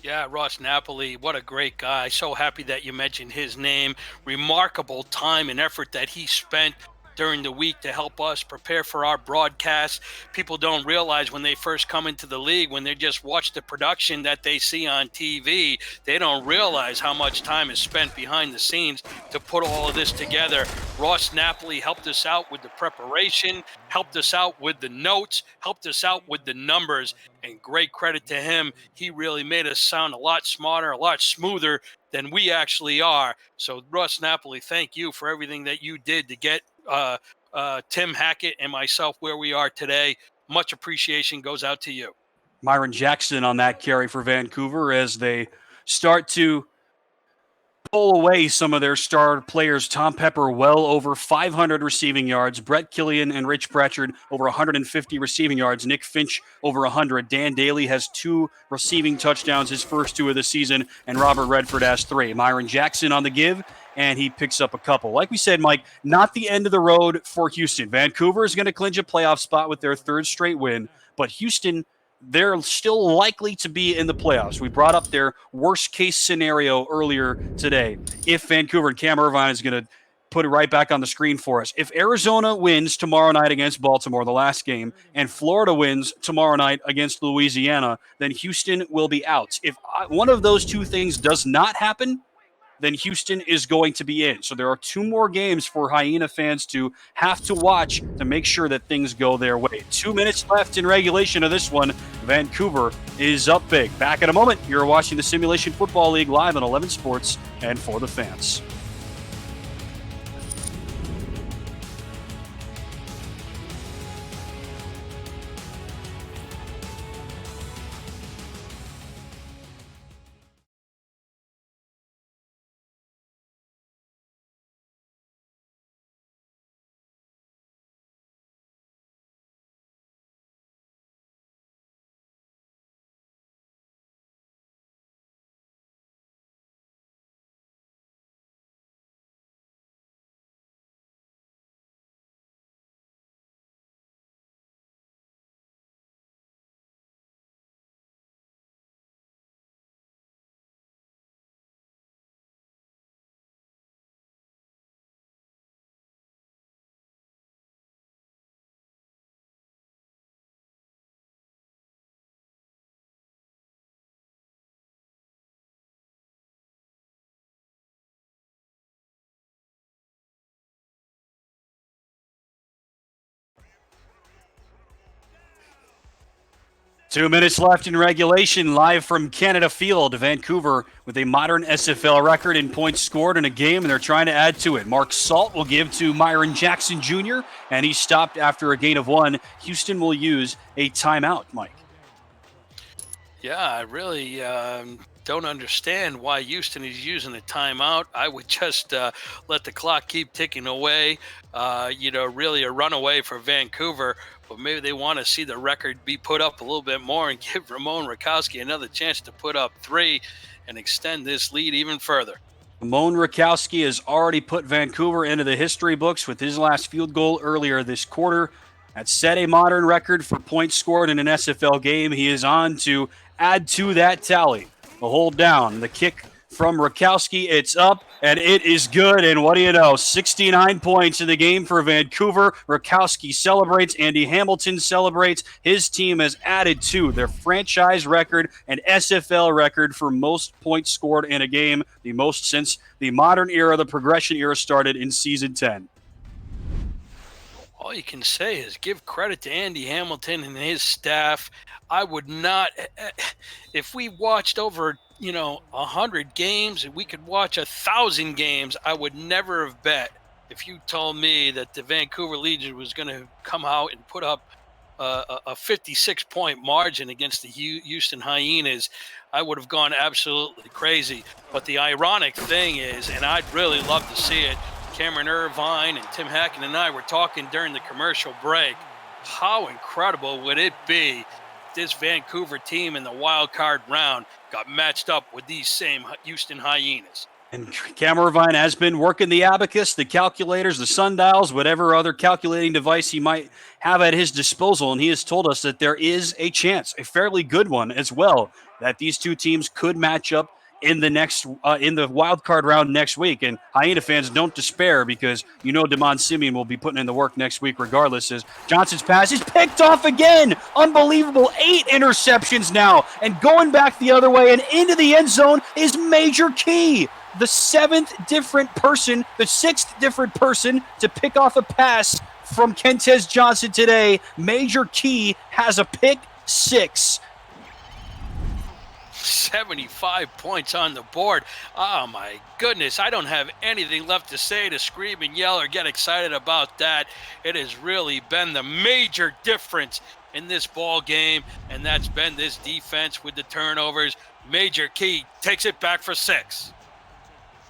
Speaker 2: Yeah, Ross Napoli, what a great guy. So happy that you mentioned his name. Remarkable time and effort that he spent during the week to help us prepare for our broadcast. People don't realize when they first come into the league, when they just watch the production that they see on TV, they don't realize how much time is spent behind the scenes to put all of this together. Ross Napoli helped us out with the preparation, helped us out with the notes, helped us out with the numbers, and great credit to him. He really made us sound a lot smarter, a lot smoother than we actually are. So Ross Napoli, thank you for everything that you did to get Tim Hackett and myself where we are today. Much appreciation goes out to you.
Speaker 3: Myron Jackson on that carry for Vancouver as they start to pull away some of their star players. Tom Pepper well over 500 receiving yards. Brett Killian and Rich Pratchard over 150 receiving yards. Nick Finch over 100. Dan Daly has 2 receiving touchdowns, his first 2 of the season, and Robert Redford has 3. Myron Jackson on the give, and he picks up a couple. Like we said, Mike, not the end of the road for Houston. Vancouver is going to clinch a playoff spot with their 3rd straight win, but Houston, they're still likely to be in the playoffs. We brought up their worst-case scenario earlier today. If Vancouver, and Cam Irvine is going to put it right back on the screen for us. If Arizona wins tomorrow night against Baltimore, the last game, and Florida wins tomorrow night against Louisiana, then Houston will be out. If one of those 2 things does not happen, then Houston is going to be in. So there are 2 more games for Hyena fans to have to watch to make sure that things go their way. 2 minutes left in regulation of this one. Vancouver is up big. Back in a moment. You're watching the Simulation Football League live on 11 Sports and for the fans. Two minutes left in regulation, live from Canada Field. Vancouver with a modern SFL record in points scored in a game, and they're trying to add to it. Mark Salt will give to Myron Jackson Jr., and he's stopped after a gain of 1. Houston will use a timeout, Mike.
Speaker 2: Yeah, I really don't understand why Houston is using a timeout. I would just let the clock keep ticking away. Really a runaway for Vancouver. But maybe they want to see the record be put up a little bit more and give Ramon Rakowski another chance to put up 3 and extend this lead even further.
Speaker 3: Ramon Rakowski has already put Vancouver into the history books with his last field goal earlier this quarter. That set a modern record for points scored in an SFL game. He is on to add to that tally. The hold down, the kick from Rakowski, it's up, and it is good. And what do you know? 69 points in the game for Vancouver. Rakowski celebrates. Andy Hamilton celebrates. His team has added to their franchise record and SFL record for most points scored in a game, the most since the modern era, the progression era, started in Season 10.
Speaker 2: All you can say is give credit to Andy Hamilton and his staff. I would not, if we watched over, 100 games and we could watch 1,000 games, I would never have bet if you told me that the Vancouver Legion was going to come out and put up a 56-point margin against the Houston Hyenas. I would have gone absolutely crazy. But the ironic thing is, and I'd really love to see it, Cameron Irvine and Tim Hacken and I were talking during the commercial break. How incredible would it be if this Vancouver team in the wild card round got matched up with these same Houston Hyenas?
Speaker 3: And Cam Irvine has been working the abacus, the calculators, the sundials, whatever other calculating device he might have at his disposal. And he has told us that there is a chance, a fairly good one as well, that these two teams could match up in the wild card round next week. And Hyena fans, don't despair, because Damon Simeon will be putting in the work next week regardless, as Johnson's pass is picked off again. Unbelievable. 8 interceptions now. And going back the other way and into the end zone is Major Key. The 6th different person to pick off a pass from Kentez Johnson today. Major Key has a pick 6.
Speaker 2: 75 points on the board. Oh my goodness, I don't have anything left to say to scream and yell or get excited about that. It has really been the major difference in this ball game, and that's been this defense with the turnovers. Major Key takes it back for 6.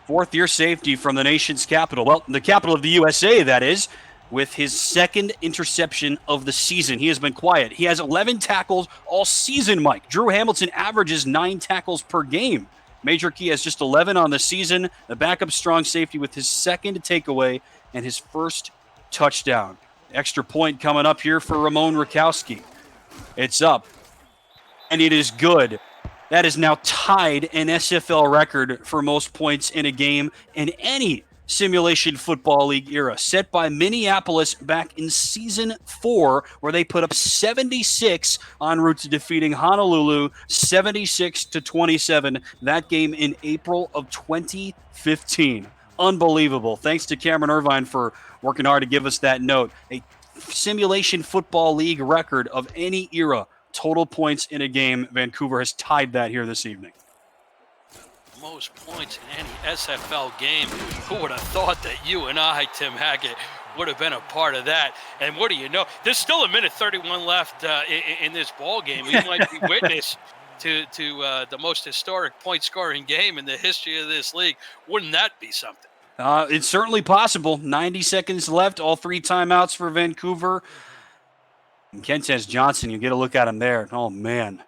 Speaker 3: 4th-year safety from the nation's capital. Well, the capital of the USA, that is, with his 2nd interception of the season. He has been quiet. He has 11 tackles all season, Mike. Drew Hamilton averages 9 tackles per game. Major Key has just 11 on the season. The backup strong safety with his 2nd takeaway and his 1st touchdown. Extra point coming up here for Ramon Rakowski. It's up, and it is good. That is now tied an SFL record for most points in a game in any Simulation Football League era, set by Minneapolis back in Season 4, where they put up 76 en route to defeating Honolulu 76-27. That game in April of 2015. Unbelievable. Thanks to Cameron Irvine for working hard to give us that note. A Simulation Football League record of any era. Total points in a game. Vancouver has tied that here this evening.
Speaker 2: Most points in any SFL game. Who would have thought that you and I, Tim Hackett, would have been a part of that? And what do you know? There's still 1:31 left in this ball game. We might be witness to the most historic point-scoring game in the history of this league. Wouldn't that be something?
Speaker 3: It's certainly possible. 90 seconds left. All 3 timeouts for Vancouver. And Kentez Johnson, you get a look at him there. Oh, man.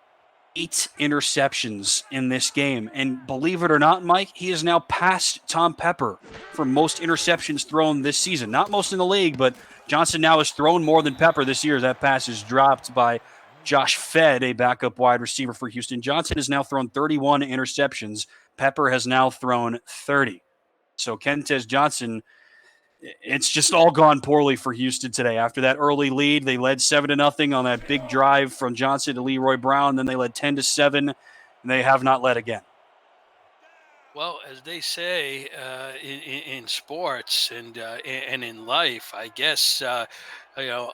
Speaker 3: 8 interceptions in this game. And believe it or not, Mike, he has now passed Tom Pepper for most interceptions thrown this season. Not most in the league, but Johnson now has thrown more than Pepper this year. That pass is dropped by Josh Fedd, a backup wide receiver for Houston. Johnson has now thrown 31 interceptions. Pepper has now thrown 30. So Kentez Johnson, it's just all gone poorly for Houston today. After that early lead, they led 7-0 on that big drive from Johnson to Leroy Brown. Then they led 10-7, and they have not led again.
Speaker 2: Well, as they say in sports and in life, I guess a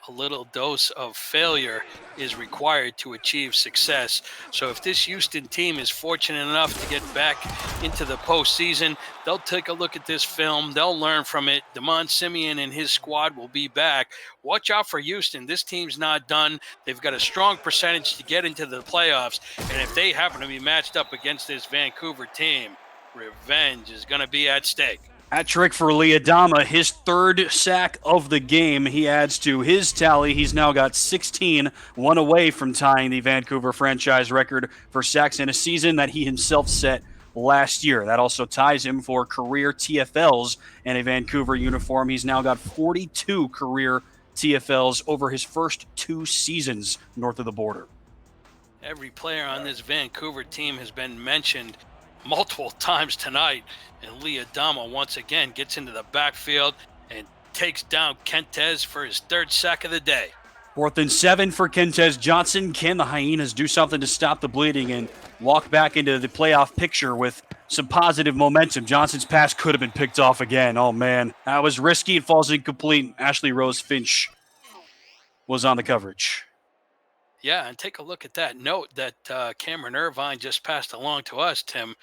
Speaker 2: little dose of failure is required to achieve success. So if this Houston team is fortunate enough to get back into the postseason, they'll take a look at this film. They'll learn from it. Damon Simeon and his squad will be back. Watch out for Houston. This team's not done. They've got a strong percentage to get into the playoffs. And if they happen to be matched up against this Vancouver team, revenge is going to be at stake.
Speaker 3: Hat trick for Liadama, his 3rd sack of the game. He adds to his tally. He's now got 16, one away from tying the Vancouver franchise record for sacks in a season that he himself set last year. That also ties him for career TFLs in a Vancouver uniform. He's now got 42 career TFLs over his first 2 seasons north of the border.
Speaker 2: Every player on this Vancouver team has been mentioned multiple times tonight, and Liadama once again gets into the backfield and takes down Kentez for his 3rd sack of the day.
Speaker 3: 4th and 7 for Kentez Johnson. Can the Hyenas do something to stop the bleeding and walk back into the playoff picture with some positive momentum? Johnson's pass could have been picked off again. Oh, man. That was risky. It falls incomplete. Ashley Rose Finch was on the coverage.
Speaker 2: Yeah, and take a look at that note that Cameron Irvine just passed along to us, Tim.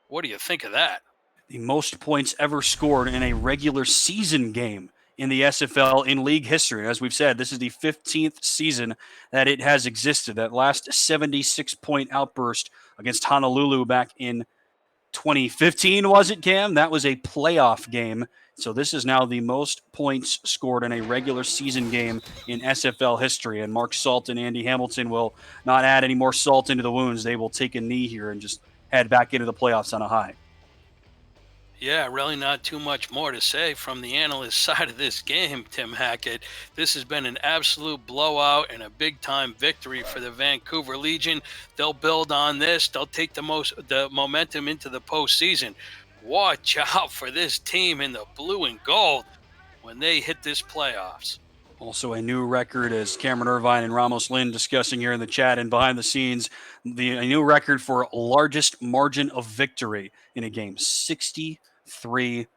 Speaker 2: What do you think of that?
Speaker 3: The most points ever scored in a regular season game in the SFL in league history. As we've said, this is the 15th season that it has existed. That last 76-point outburst against Honolulu back in 2015, was it, Cam? That was a playoff game. So this is now the most points scored in a regular season game in SFL history. And Mark Salt and Andy Hamilton will not add any more salt into the wounds. They will take a knee here and just head back into the playoffs on a high.
Speaker 2: Yeah, really not too much more to say from the analyst side of this game, Tim Hackett. This has been an absolute blowout and a big-time victory for the Vancouver Legion. They'll build on this. They'll take the momentum into the postseason. Watch out for this team in the blue and gold when they hit this playoffs.
Speaker 3: Also a new record, as Cameron Irvine and Ramos Lynn discussing here in the chat and behind the scenes, a new record for largest margin of victory in a game, 63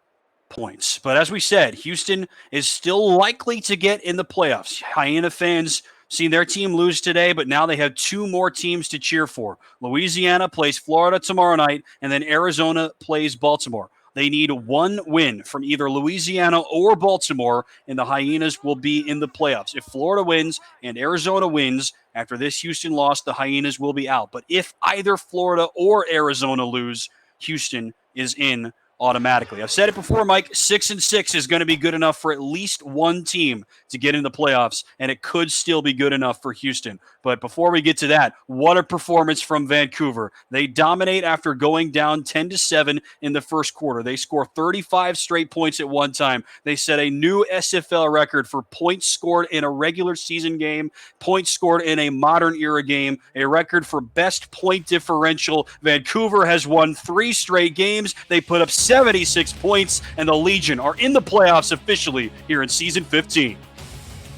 Speaker 3: points. But as we said, Houston is still likely to get in the playoffs. Hyena fans seen their team lose today, but now they have two more teams to cheer for. Louisiana plays Florida tomorrow night, and then Arizona plays Baltimore. They need one win from either Louisiana or Baltimore, and the Hyenas will be in the playoffs. If Florida wins and Arizona wins, after this Houston loss, the Hyenas will be out. But if either Florida or Arizona lose, Houston is in automatically. I've said it before, Mike, 6-6 is going to be good enough for at least one team to get in the playoffs, and it could still be good enough for Houston. But before we get to that, what a performance from Vancouver. They dominate after going down 10-7 in the first quarter. They score 35 straight points at one time. They set a new SFL record for points scored in a regular season game, points scored in a modern era game, a record for best point differential. Vancouver has won 3 straight games. They put up 76 points, and the Legion are in the playoffs officially here in Season 15.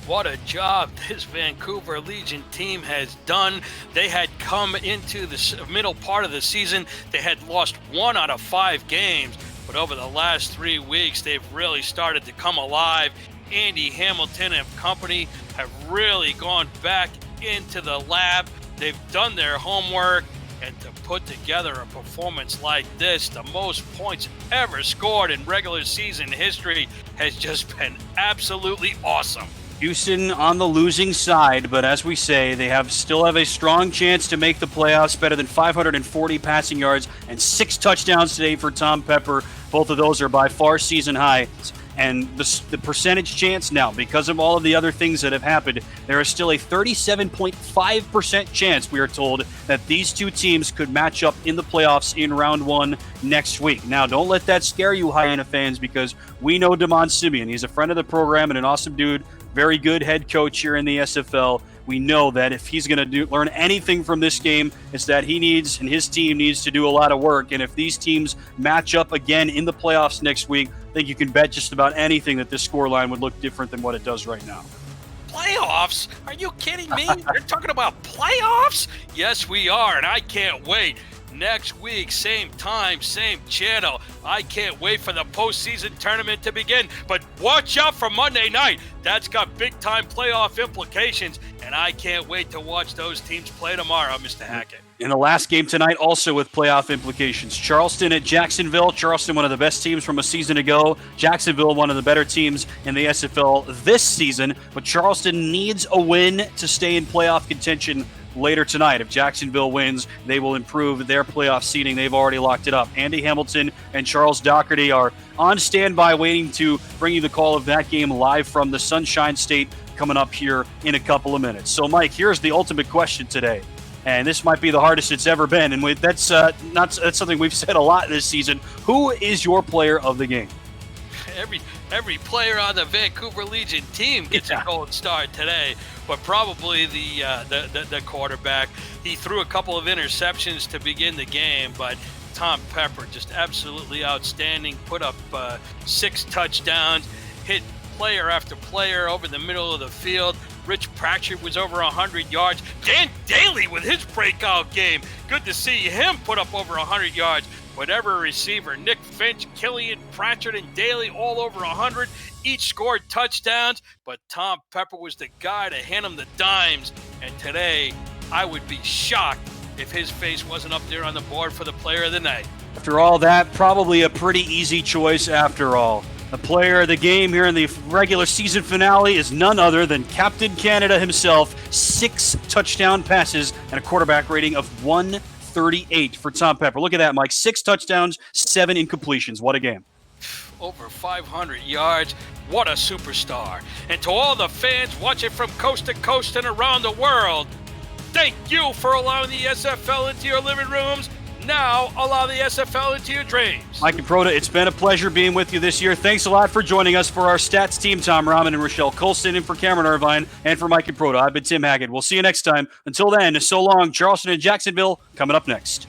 Speaker 2: What a job this Vancouver Legion team has done. They had come into the middle part of the season. They had lost 1 out of 5 games, but over the last 3 weeks, they've really started to come alive. Andy Hamilton and company have really gone back into the lab. They've done their homework, and to put together a performance like this, the most points ever scored in regular season history, has just been absolutely awesome.
Speaker 3: Houston on the losing side, but as we say, they still have a strong chance to make the playoffs. Better than 540 passing yards and 6 touchdowns today for Tom Pepper. Both of those are by far season highs. And the percentage chance now, because of all of the other things that have happened, there is still a 37.5% chance, we are told, that these two teams could match up in the playoffs in round 1 next week. Now, don't let that scare you, Hyena fans, because we know Damon Simeon. He's a friend of the program and an awesome dude. Very good head coach here in the SFL. We know that if he's going to learn anything from this game, it's that he needs and his team needs to do a lot of work. And if these teams match up again in the playoffs next week, I think you can bet just about anything that this scoreline would look different than what it does right now.
Speaker 2: Playoffs? Are you kidding me? You're talking about playoffs? Yes, we are, and I can't wait. Next week, same time, same channel. I can't wait for the postseason tournament to begin. But watch out for Monday night. That's got big-time playoff implications, and I can't wait to watch those teams play tomorrow, Mr. Hackett.
Speaker 3: In the last game tonight, also with playoff implications. Charleston at Jacksonville. Charleston, one of the best teams from a season ago. Jacksonville, one of the better teams in the SFL this season. But Charleston needs a win to stay in playoff contention later tonight. If Jacksonville wins, they will improve their playoff seeding. They've already locked it up. Andy Hamilton and Charles Doherty are on standby waiting to bring you the call of that game live from the Sunshine State coming up here in a couple of minutes. So, Mike, here's the ultimate question today. And this might be the hardest it's ever been. And that's something we've said a lot this season. Who is your player of the game?
Speaker 2: Every player on the Vancouver Legion team gets a gold star today, but probably the quarterback. He threw a couple of interceptions to begin the game, but Tom Pepper just absolutely outstanding. Put up 6 touchdowns, hit player after player over the middle of the field. Rich Pratchett was over 100 yards. Dan Daly with his breakout game. Good to see him put up over 100 yards. Whatever receiver, Nick Finch, Killian, Pratchett, and Daly, all over 100, each scored touchdowns, but Tom Pepper was the guy to hand him the dimes. And today, I would be shocked if his face wasn't up there on the board for the player of the night.
Speaker 3: After all that, probably a pretty easy choice after all. The player of the game here in the regular season finale is none other than Captain Canada himself. 6 touchdown passes and a quarterback rating of 138 for Tom Pepper. Look at that, Mike. 6 touchdowns, 7 incompletions. What a game.
Speaker 2: Over 500 yards. What a superstar. And to all the fans watching from coast to coast and around the world, thank you for allowing the SFL into your living rooms. Now allow the SFL into your dreams.
Speaker 3: Mike and Proda, it's been a pleasure being with you this year. Thanks a lot for joining us. For our stats team, Tom Rahman and Rochelle Colston, and for Cameron Irvine, and for Mike and Proda, I've been Tim Haggett. We'll see you next time. Until then, so long. Charleston and Jacksonville coming up next.